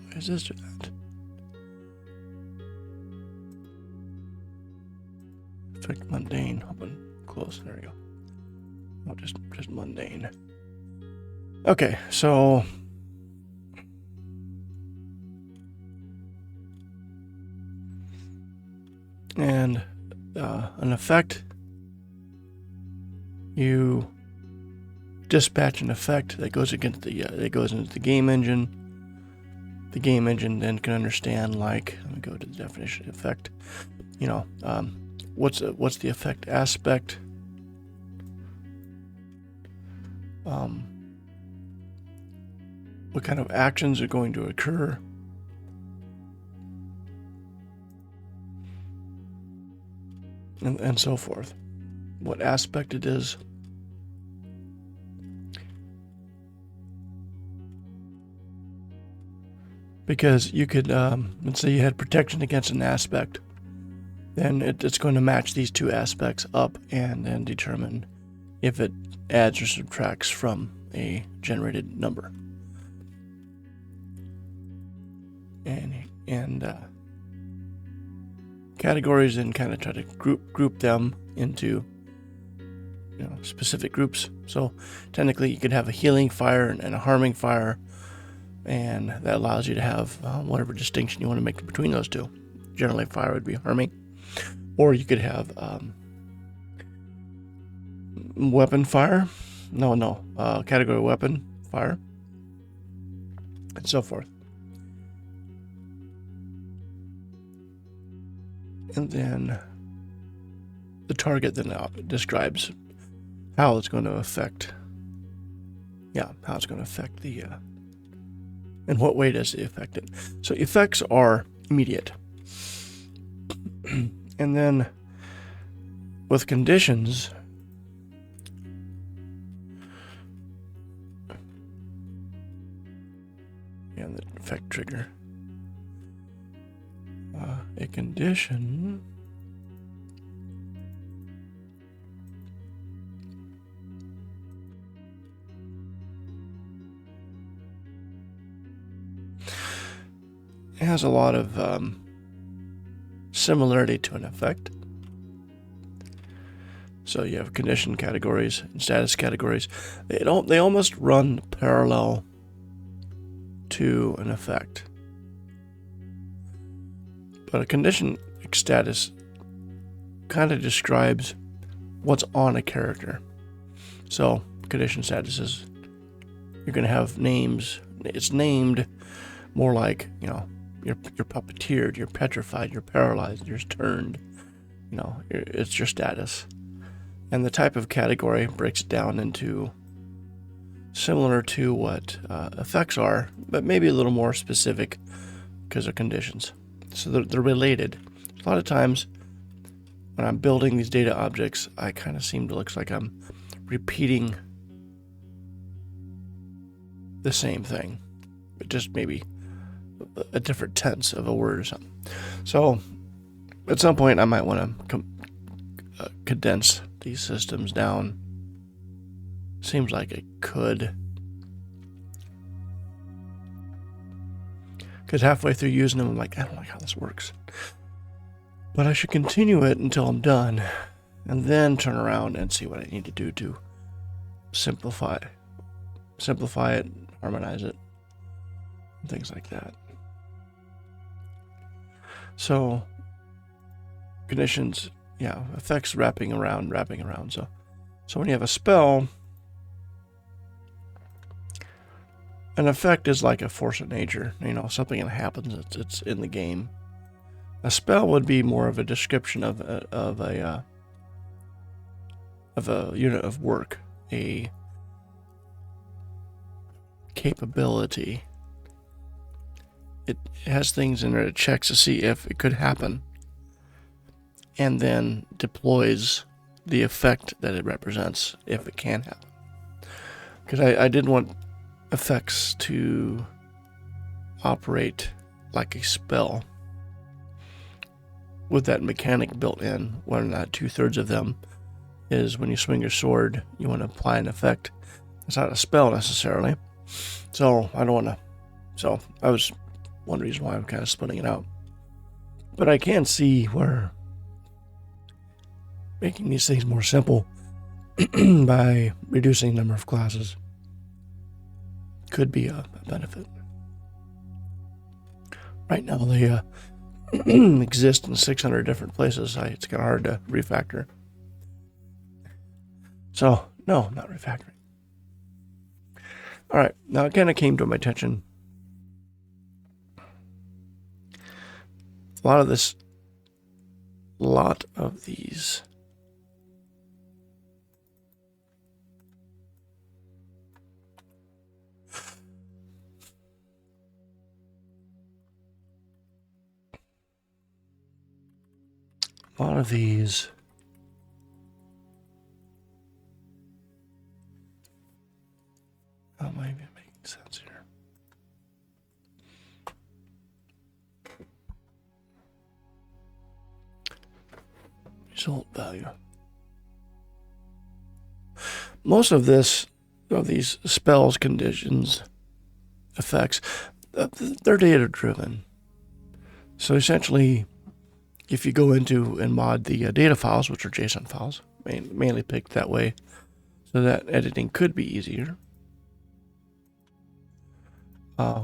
Why is this or that? Effect mundane. Open, close. There we go. Oh, just mundane. Okay, so and an effect, you dispatch an effect that goes against that goes into the game engine. The game engine then can understand, like, let me go to the definition of effect. What's the effect aspect? What kind of actions are going to occur? And so forth. What aspect it is. Because you could, let's say you had protection against an aspect, then it's going to match these two aspects up and then determine if it adds or subtracts from a generated number. And categories, and kind of try to group them into specific groups. So technically you could have a healing fire and a harming fire, and that allows you to have whatever distinction you want to make between those two. Generally fire would be harming, or you could have weapon fire, category weapon fire, and so forth. And then the target then describes how it's going to affect. How it's going to affect the. In what way does it affect it? So effects are immediate, and then with conditions, and the effect trigger. A condition has a lot of similarity to an effect. So you have condition categories and status categories. They almost run parallel to an effect. But a condition status kind of describes what's on a character. So condition status is, you're going to have names. It's named more like, you're puppeteered, you're petrified, you're paralyzed, you're turned. It's your status. And the type of category breaks it down into similar to what effects are, but maybe a little more specific because of conditions. So they're related. A lot of times when I'm building these data objects, I kind of seem to look like I'm repeating the same thing, but just maybe a different tense of a word or something. So at some point I might want to condense these systems down seems like it could. Because halfway through using them, I'm like, I don't like how this works. But I should continue it until I'm done, and then turn around and see what I need to do to simplify it, harmonize it, and things like that. So, conditions, yeah, effects wrapping around. So when you have a spell, an effect is like a force of nature, something that happens, it's in the game. A spell would be more of a description of a unit of work, a capability. It has things in there, it checks to see if it could happen, and then deploys the effect that it represents if it can happen. Because I didn't want effects to operate like a spell with that mechanic built in, whether or not 2/3 of them is when you swing your sword, you want to apply an effect. It's not a spell necessarily. So I don't want to. So that was one reason why I'm kind of splitting it out. But I can see where making these things more simple by reducing the number of classes could be a benefit. Right now they exist in 600 different places. It's kind of hard to refactor. So, no, not refactoring. All right, now it kind of came to my attention. A lot of these oh, maybe it makes sense here. Result value. Most of these spells, conditions, effects, they're data driven. So essentially, if you go into and mod the data files, which are JSON files, mainly picked that way, so that editing could be easier.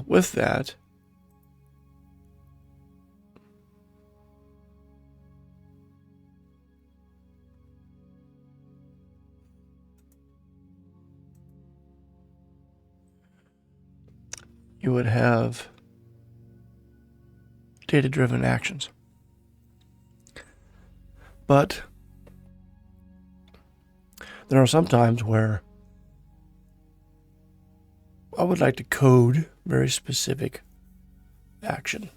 With that, you would have data-driven actions. But there are some times where I would like to code very specific action,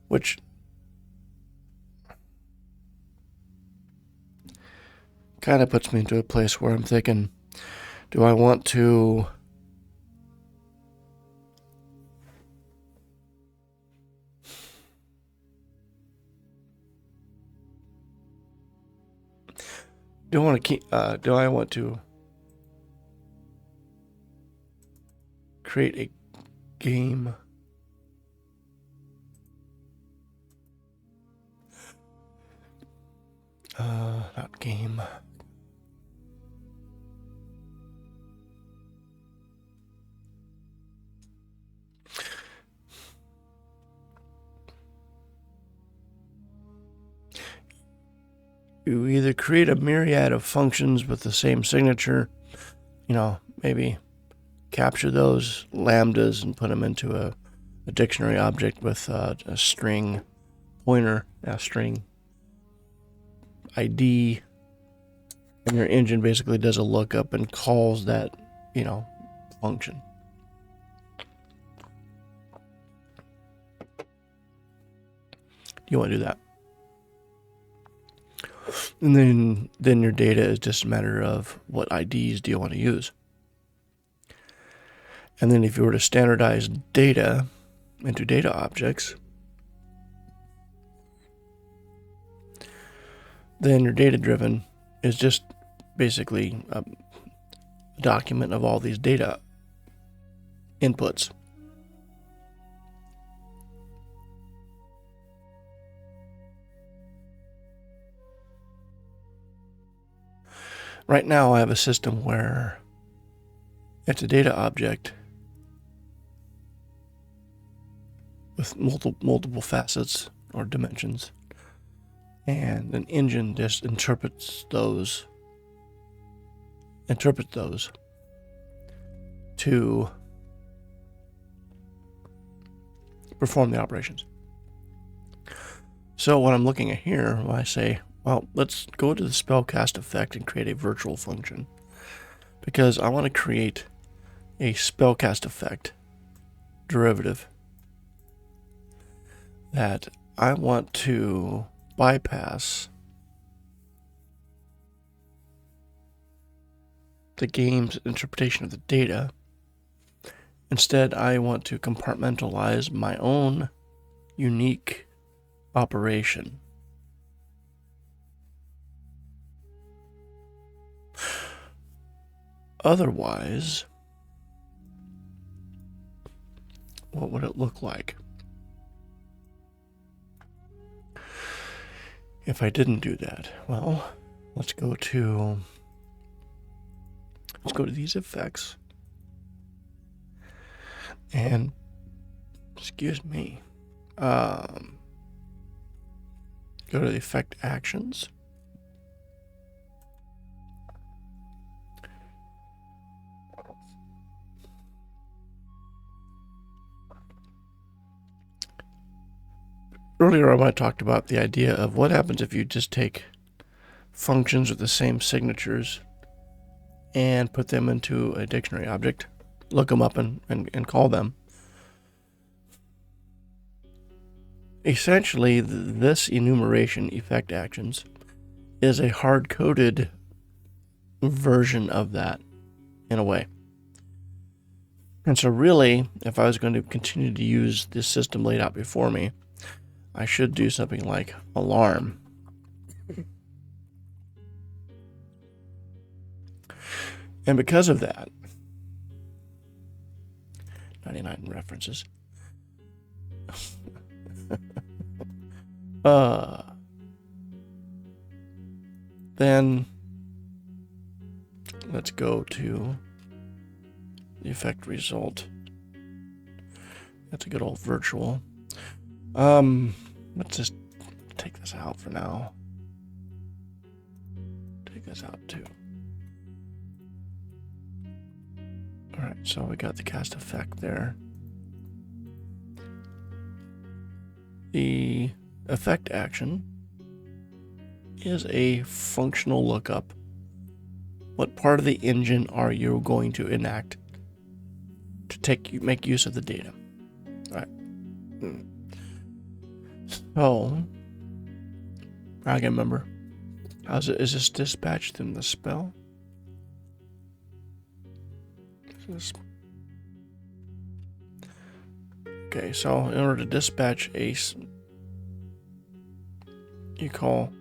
which kind of puts me into a place where I'm thinking, do I want to do I want to create a game not game you either create a myriad of functions with the same signature, maybe capture those lambdas and put them into a dictionary object with a string pointer, a string ID, and your engine basically does a lookup and calls that, function. You want to do that. And then your data is just a matter of what IDs do you want to use. And then if you were to standardize data into data objects, then your data-driven is just basically document of all these data inputs. Right now I have a system where it's a data object with multiple facets or dimensions, and an engine just interprets those to perform the operations. So what I'm looking at here, when I say, well, let's go to the spellcast effect and create a virtual function, because I want to create a spellcast effect derivative that I want to bypass the game's interpretation of the data. Instead, I want to compartmentalize my own unique operation. Otherwise, what would it look like if I didn't do that? Well, let's go to these effects, and excuse me, go to the effect actions. Earlier I talked about the idea of what happens if you just take functions with the same signatures and put them into a dictionary object, look them up and call them. Essentially, this enumeration effect actions is a hard-coded version of that in a way. And so really, if I was going to continue to use this system laid out before me, I should do something like alarm. And because of that, 99 references. Then let's go to the effect result. That's a good old virtual. Let's just take this out for now. Take this out too. Alright, so we got the cast effect there. The effect action is a functional lookup. What part of the engine are you going to enact to make use of the data? Alright. So, I can remember. Is this dispatched in the spell? Okay, so in order to dispatch ace, you call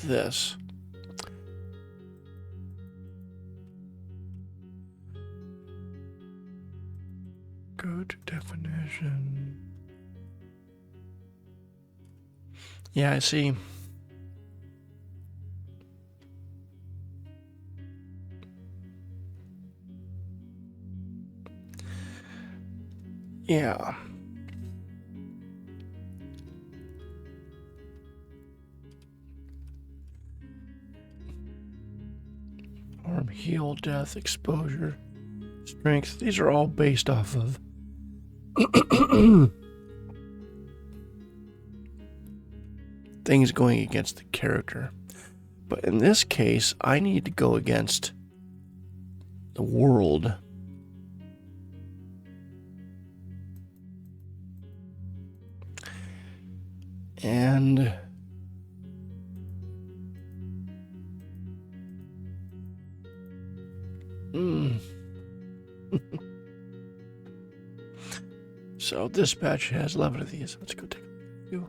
this. Go to definition. Yeah, I see. Yeah. Harm, heal, death, exposure, strength. These are all based off of things going against the character. But in this case, I need to go against the world. And so dispatch has 11 of these. Let's go take a few.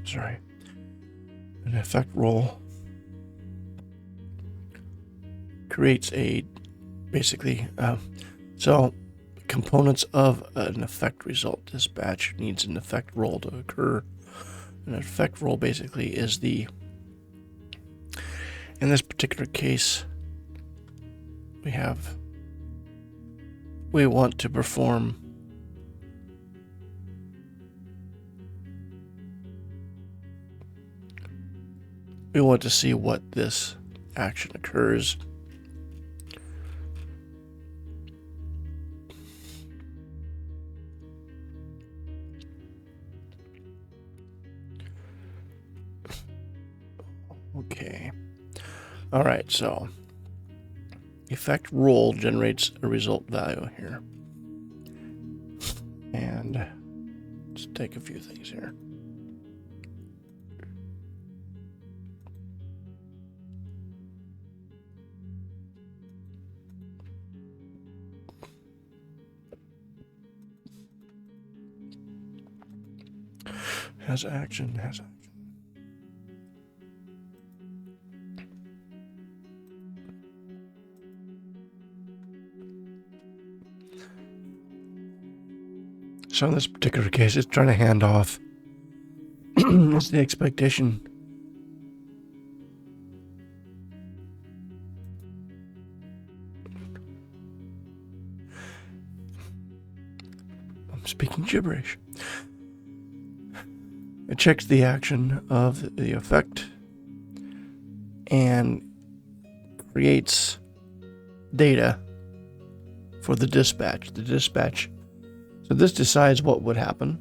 sorry, an effect roll creates a basically so components of an effect result dispatch needs an effect roll to occur. An effect roll basically is the, in this particular case, we want to perform we want to see what this action occurs. Okay. All right, so effect roll generates a result value here. And let's take a few things here. Has action. So in this particular case, it's trying to hand off. It's the expectation. I'm speaking gibberish. It checks the action of the effect and creates data for the dispatch. So this decides what would happen.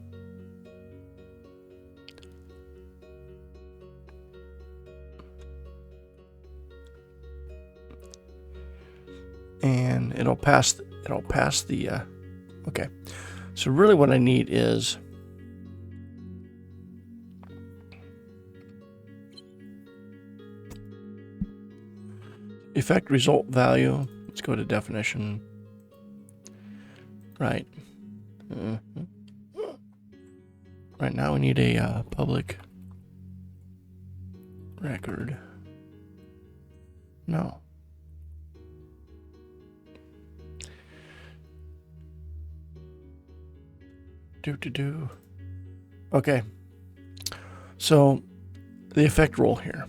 And it'll pass the okay. So really what I need is effect result value. Let's go to definition. Right. Right now we need a public record. No. Do. Okay. So the effect roll here.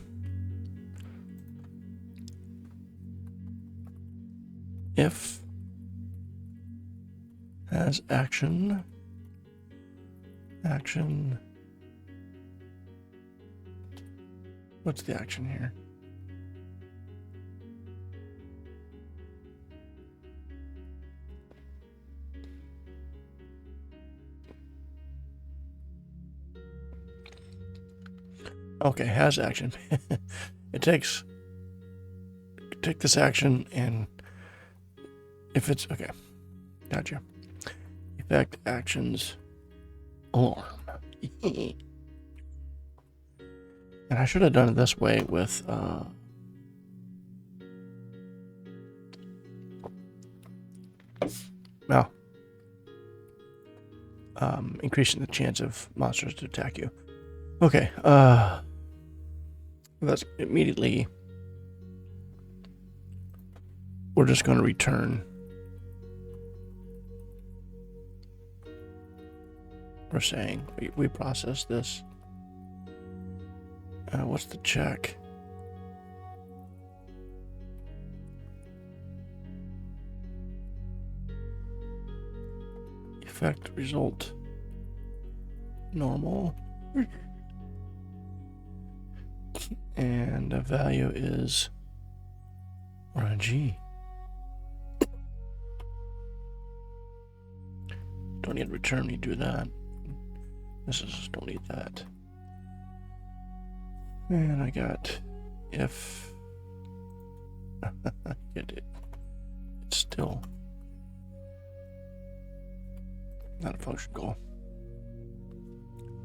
If has action. What's the action here? Okay, has action. Take this action, and if it's okay, gotcha. Effect actions alarm. And I should have done it this way with increasing the chance of monsters to attack you. Okay, that's immediately. We're just going to return. We're saying we process this. What's the check? Effect result normal. And the value is RNG. Don't need return, you do that. This is, don't need that. And I got if get it. It's still not a function call.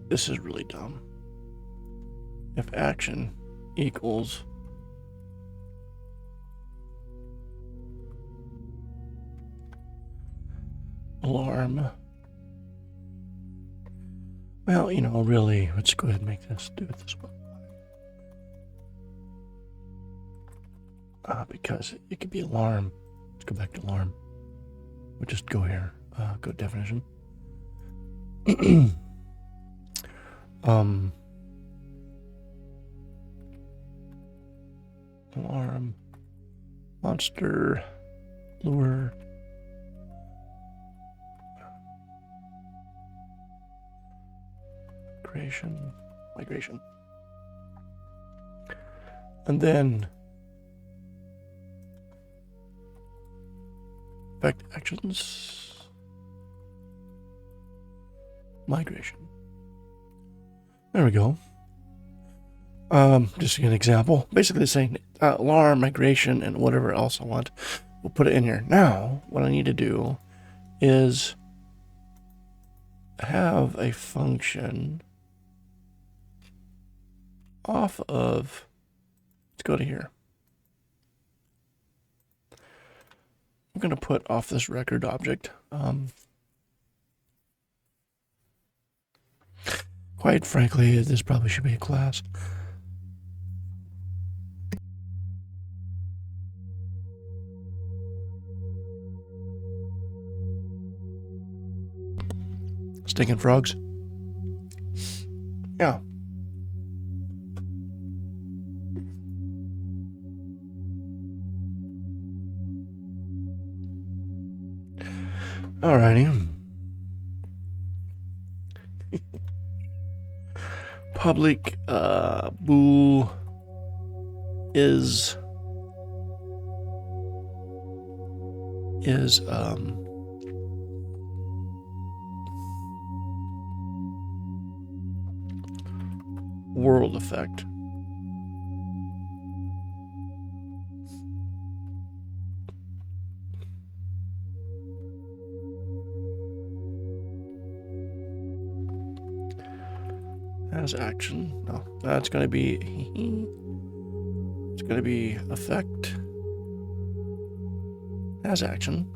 This is really dumb. If action equals alarm. Well, you know, really, let's go ahead and make this, do it this way. Because it could be alarm. Let's go back to alarm. We'll just go here. Go definition. Alarm. Monster. Lure. Migration. And then effect actions. Migration. There we go. Just an example. Basically saying alarm, migration, and whatever else I want. We'll put it in here. Now, what I need to do is have a function off of, let's go to here. I'm going to put off this record object. Quite frankly, this probably should be a class. Stinking frogs. Yeah. Alrighty. Public bool is world effect. Has action. No, that's going to be it's going to be effect. Has action.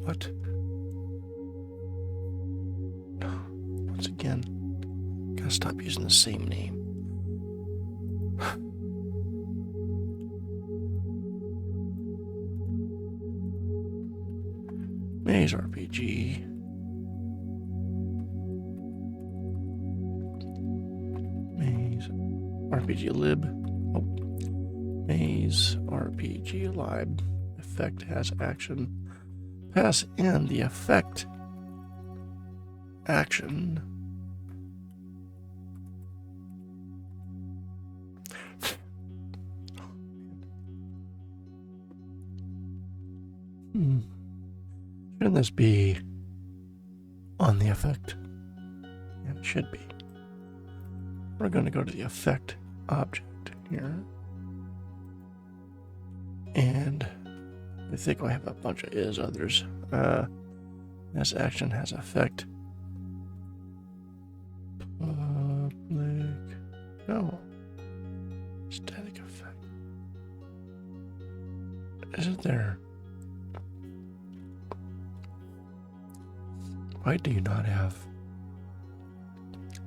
What? Once again, gotta stop using the same name. Maze RPG. Maze RPG lib. Oh. Maze RPG lib. Effect has action. Pass in the effect action. Shouldn't this be on the effect? Yeah, it should be. We're going to go to the effect object here. And I think I have a bunch of is others. This action has effect. Public. No. Static effect. Isn't there? Why do you not have?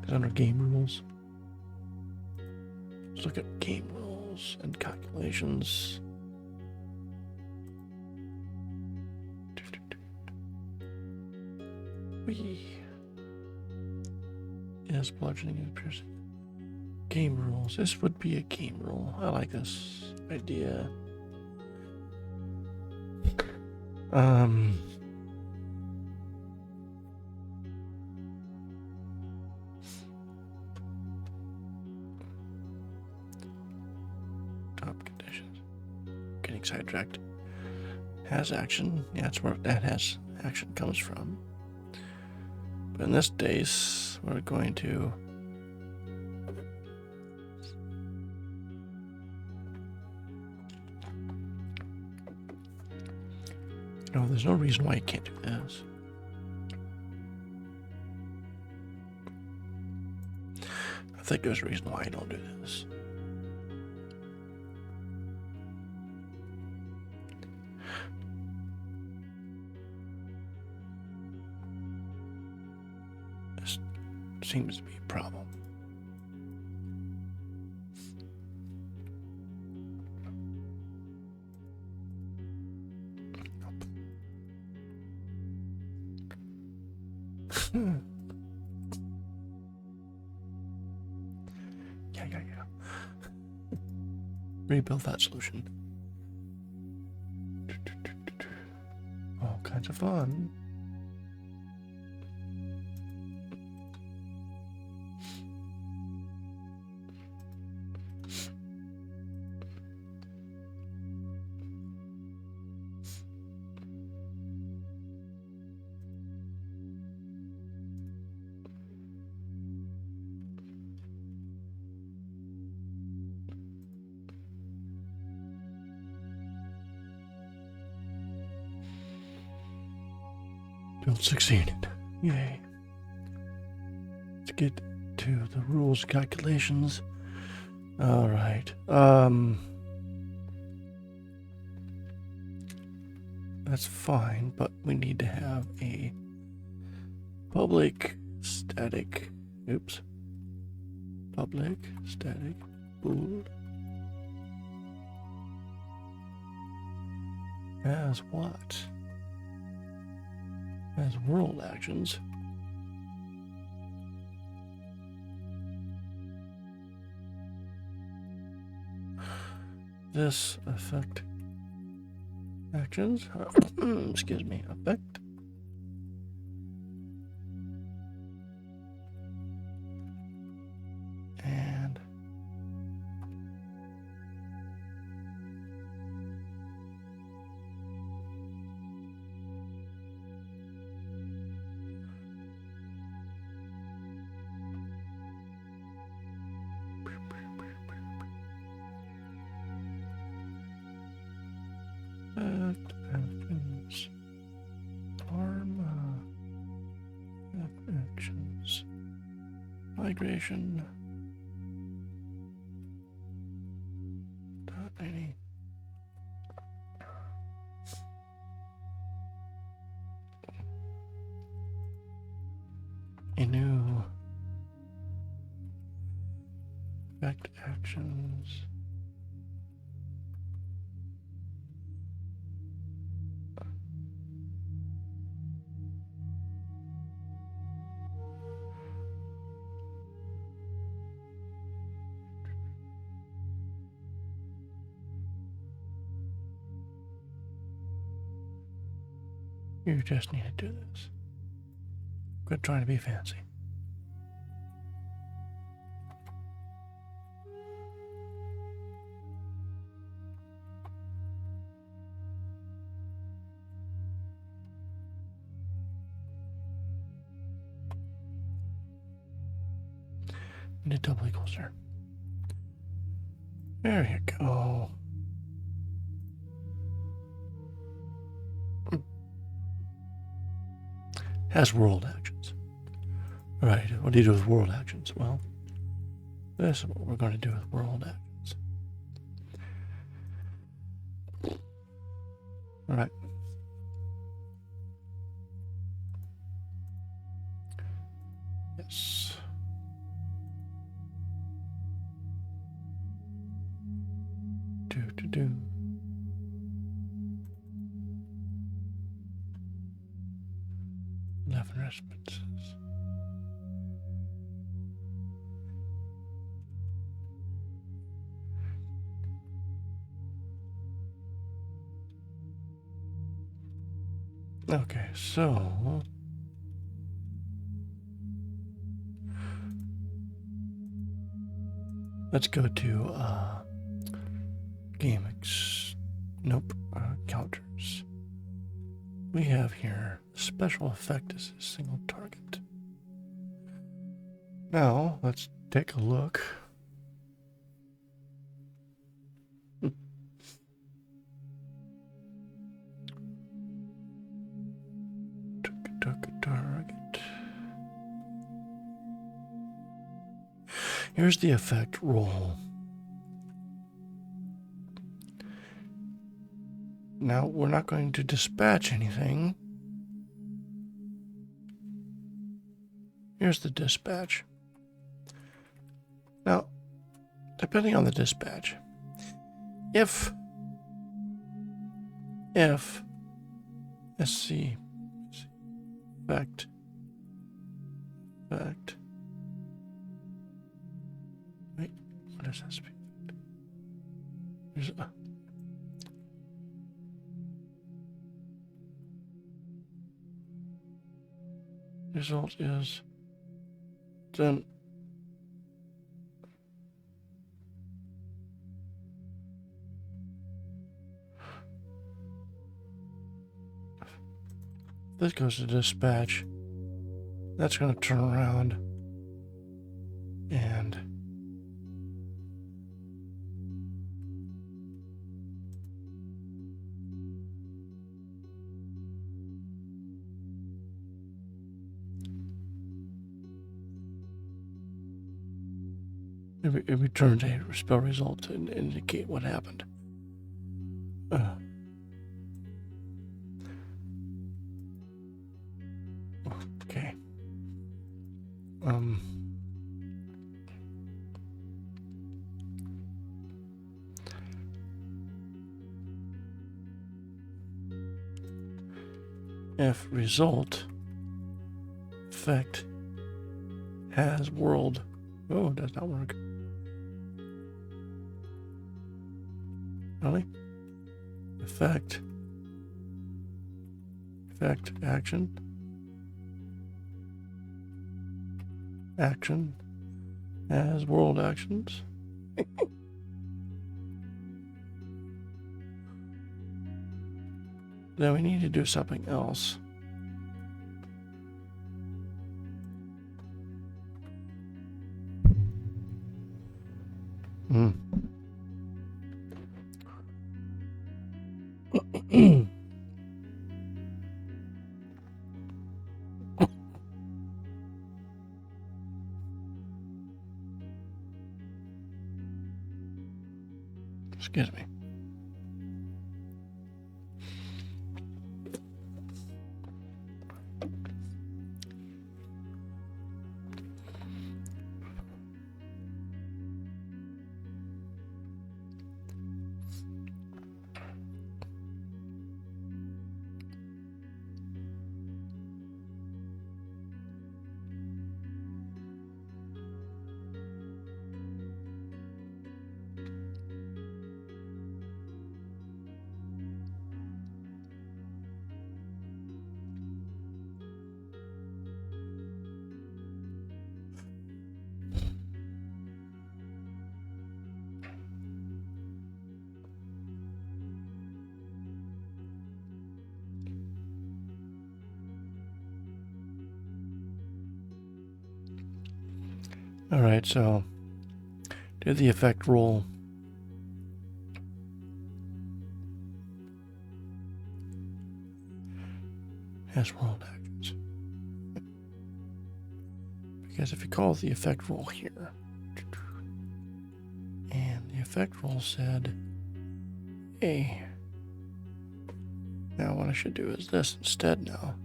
It's under game rules. Let's look at game rules and calculations. Yes, bludgeoning and piercing. Game rules. This would be a game rule. I like this idea. Top conditions. Getting sidetracked. Has action. Yeah, that's where that has action comes from. But in this case, we're going to no, there's no reason why you can't do this. I think there's a reason why I don't do this. seems to be a problem. Yeah. Rebuild that solution. All kinds of fun. Build succeeded. Yay. Let's get to the rules calculations. All right. That's fine, but we need to have a public static. Oops. Public static pool. As what? As world actions. This effect actions. Excuse me. Effect. And actions. Arm actions. Migration. Any. A new effect actions. You just need to do this. Quit trying to be fancy. Need a double equals there. There you go. Has world actions. All right, what do you do with world actions? Well, this is what we're going to do with world actions. All right. Yes. Do. 11 respices. Okay, so let's go to counters. We have here special effect is a single target. Now let's take a look. Target. Here's the effect roll. Now, we're not going to dispatch anything. We're going to Here's the dispatch. Now, depending on the dispatch, if SC effect wait, what is SP? There's a result is then this goes to dispatch. That's going to turn around and it returns a spell result to indicate what happened. Okay. If result effect has world. Oh, it does not work. Really? Effect action as world actions. Then we need to do something else. Excuse me. All right, so do the effect roll. Has world actions. Because if you call the effect roll here, and the effect roll said A. Now what I should do is this instead now.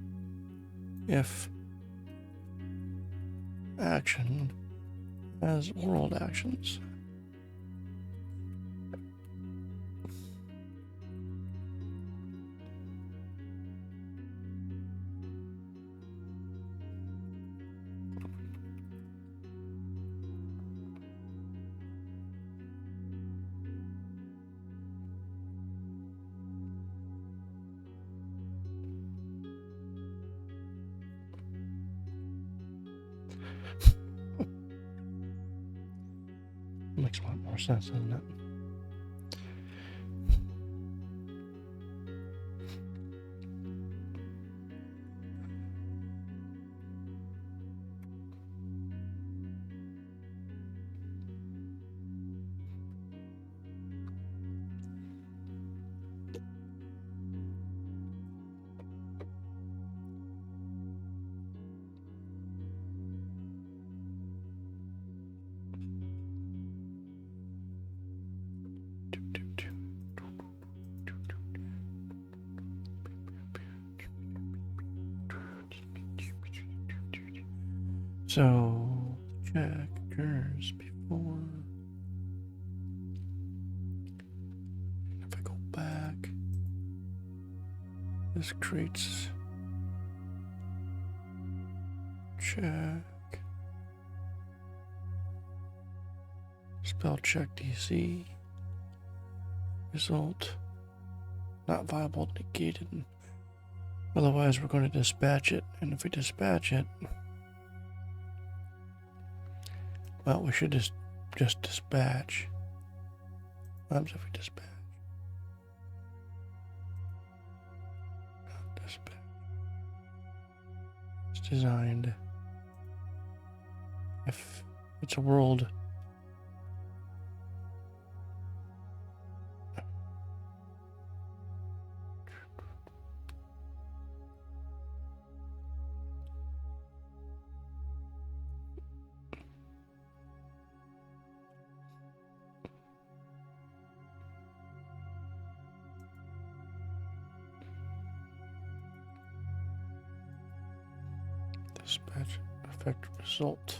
If action as world actions. Makes a lot more sense, doesn't it? So, check occurs before. If I go back, this creates check. Spell check DC. Result not viable, negated. Otherwise, we're going to dispatch it. And if we dispatch it, well, we should just dispatch. What happens if we dispatch? Dispatch. It's designed. If it's a world. Dispatch effect result.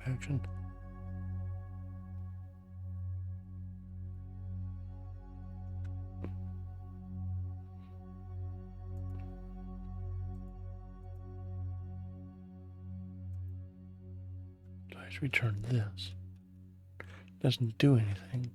Action. Let's return this. Doesn't do anything.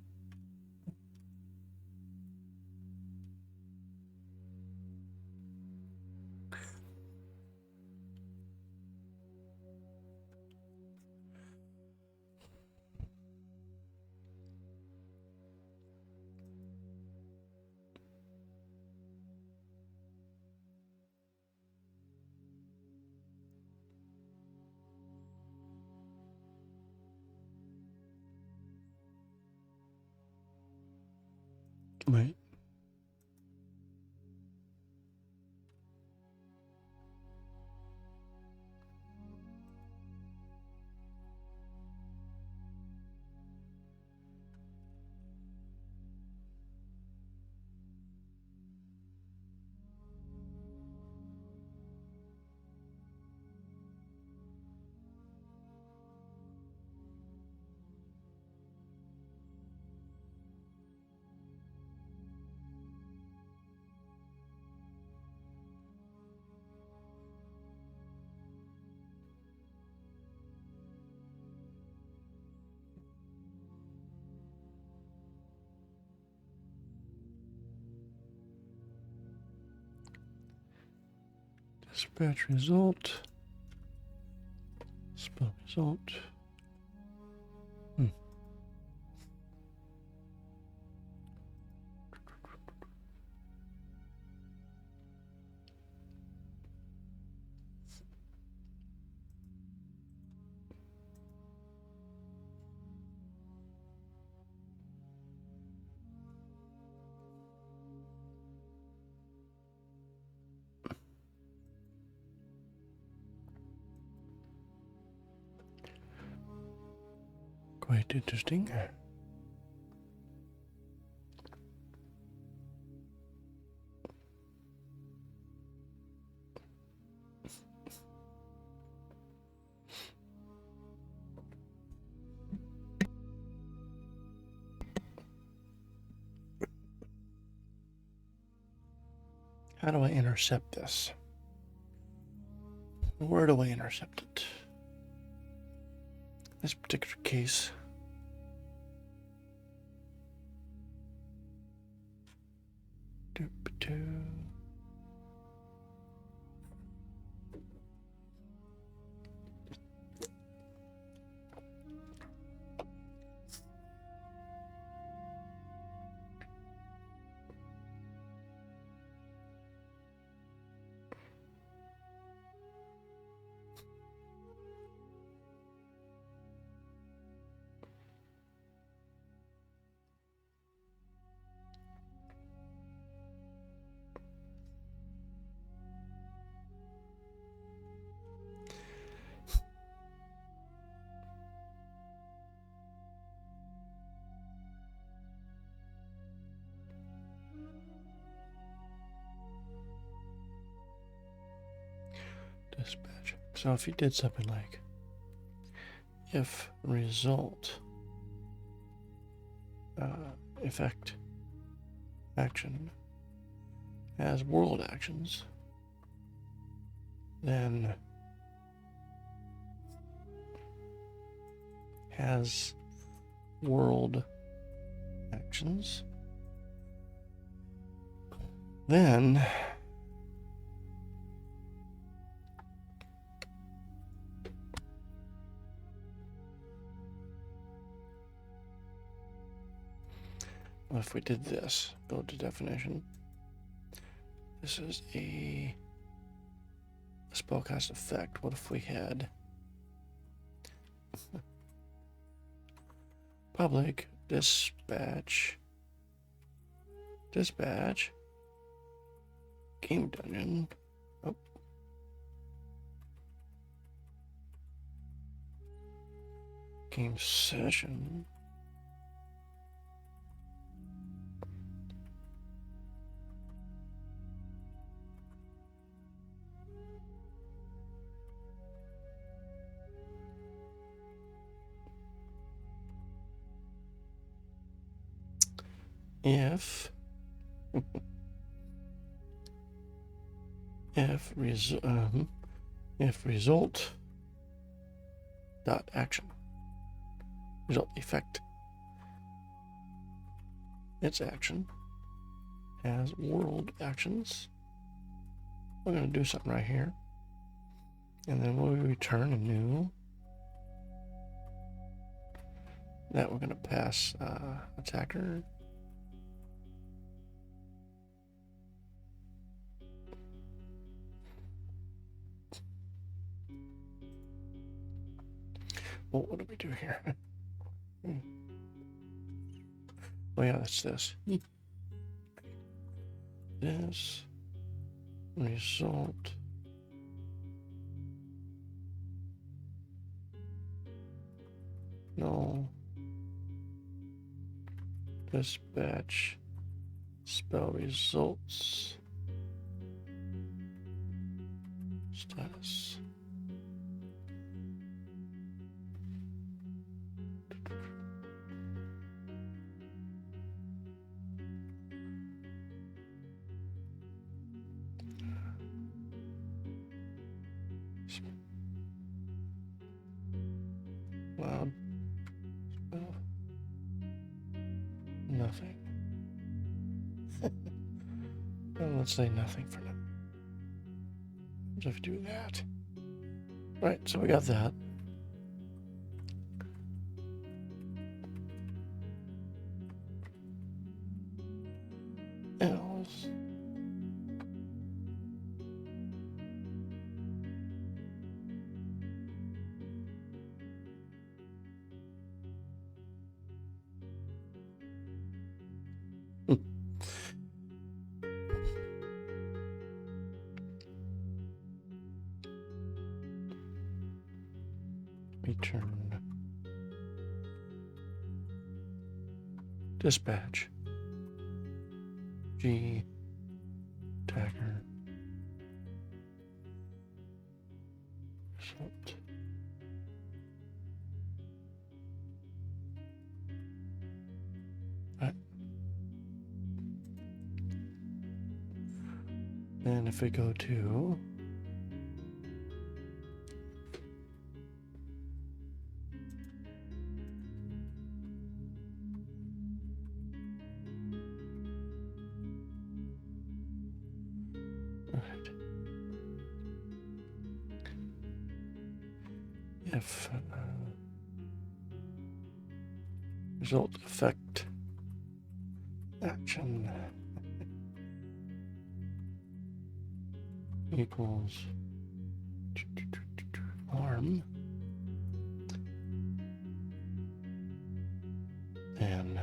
Right. Dispatch result. Spell result. Quite interesting. How do I intercept this? Where do I intercept it? In this particular case, So if you did something like if result effect action has world actions, then has world actions, then if we did this, go to definition, this is a spellcast effect. What if we had public dispatch game dungeon, oh, game session, if result dot action, result effect, its action has world actions. We're going to do something right here, and then we'll return a new that we're going to pass attacker. Well, what do we do here? Oh yeah, that's this. This result no dispatch spell results status. Loud spell nothing. Well, let's say nothing for now. If do that. Right, so we got that. Else. Return dispatch G attacker result. Right. And if we go to if result effect action equals harm, then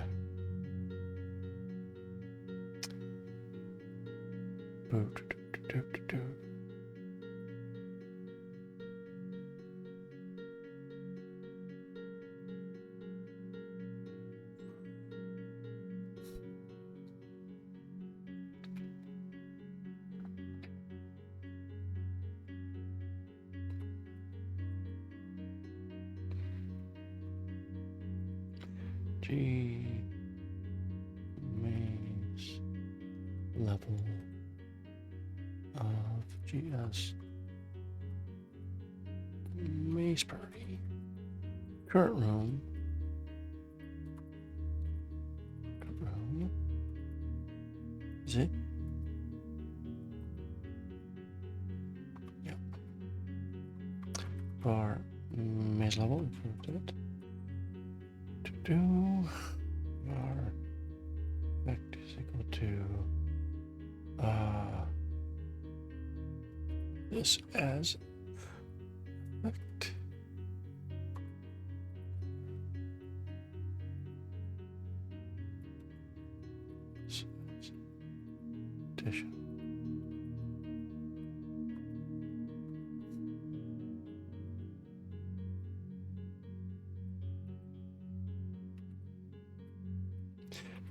G maze level of GS maze party. Current room. Is it? Yep. For maze level, improved it. To do our effect is equal to this as effect. Addition.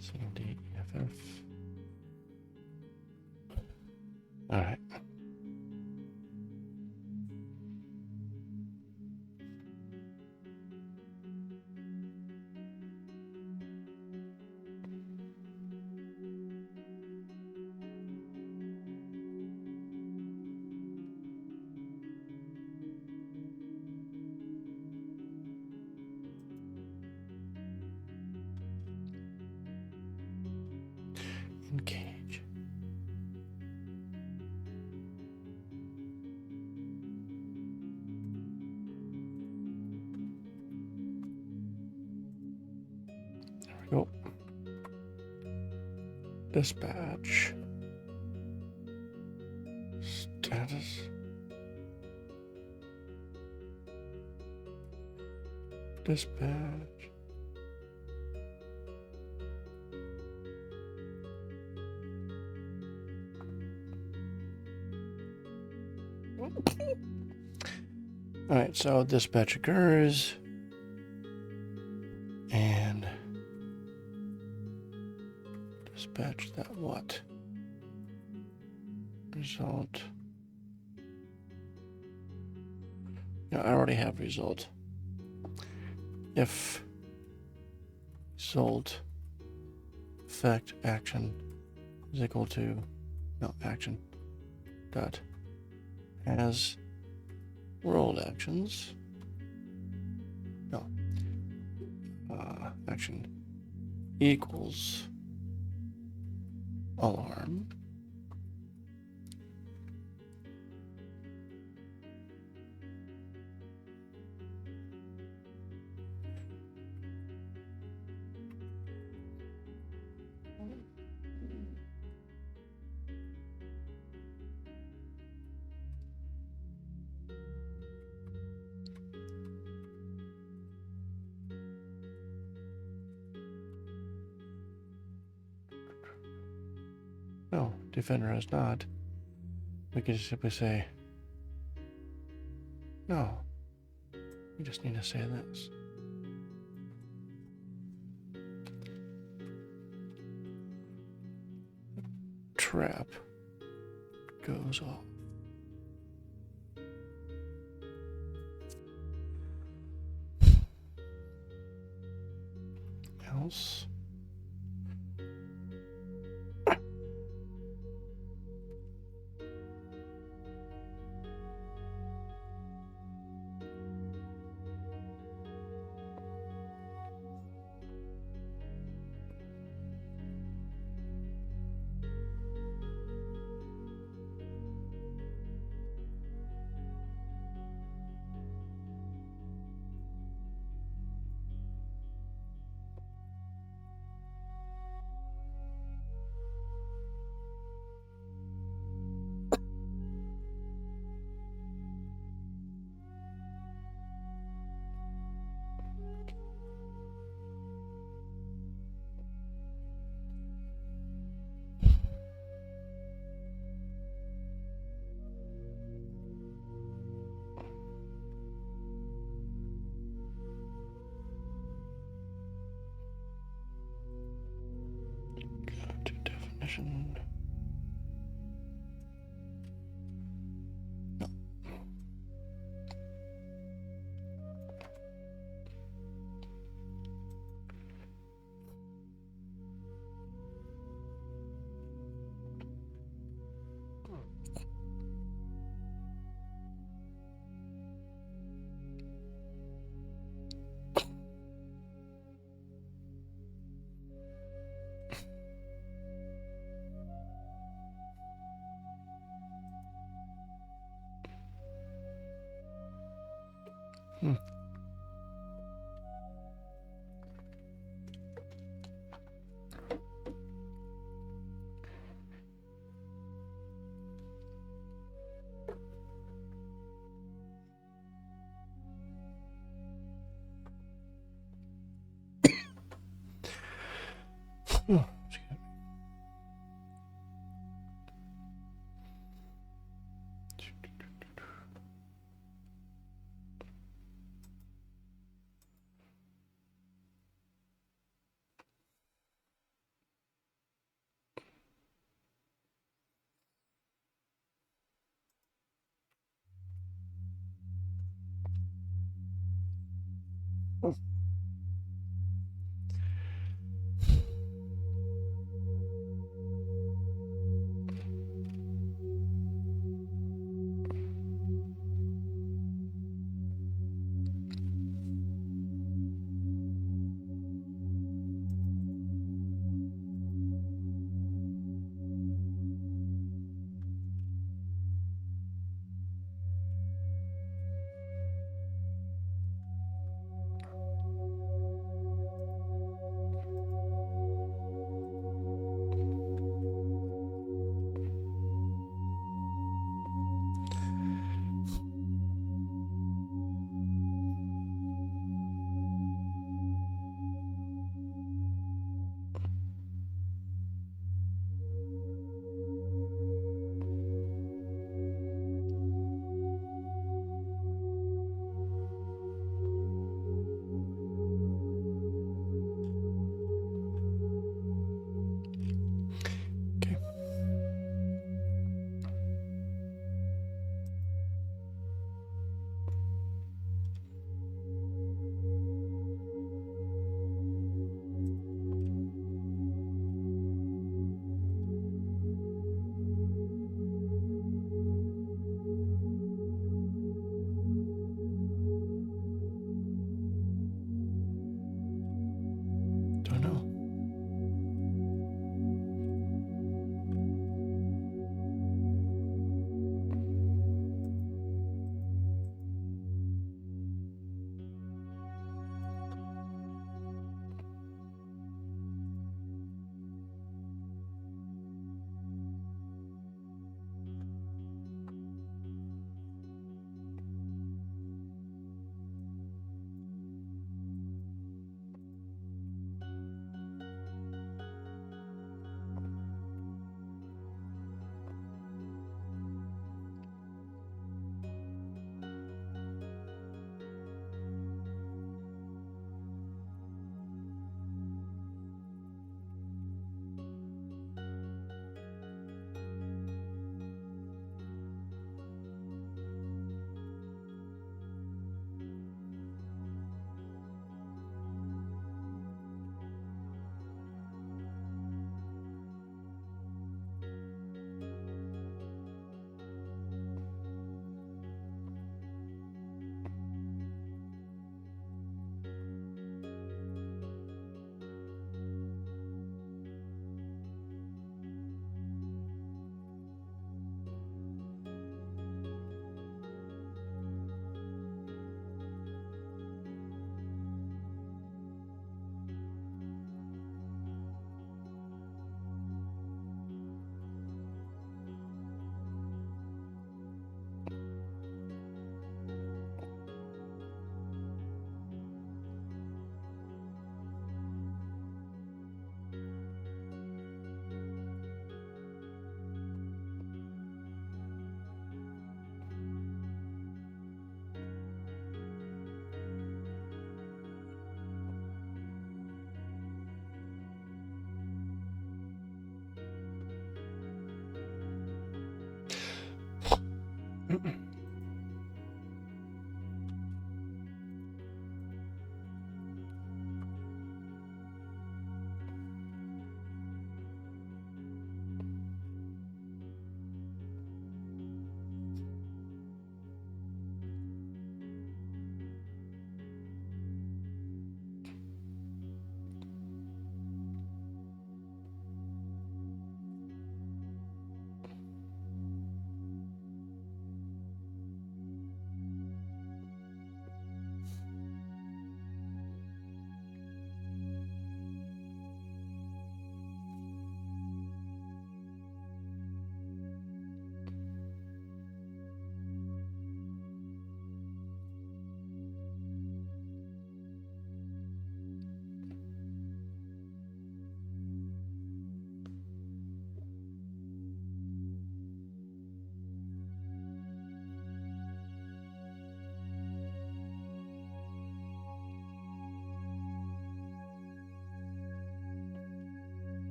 CMD-EFF. All right. Engage. There we go. Dispatch. Status. Dispatch. All right, so dispatch occurs, and dispatch that what? Result. Yeah, I already have result. If result effect action is equal to action dot has world actions. Action equals alarm. No, defender has not. We can just simply say, no. We just need to say this. Trap goes off. Else.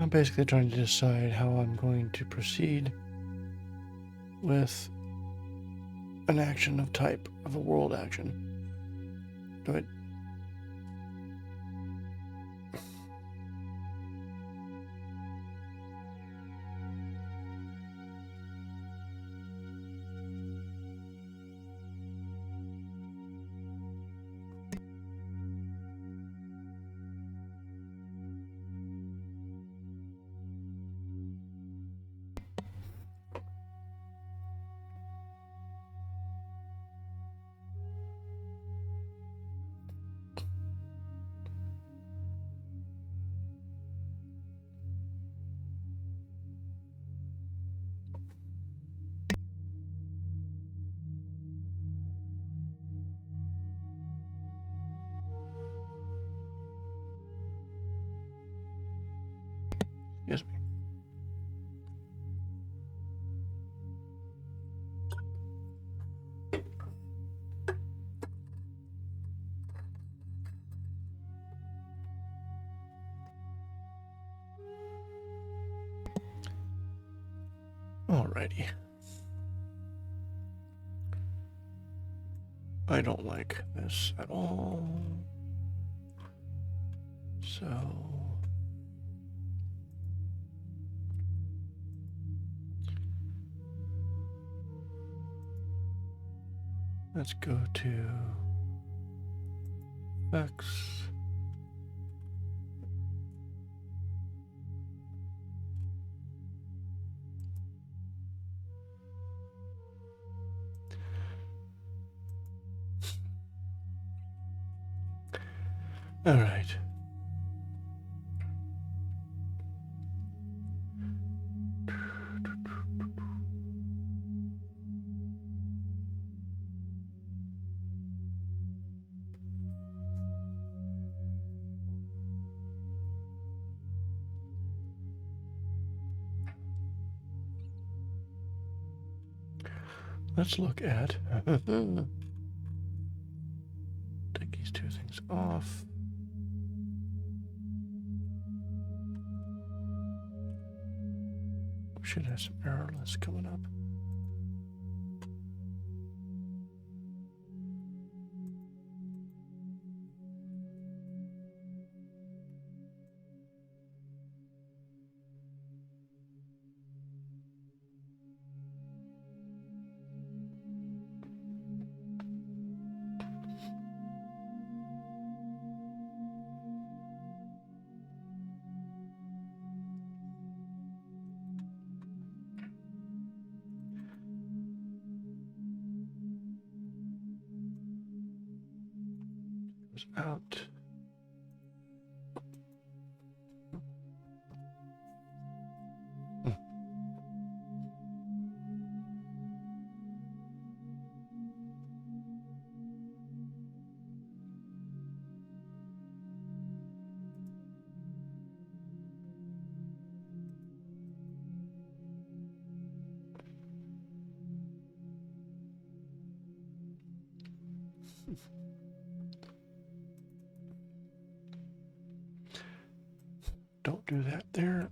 I'm basically trying to decide how I'm going to proceed with an action of type of a world action. Do it. Excuse me. Alrighty. I don't like this at all. So let's go to effects. All right. Let's look at take these two things off. We should have some error lists coming up. Out. Don't do that there.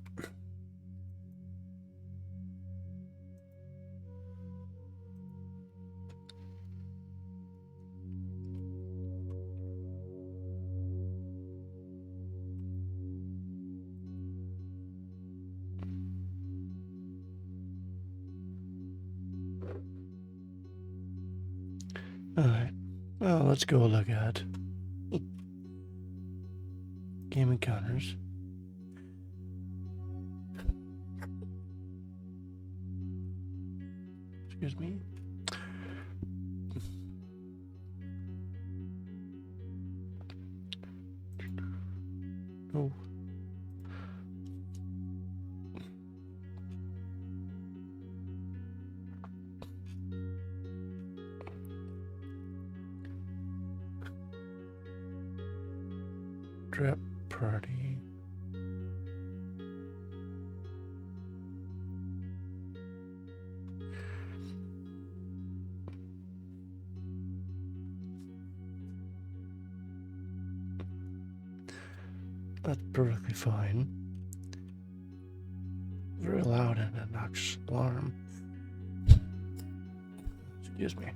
All right. Well, let's go look at game encounters. Excuse me. Oh. Trap party. That's perfectly fine. very loud and obnoxious alarm. Excuse me.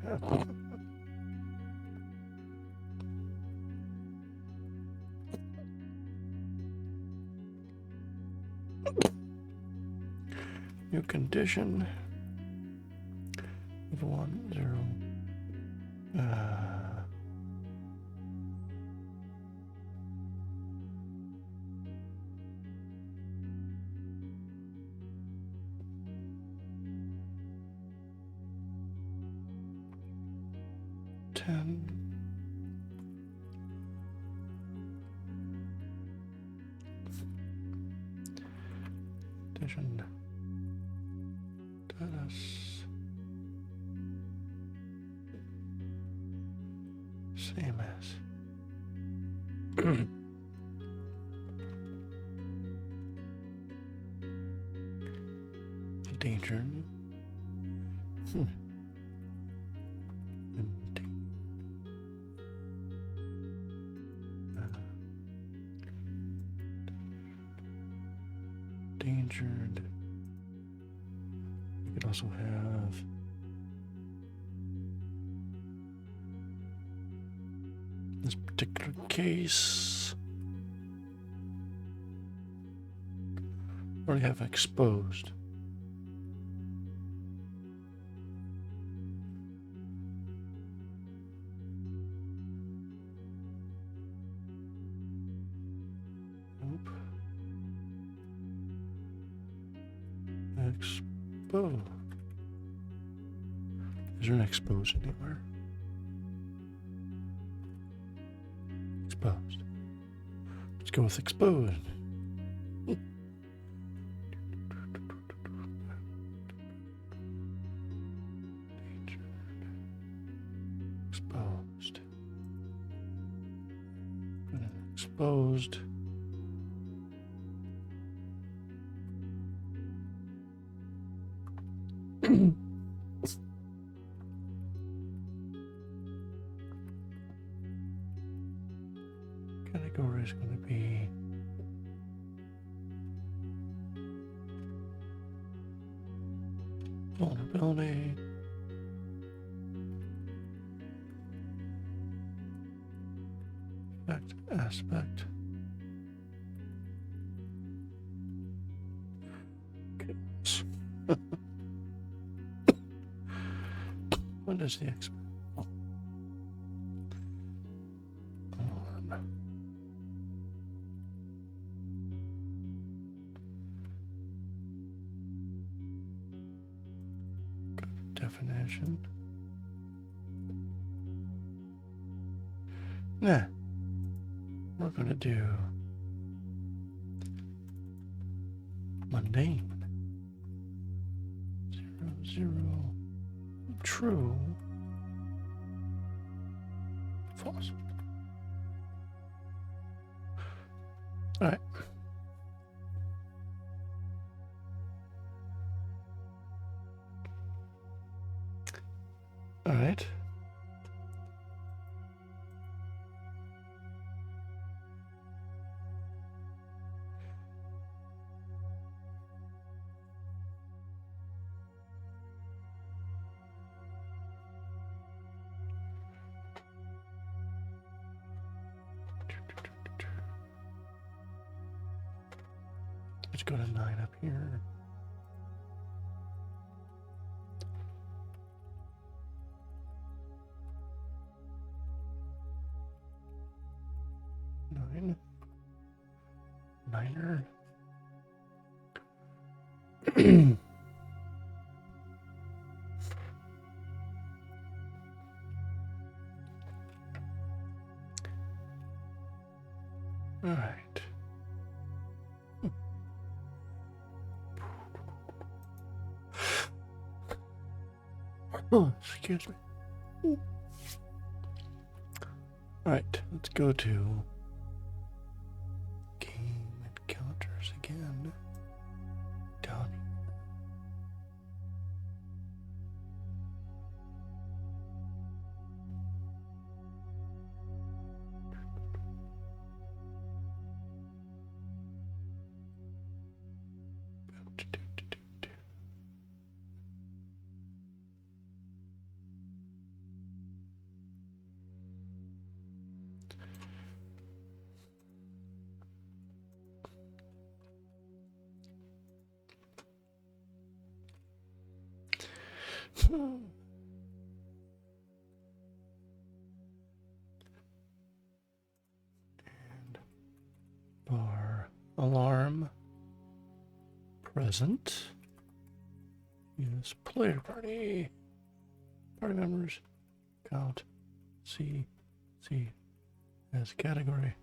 New condition. Level 1, 0. Condition. Status. Same as. Danger. Endangered. You could also have this particular case. Or you have exposed. Exposed. Is there an exposed anywhere? Exposed. Let's go with exposed. Exposed. Exposed. Category is going to be vulnerability, effect, aspect, chaos. What is the expert? Definition. Nah. We're going to do mundane. 0, 0. True. False. All right. All right. Let's go to 9 up here. Niner. All right. Oh, excuse me. All right, let's go to game encounters again. Down here. And bar alarm present. Use player party. Party members. Count. C as category.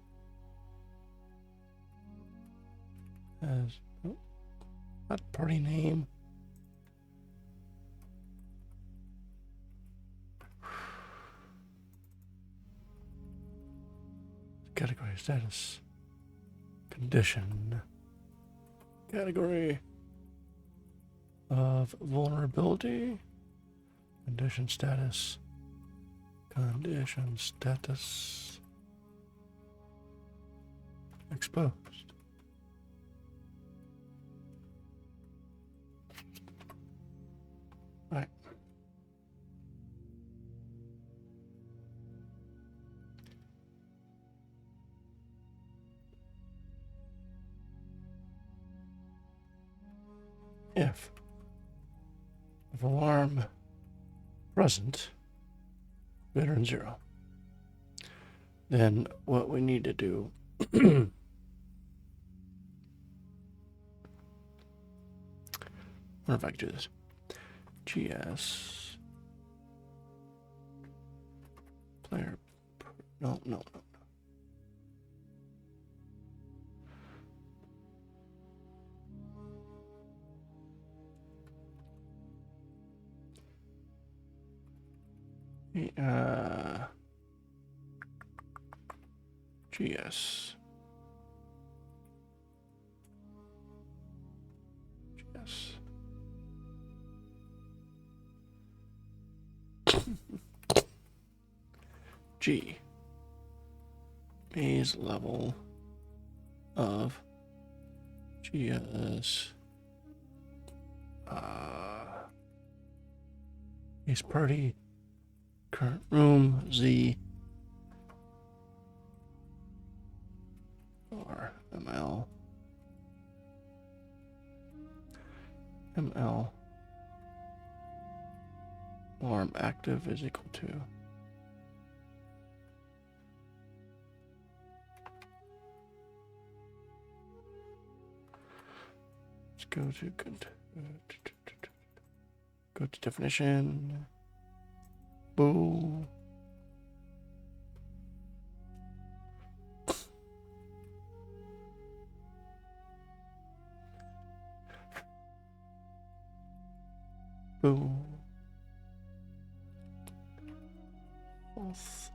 As not party name. Category status. Condition. Category of vulnerability. Condition status. Condition status. Exposed. Right. If alarm present greater than 0, then what we need to do I wonder if I can do this. GS player. No. GS. G. Maze level of GS. Maze party. Current room. Z. Or ML. Alarm active is equal to. Let's go to definition. Boo. Boo. False.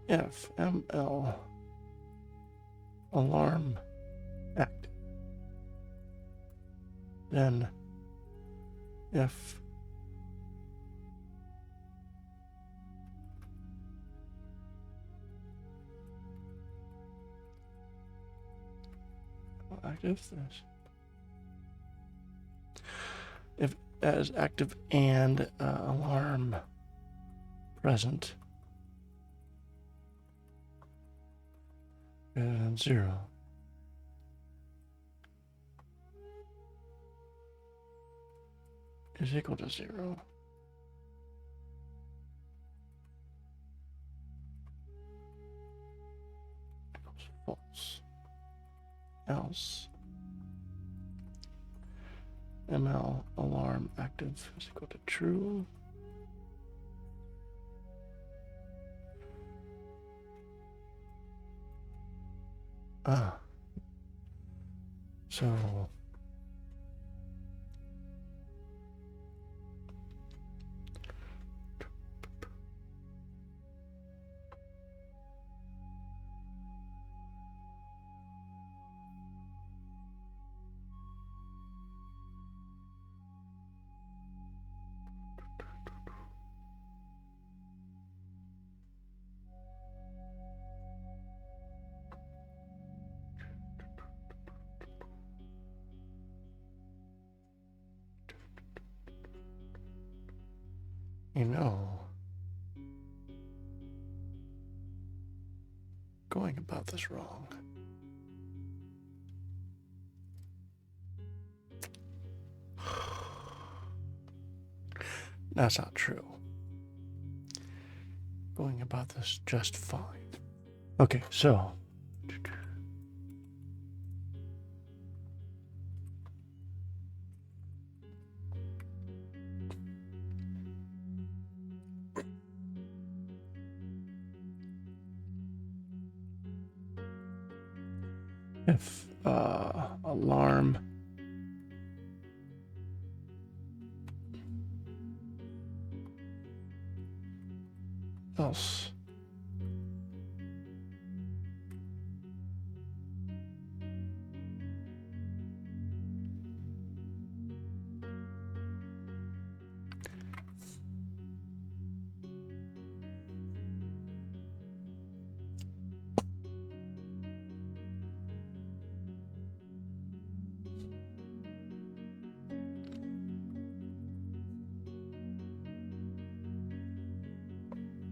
FML alarm active. Then if active this. If as active and alarm present and 0. Is equal to 0. Equals false. Else ML alarm active is equal to true. So You know, going about this wrong. That's not true. Going about this just fine. Okay, so. If alarm else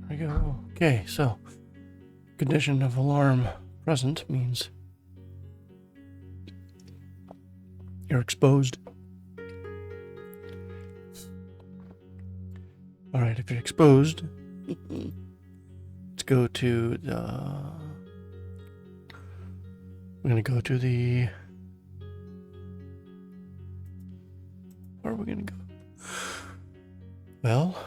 There we go. Okay, so condition of alarm present means you're exposed. All right, if you're exposed, let's go to the. We're gonna go to the. Where are we gonna go? Well.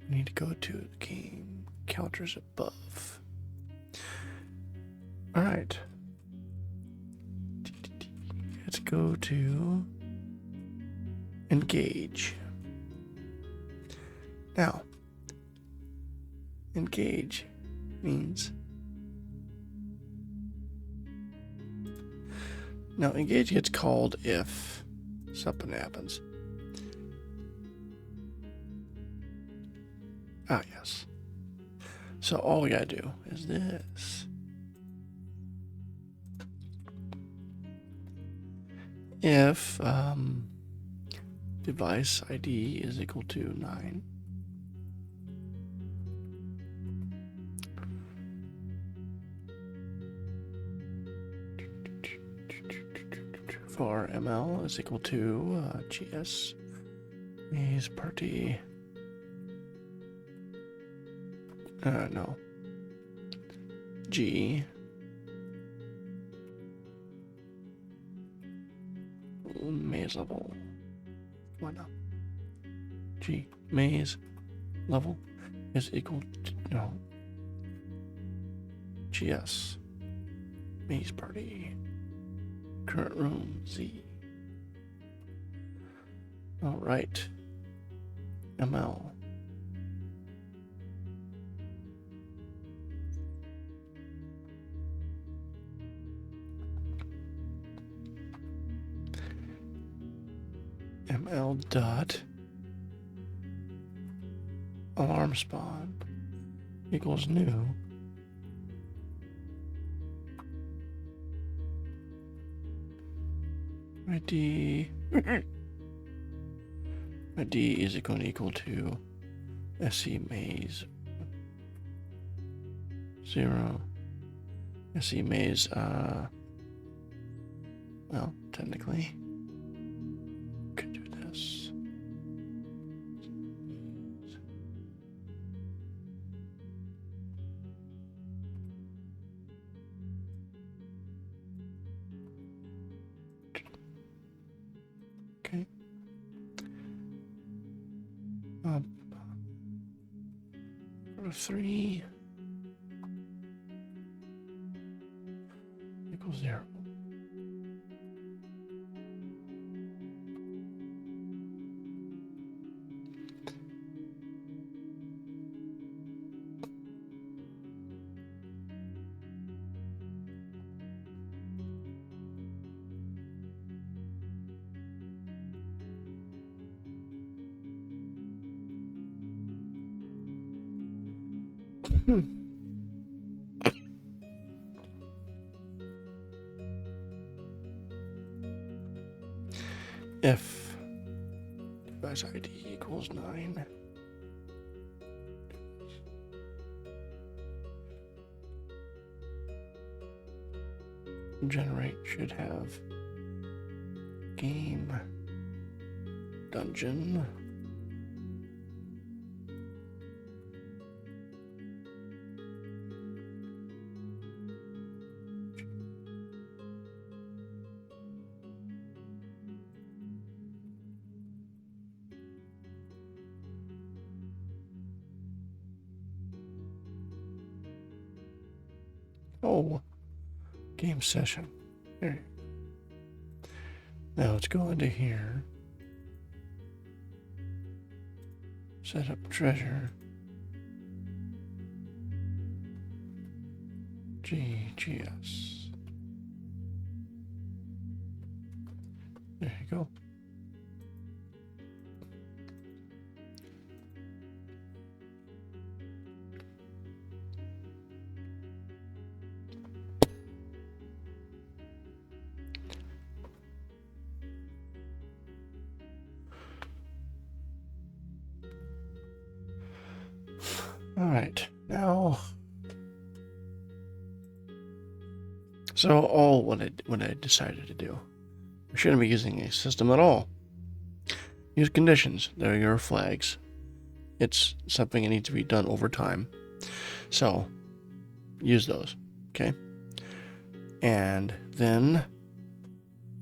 We need to go to the game counters above. All right. Let's go to engage. Now, engage means. Now, engage gets called if something happens. Ah, yes. So all we gotta do is this. If device ID is equal to 9, for ML is equal to GS maze party. No. G. Maze level. Why not? G. Maze level is equal to, no. GS. Maze party. Current room Z. Alright. ML. ML dot alarm spawn equals new ID ID is equal to SC maze 0 SC maze well technically could do this. Okay. For 3 equals 0. If device ID equals 9. Generate should have game dungeon. Oh, game session. There. Now let's go into here. Set up treasure. GGS. There you go. All right, now, so what I decided to do, we shouldn't be using a system at all. Use conditions. They're your flags. It's something that needs to be done over time. So use those, okay? And then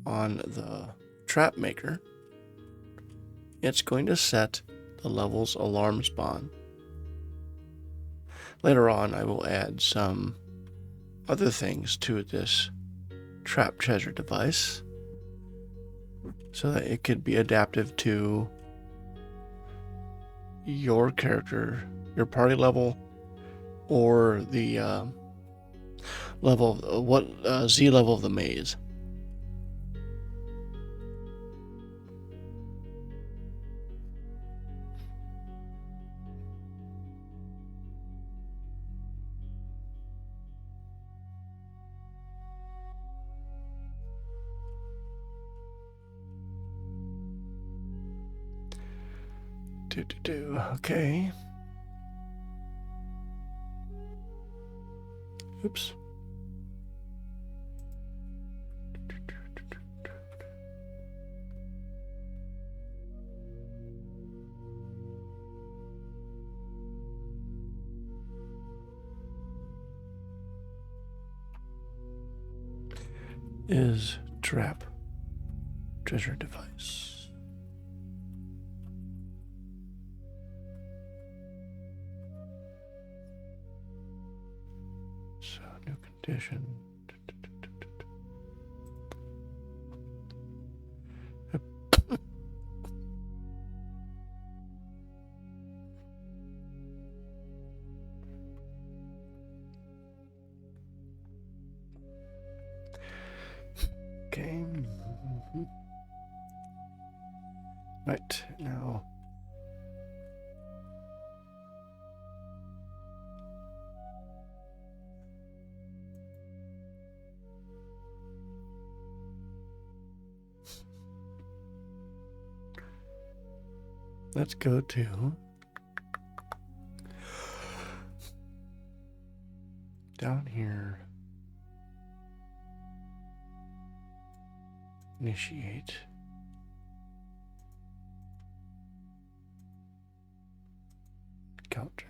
on the trap maker, it's going to set the level's alarm spawn. Later on, I will add some other things to this trap treasure device so that it could be adaptive to your character, your party level, or the Z level of the maze. Okay. Oops. Is trap treasure device. So new condition. Okay. Right, now. Let's go to down here. Initiate. Counter.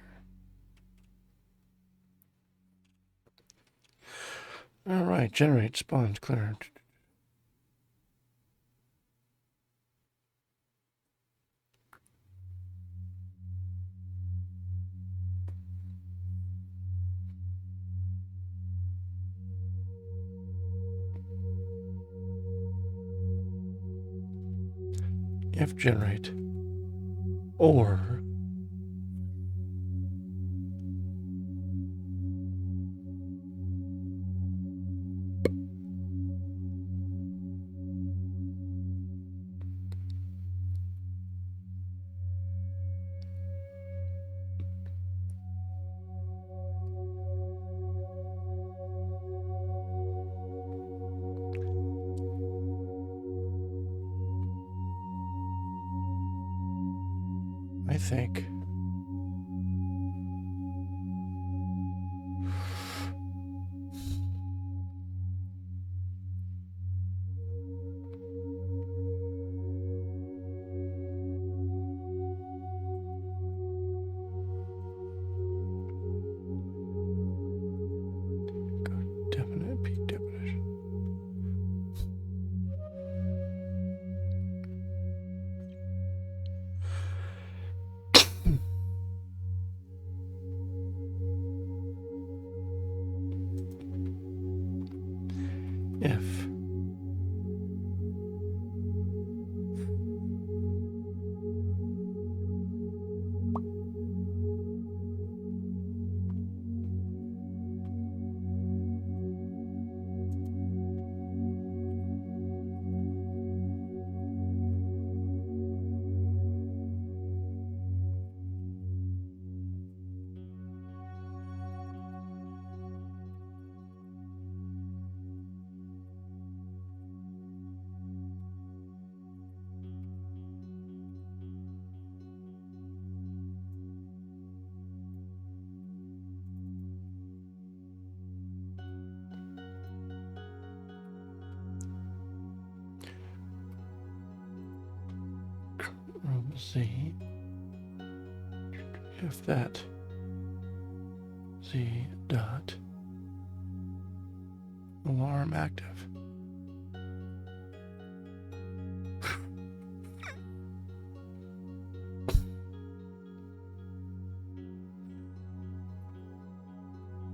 All right, generate spawns clear. If generate or I think. Definite peak definition. If Z, if that Z dot alarm active.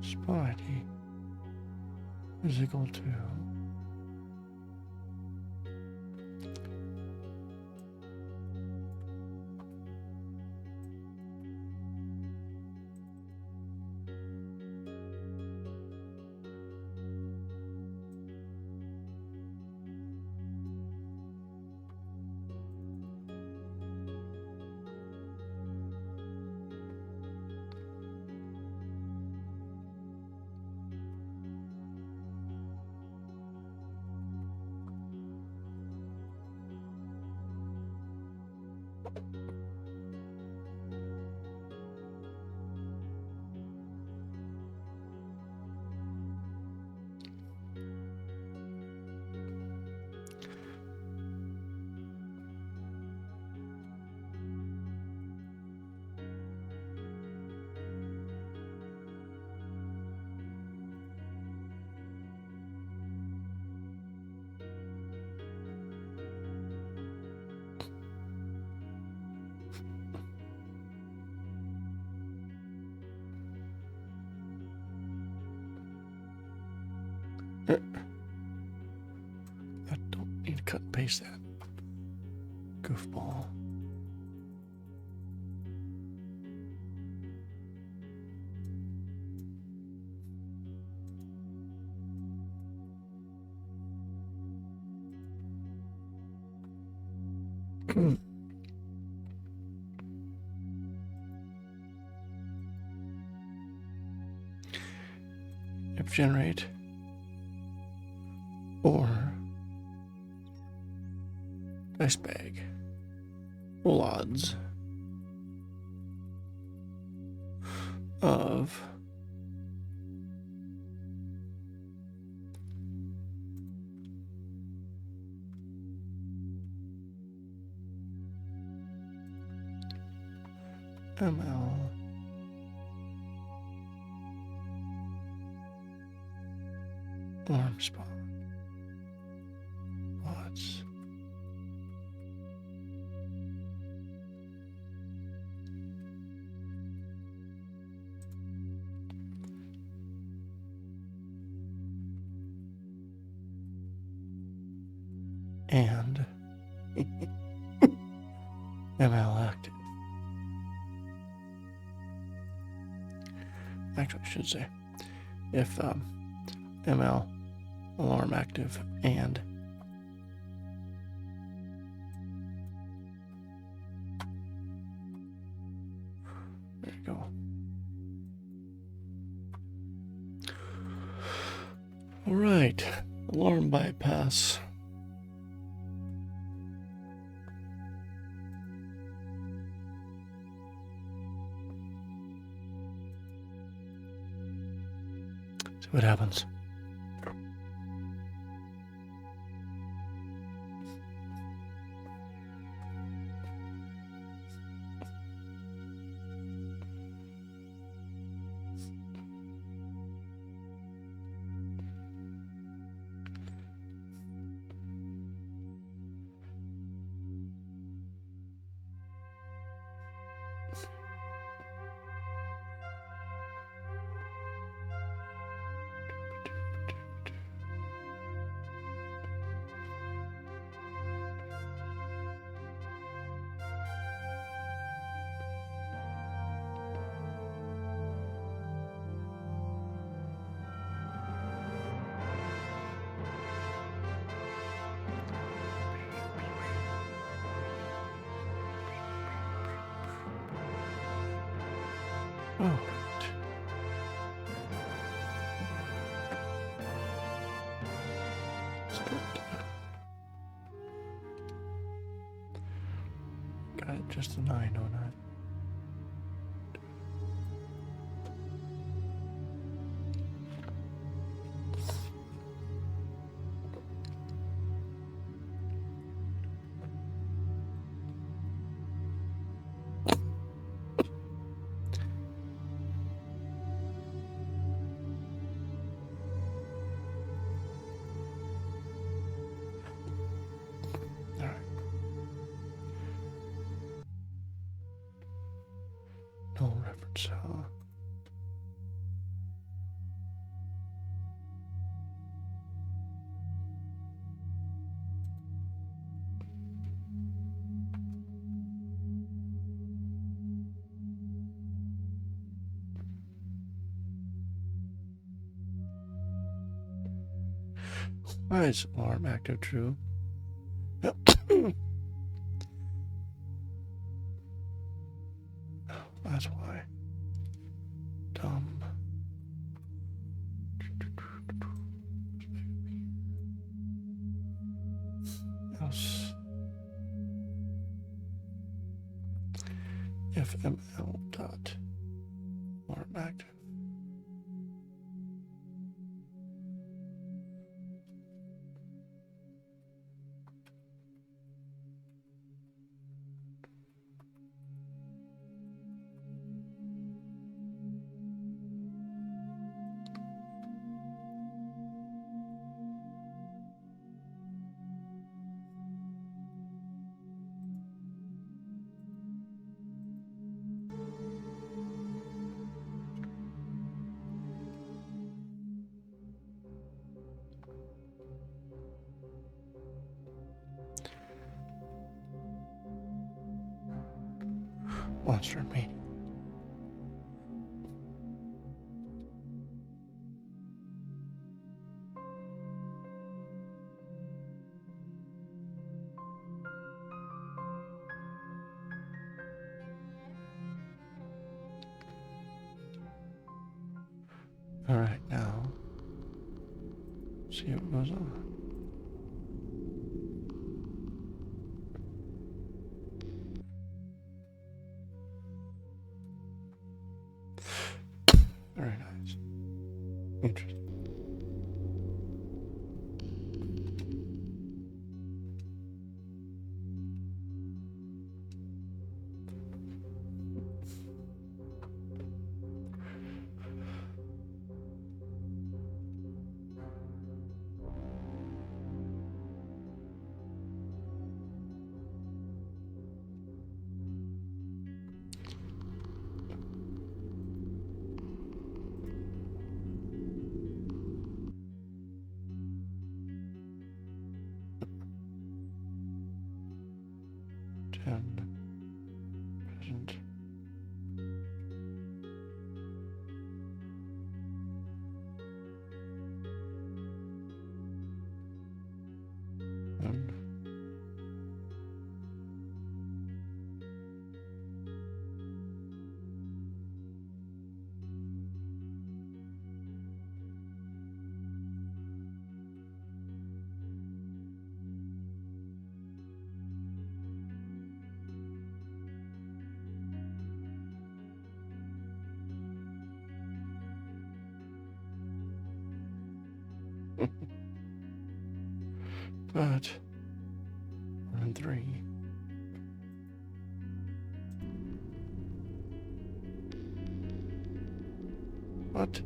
Spot ID is equal to I don't need to cut and paste that. Goofball. If generate or dice bag roll odds of ML alarm spawn odds. And ML active. Actually, I should say if ML alarm active and there you go. All right, alarm bypass. what happens. Oh. Got it, just a 909. No reference, huh? Why is alarm active true? That's why. Dumb. Else. FML dot alarm active. Monster meat. All right, now see what goes on. Very nice. Interesting. Present. And But 1 and 3. What?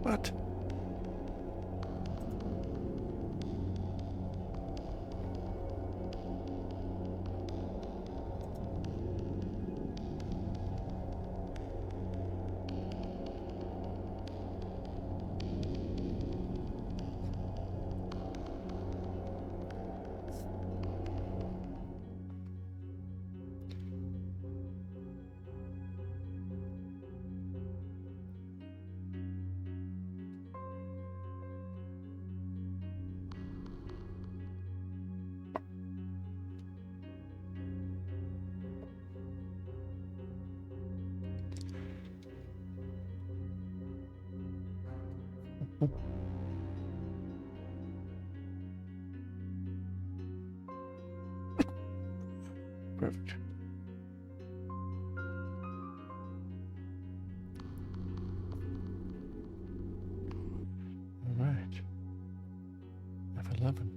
What? Perfect. All right. F11.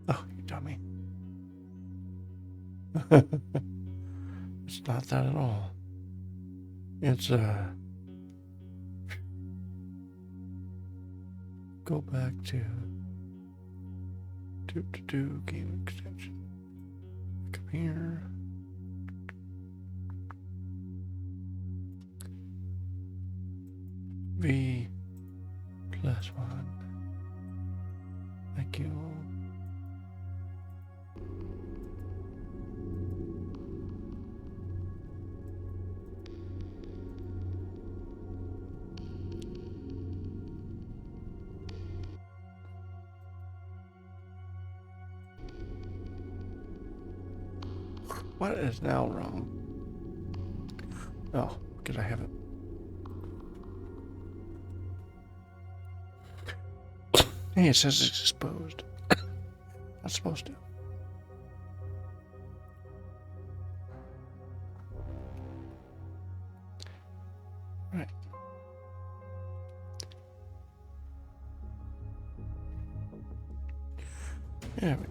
Oh, you dummy. It's not that at all. It's, go back to game extension. Come here. V plus 1. Thank you. What is now wrong? Oh, because I haven't. Hey, it says it's exposed. Not supposed to. Right. There we go.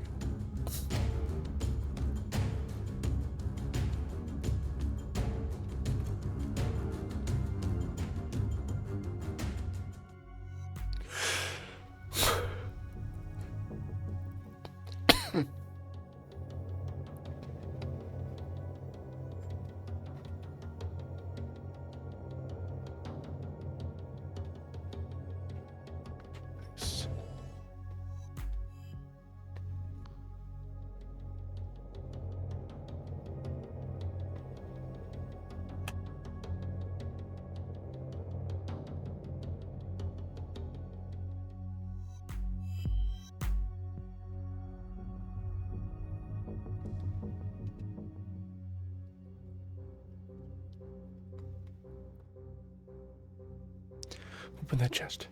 Open that chest.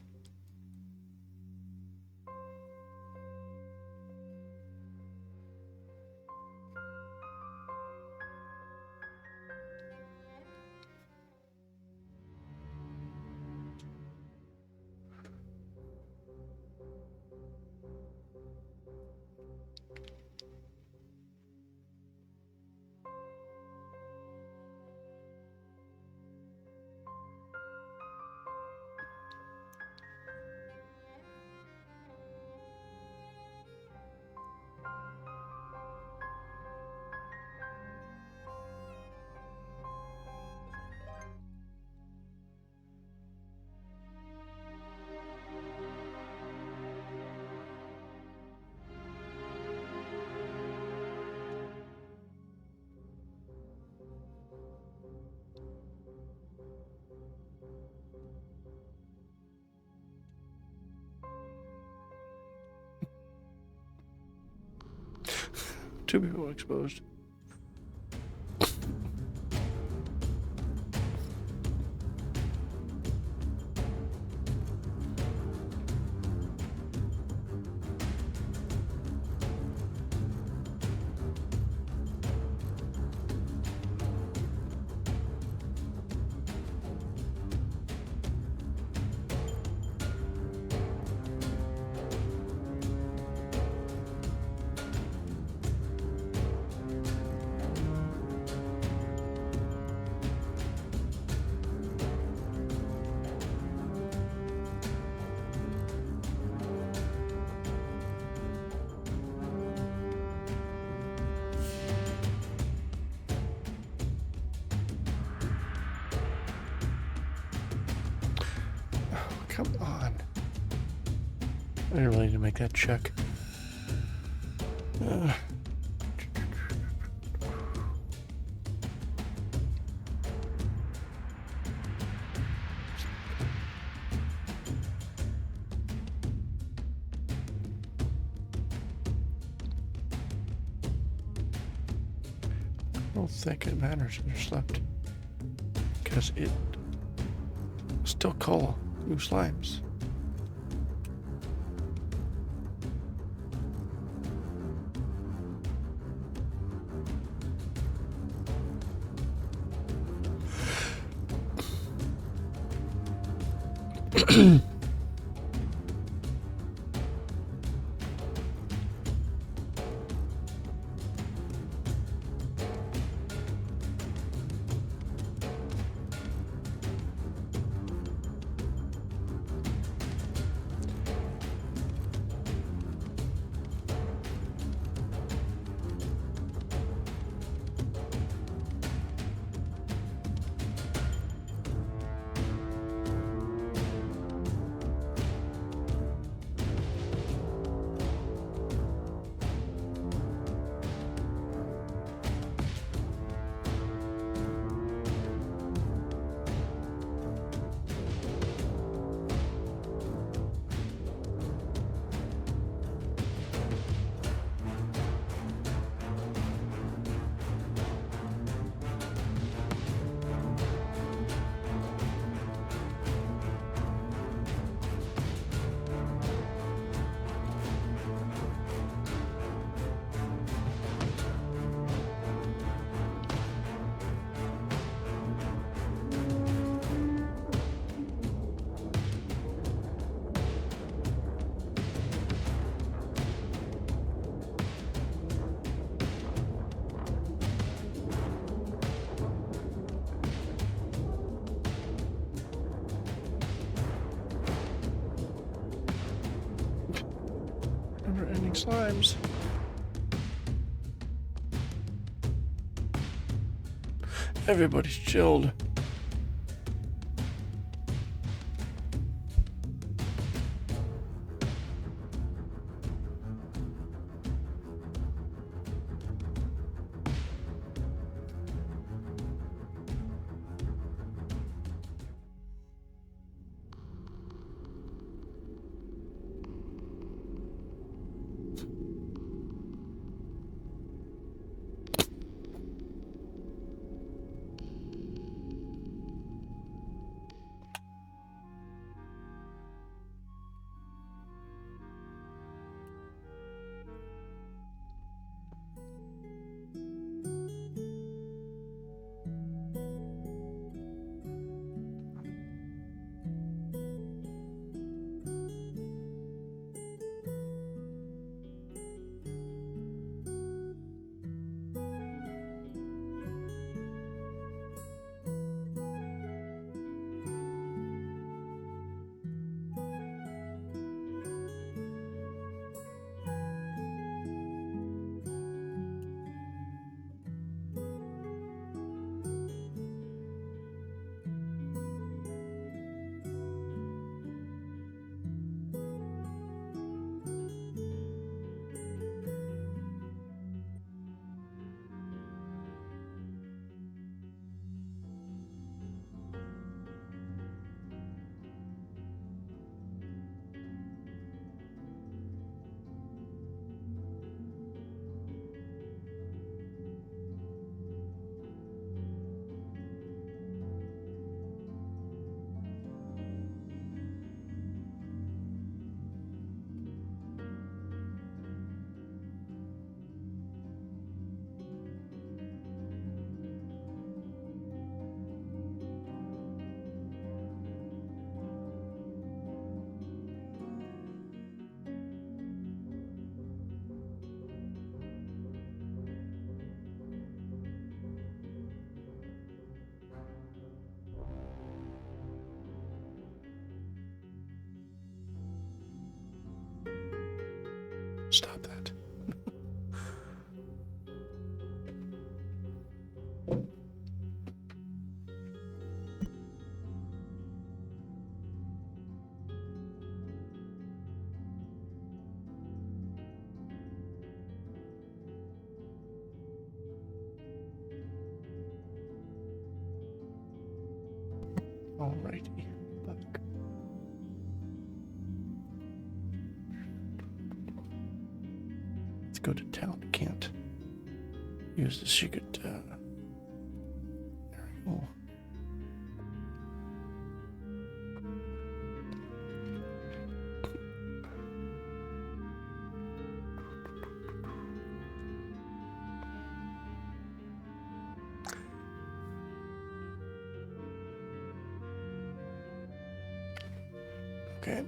2 people exposed. Come on. I really need to make that check. I don't think it matters if you're slept. Because it still call new slimes. Never-ending slimes. Everybody's chilled. Stop that. Alrighty. Back. Let's go to town. Can't use the secret. There we go. Okay.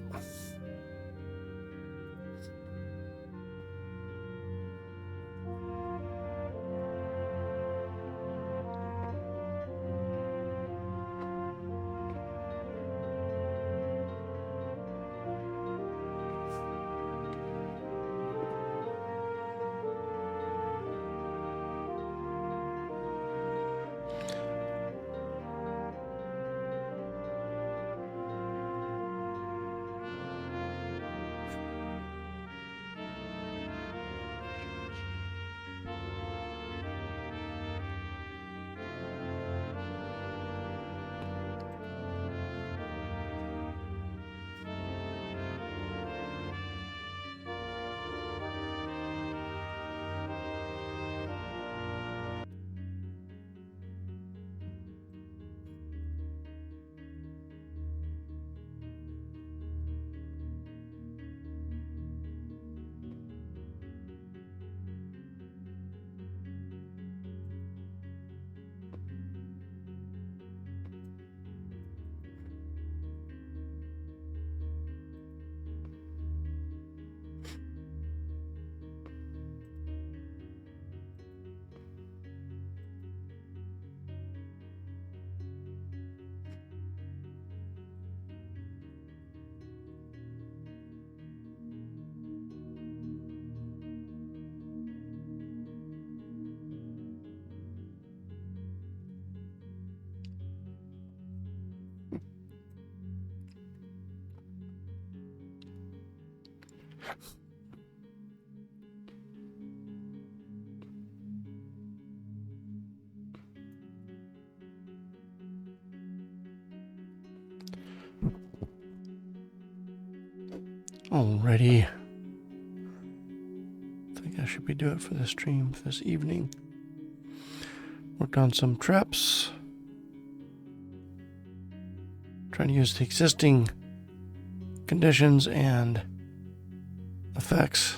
Alrighty. I think I should be doing it for the stream this evening. Worked on some traps. Trying to use the existing conditions and effects.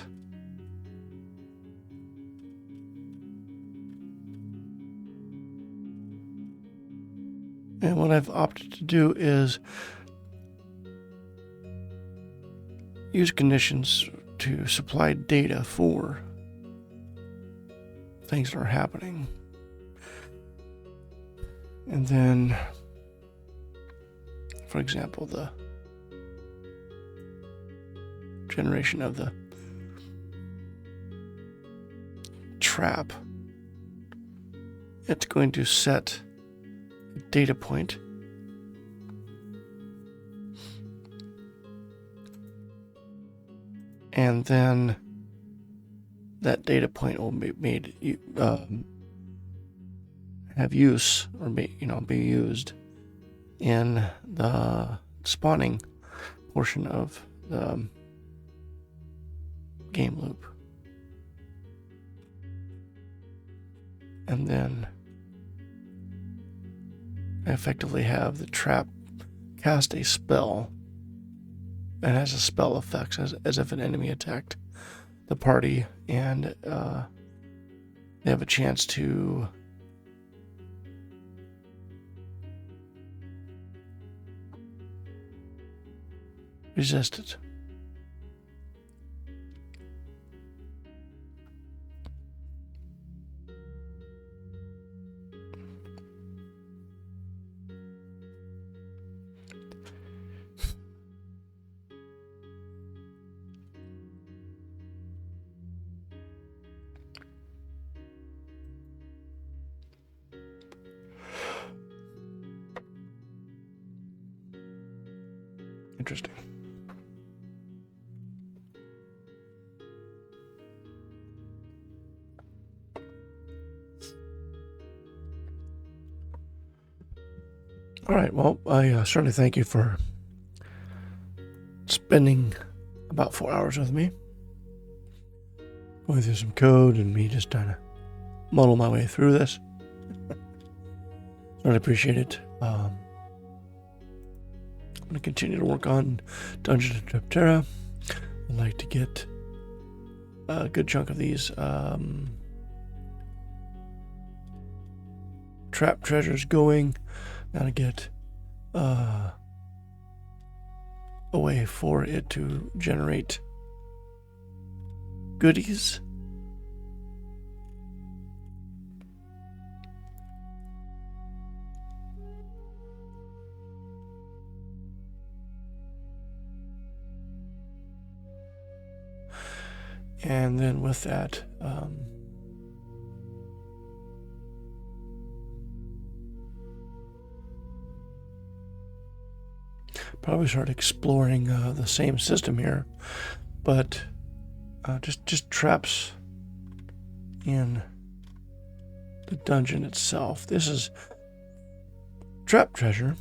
And what I've opted to do is use conditions to supply data for things that are happening. And then, for example, the generation of the trap. It's going to set a data point. And then that data point will be made, have use or be used in the spawning portion of the game loop. And then I effectively have the trap cast a spell and has a spell effects as if an enemy attacked the party, and they have a chance to resist it. Interesting. All right, well, I certainly thank you for spending about 4 hours with me, going through some code and me just trying to muddle my way through this. Really appreciate it. I'm going to continue to work on Dungeon of Treptera. I'd like to get a good chunk of these trap treasures going. Now to get a way for it to generate goodies. And then with that, probably start exploring the same system here, but just traps in the dungeon itself. This is trap treasure,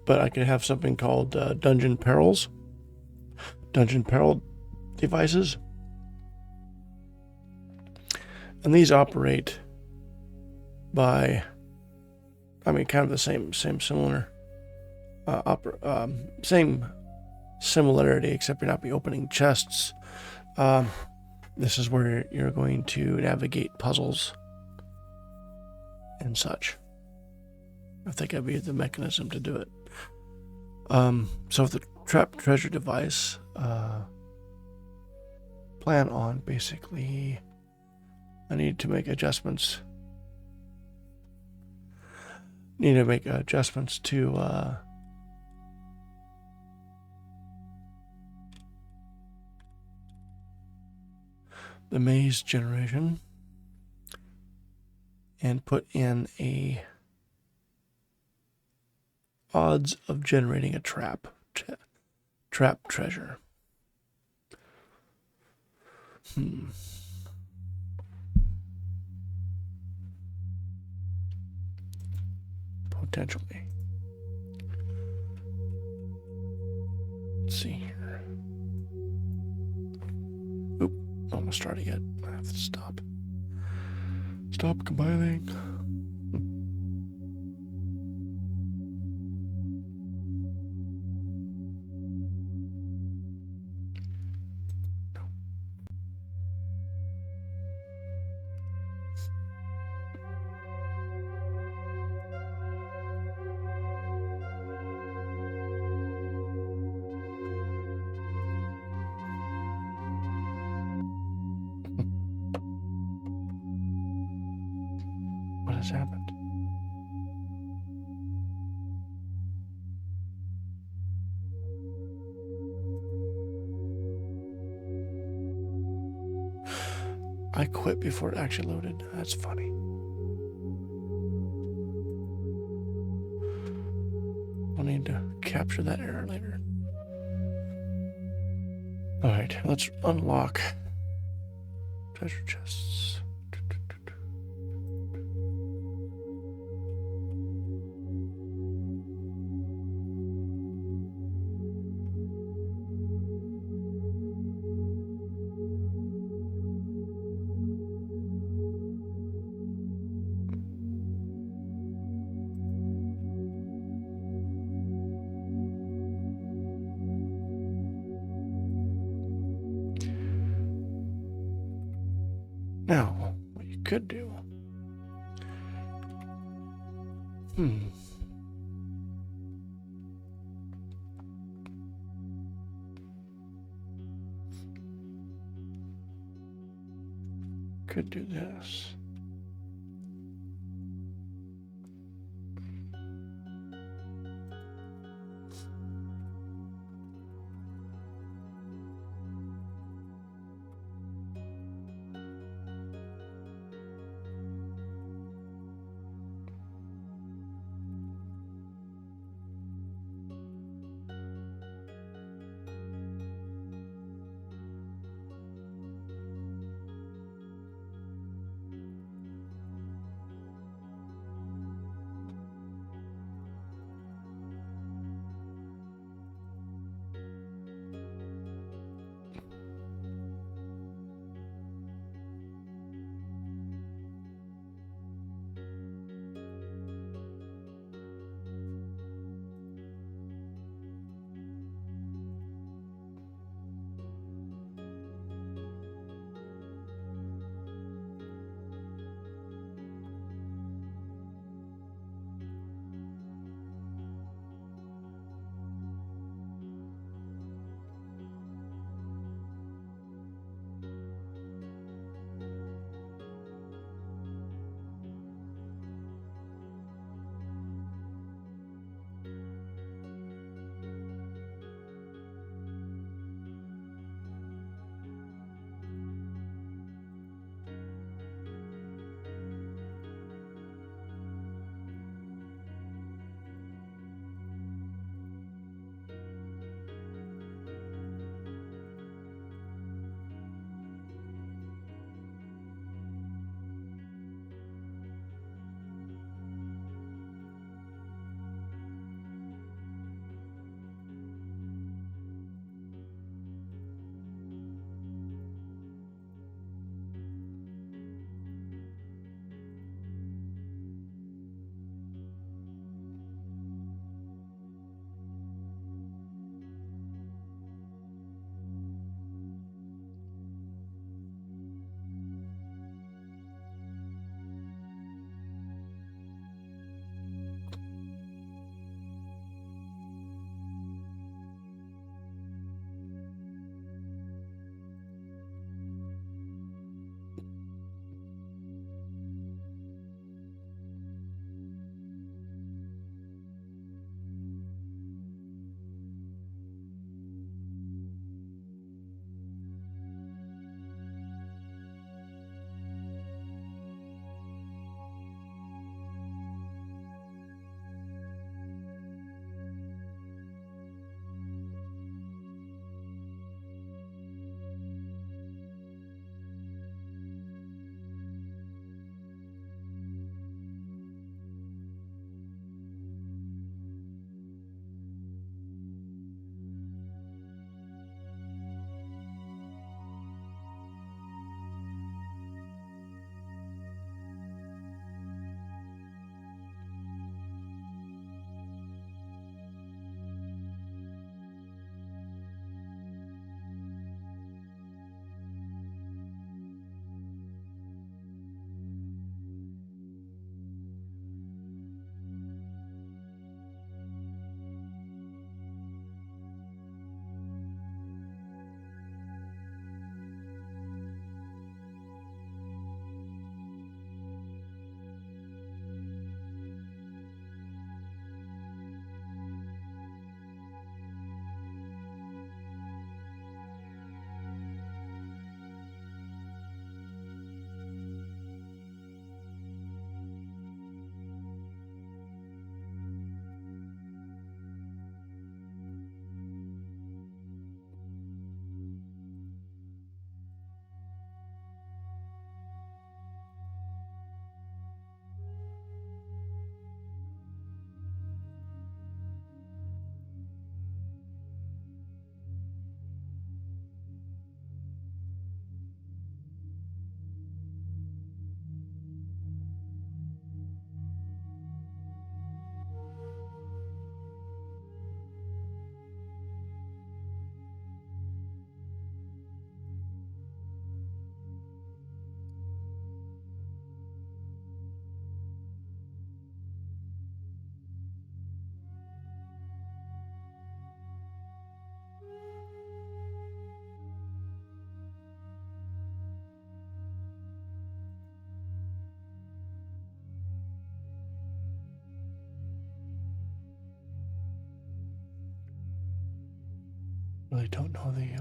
but I could have something called dungeon peril devices, and these operate by, I mean, kind of the same similar same similarity, except you're not be opening chests. This is where you're going to navigate puzzles and such. I think that'd be the mechanism to do it. So the trap treasure device, plan on basically, I need to make adjustments. To the maze generation and put in a odds of generating a trap treasure. Potentially. Let's see here. Oop, I'm gonna start it yet. I have to stop. Stop compiling. What has happened? I quit before it actually loaded. That's funny. I'll need to capture that error later. Alright, let's unlock treasure chests. Now, what you could do. Could do this. really don't know the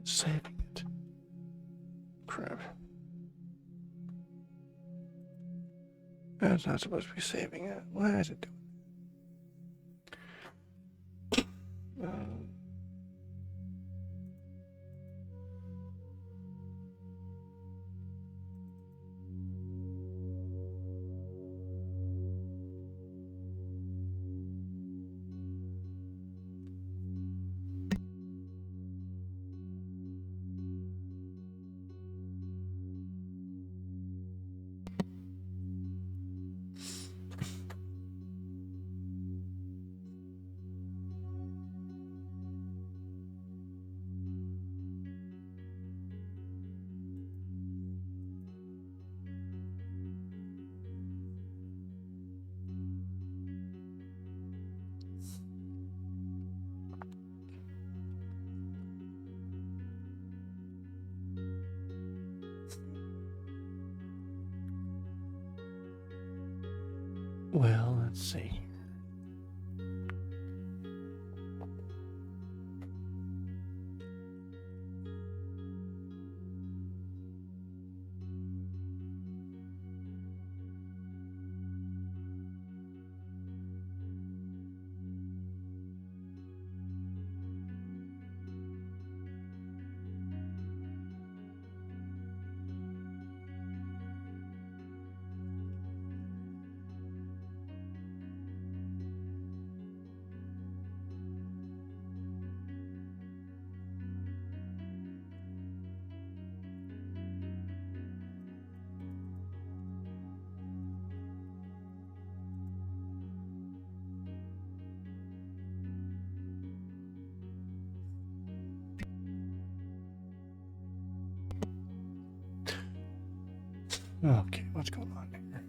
saving it. Crap. That's not supposed to be saving it. Why is it doing it? Well, let's see. Okay, what's going on here?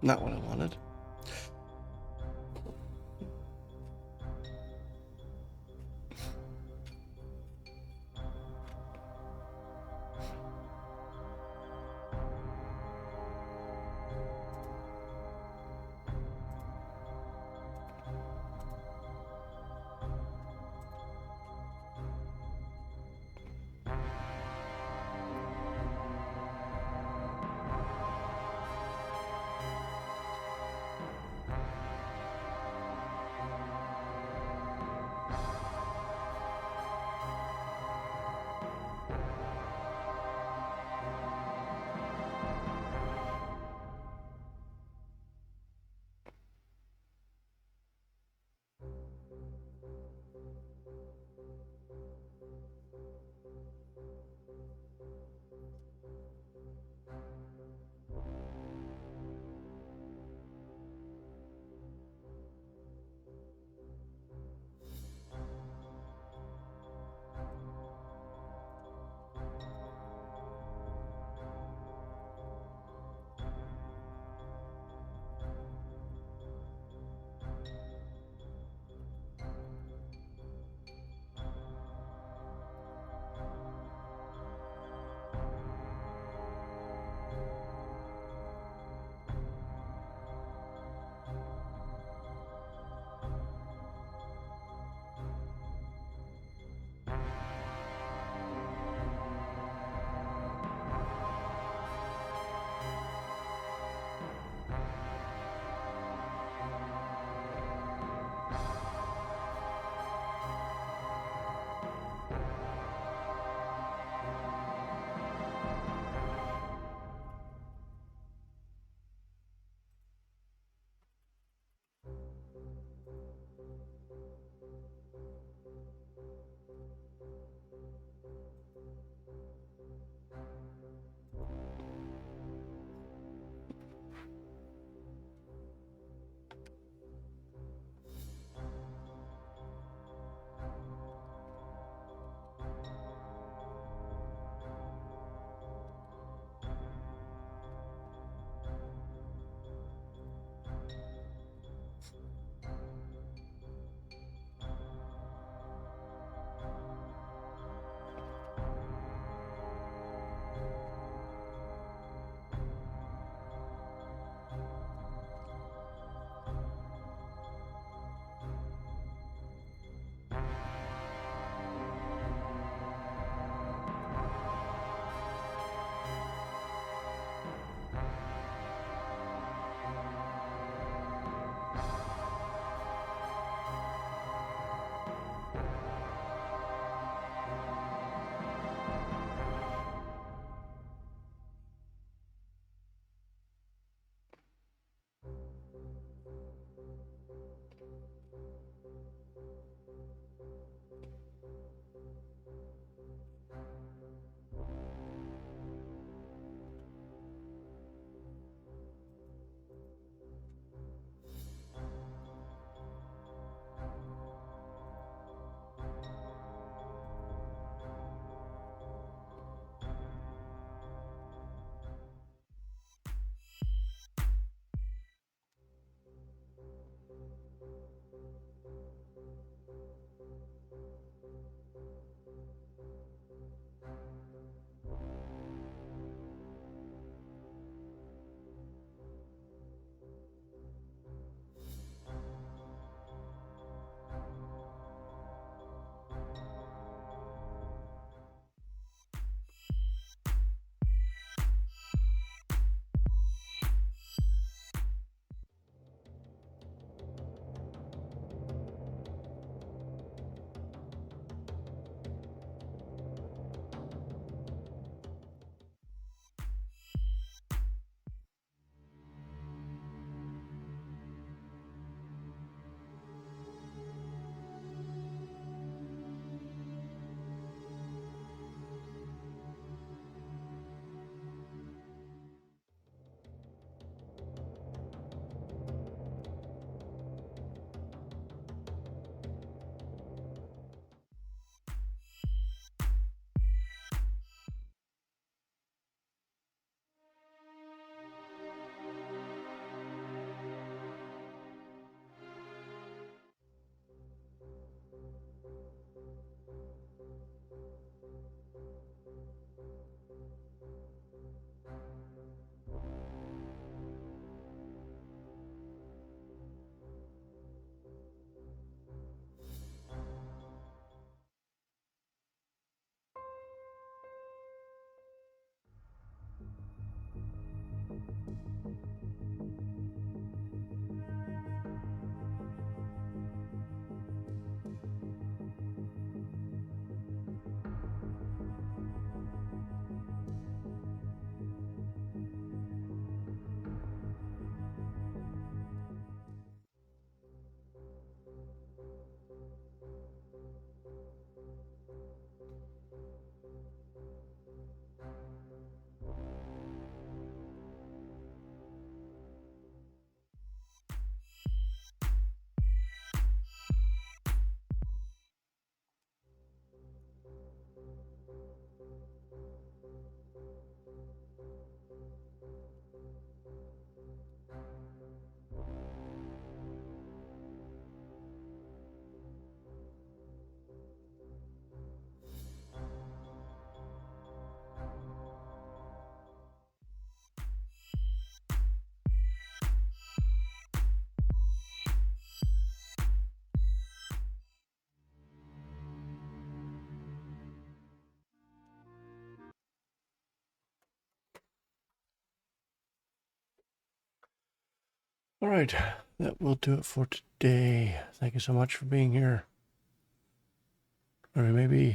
Not what I wanted. All right, that will do it for today. Thank you so much for being here. Or maybe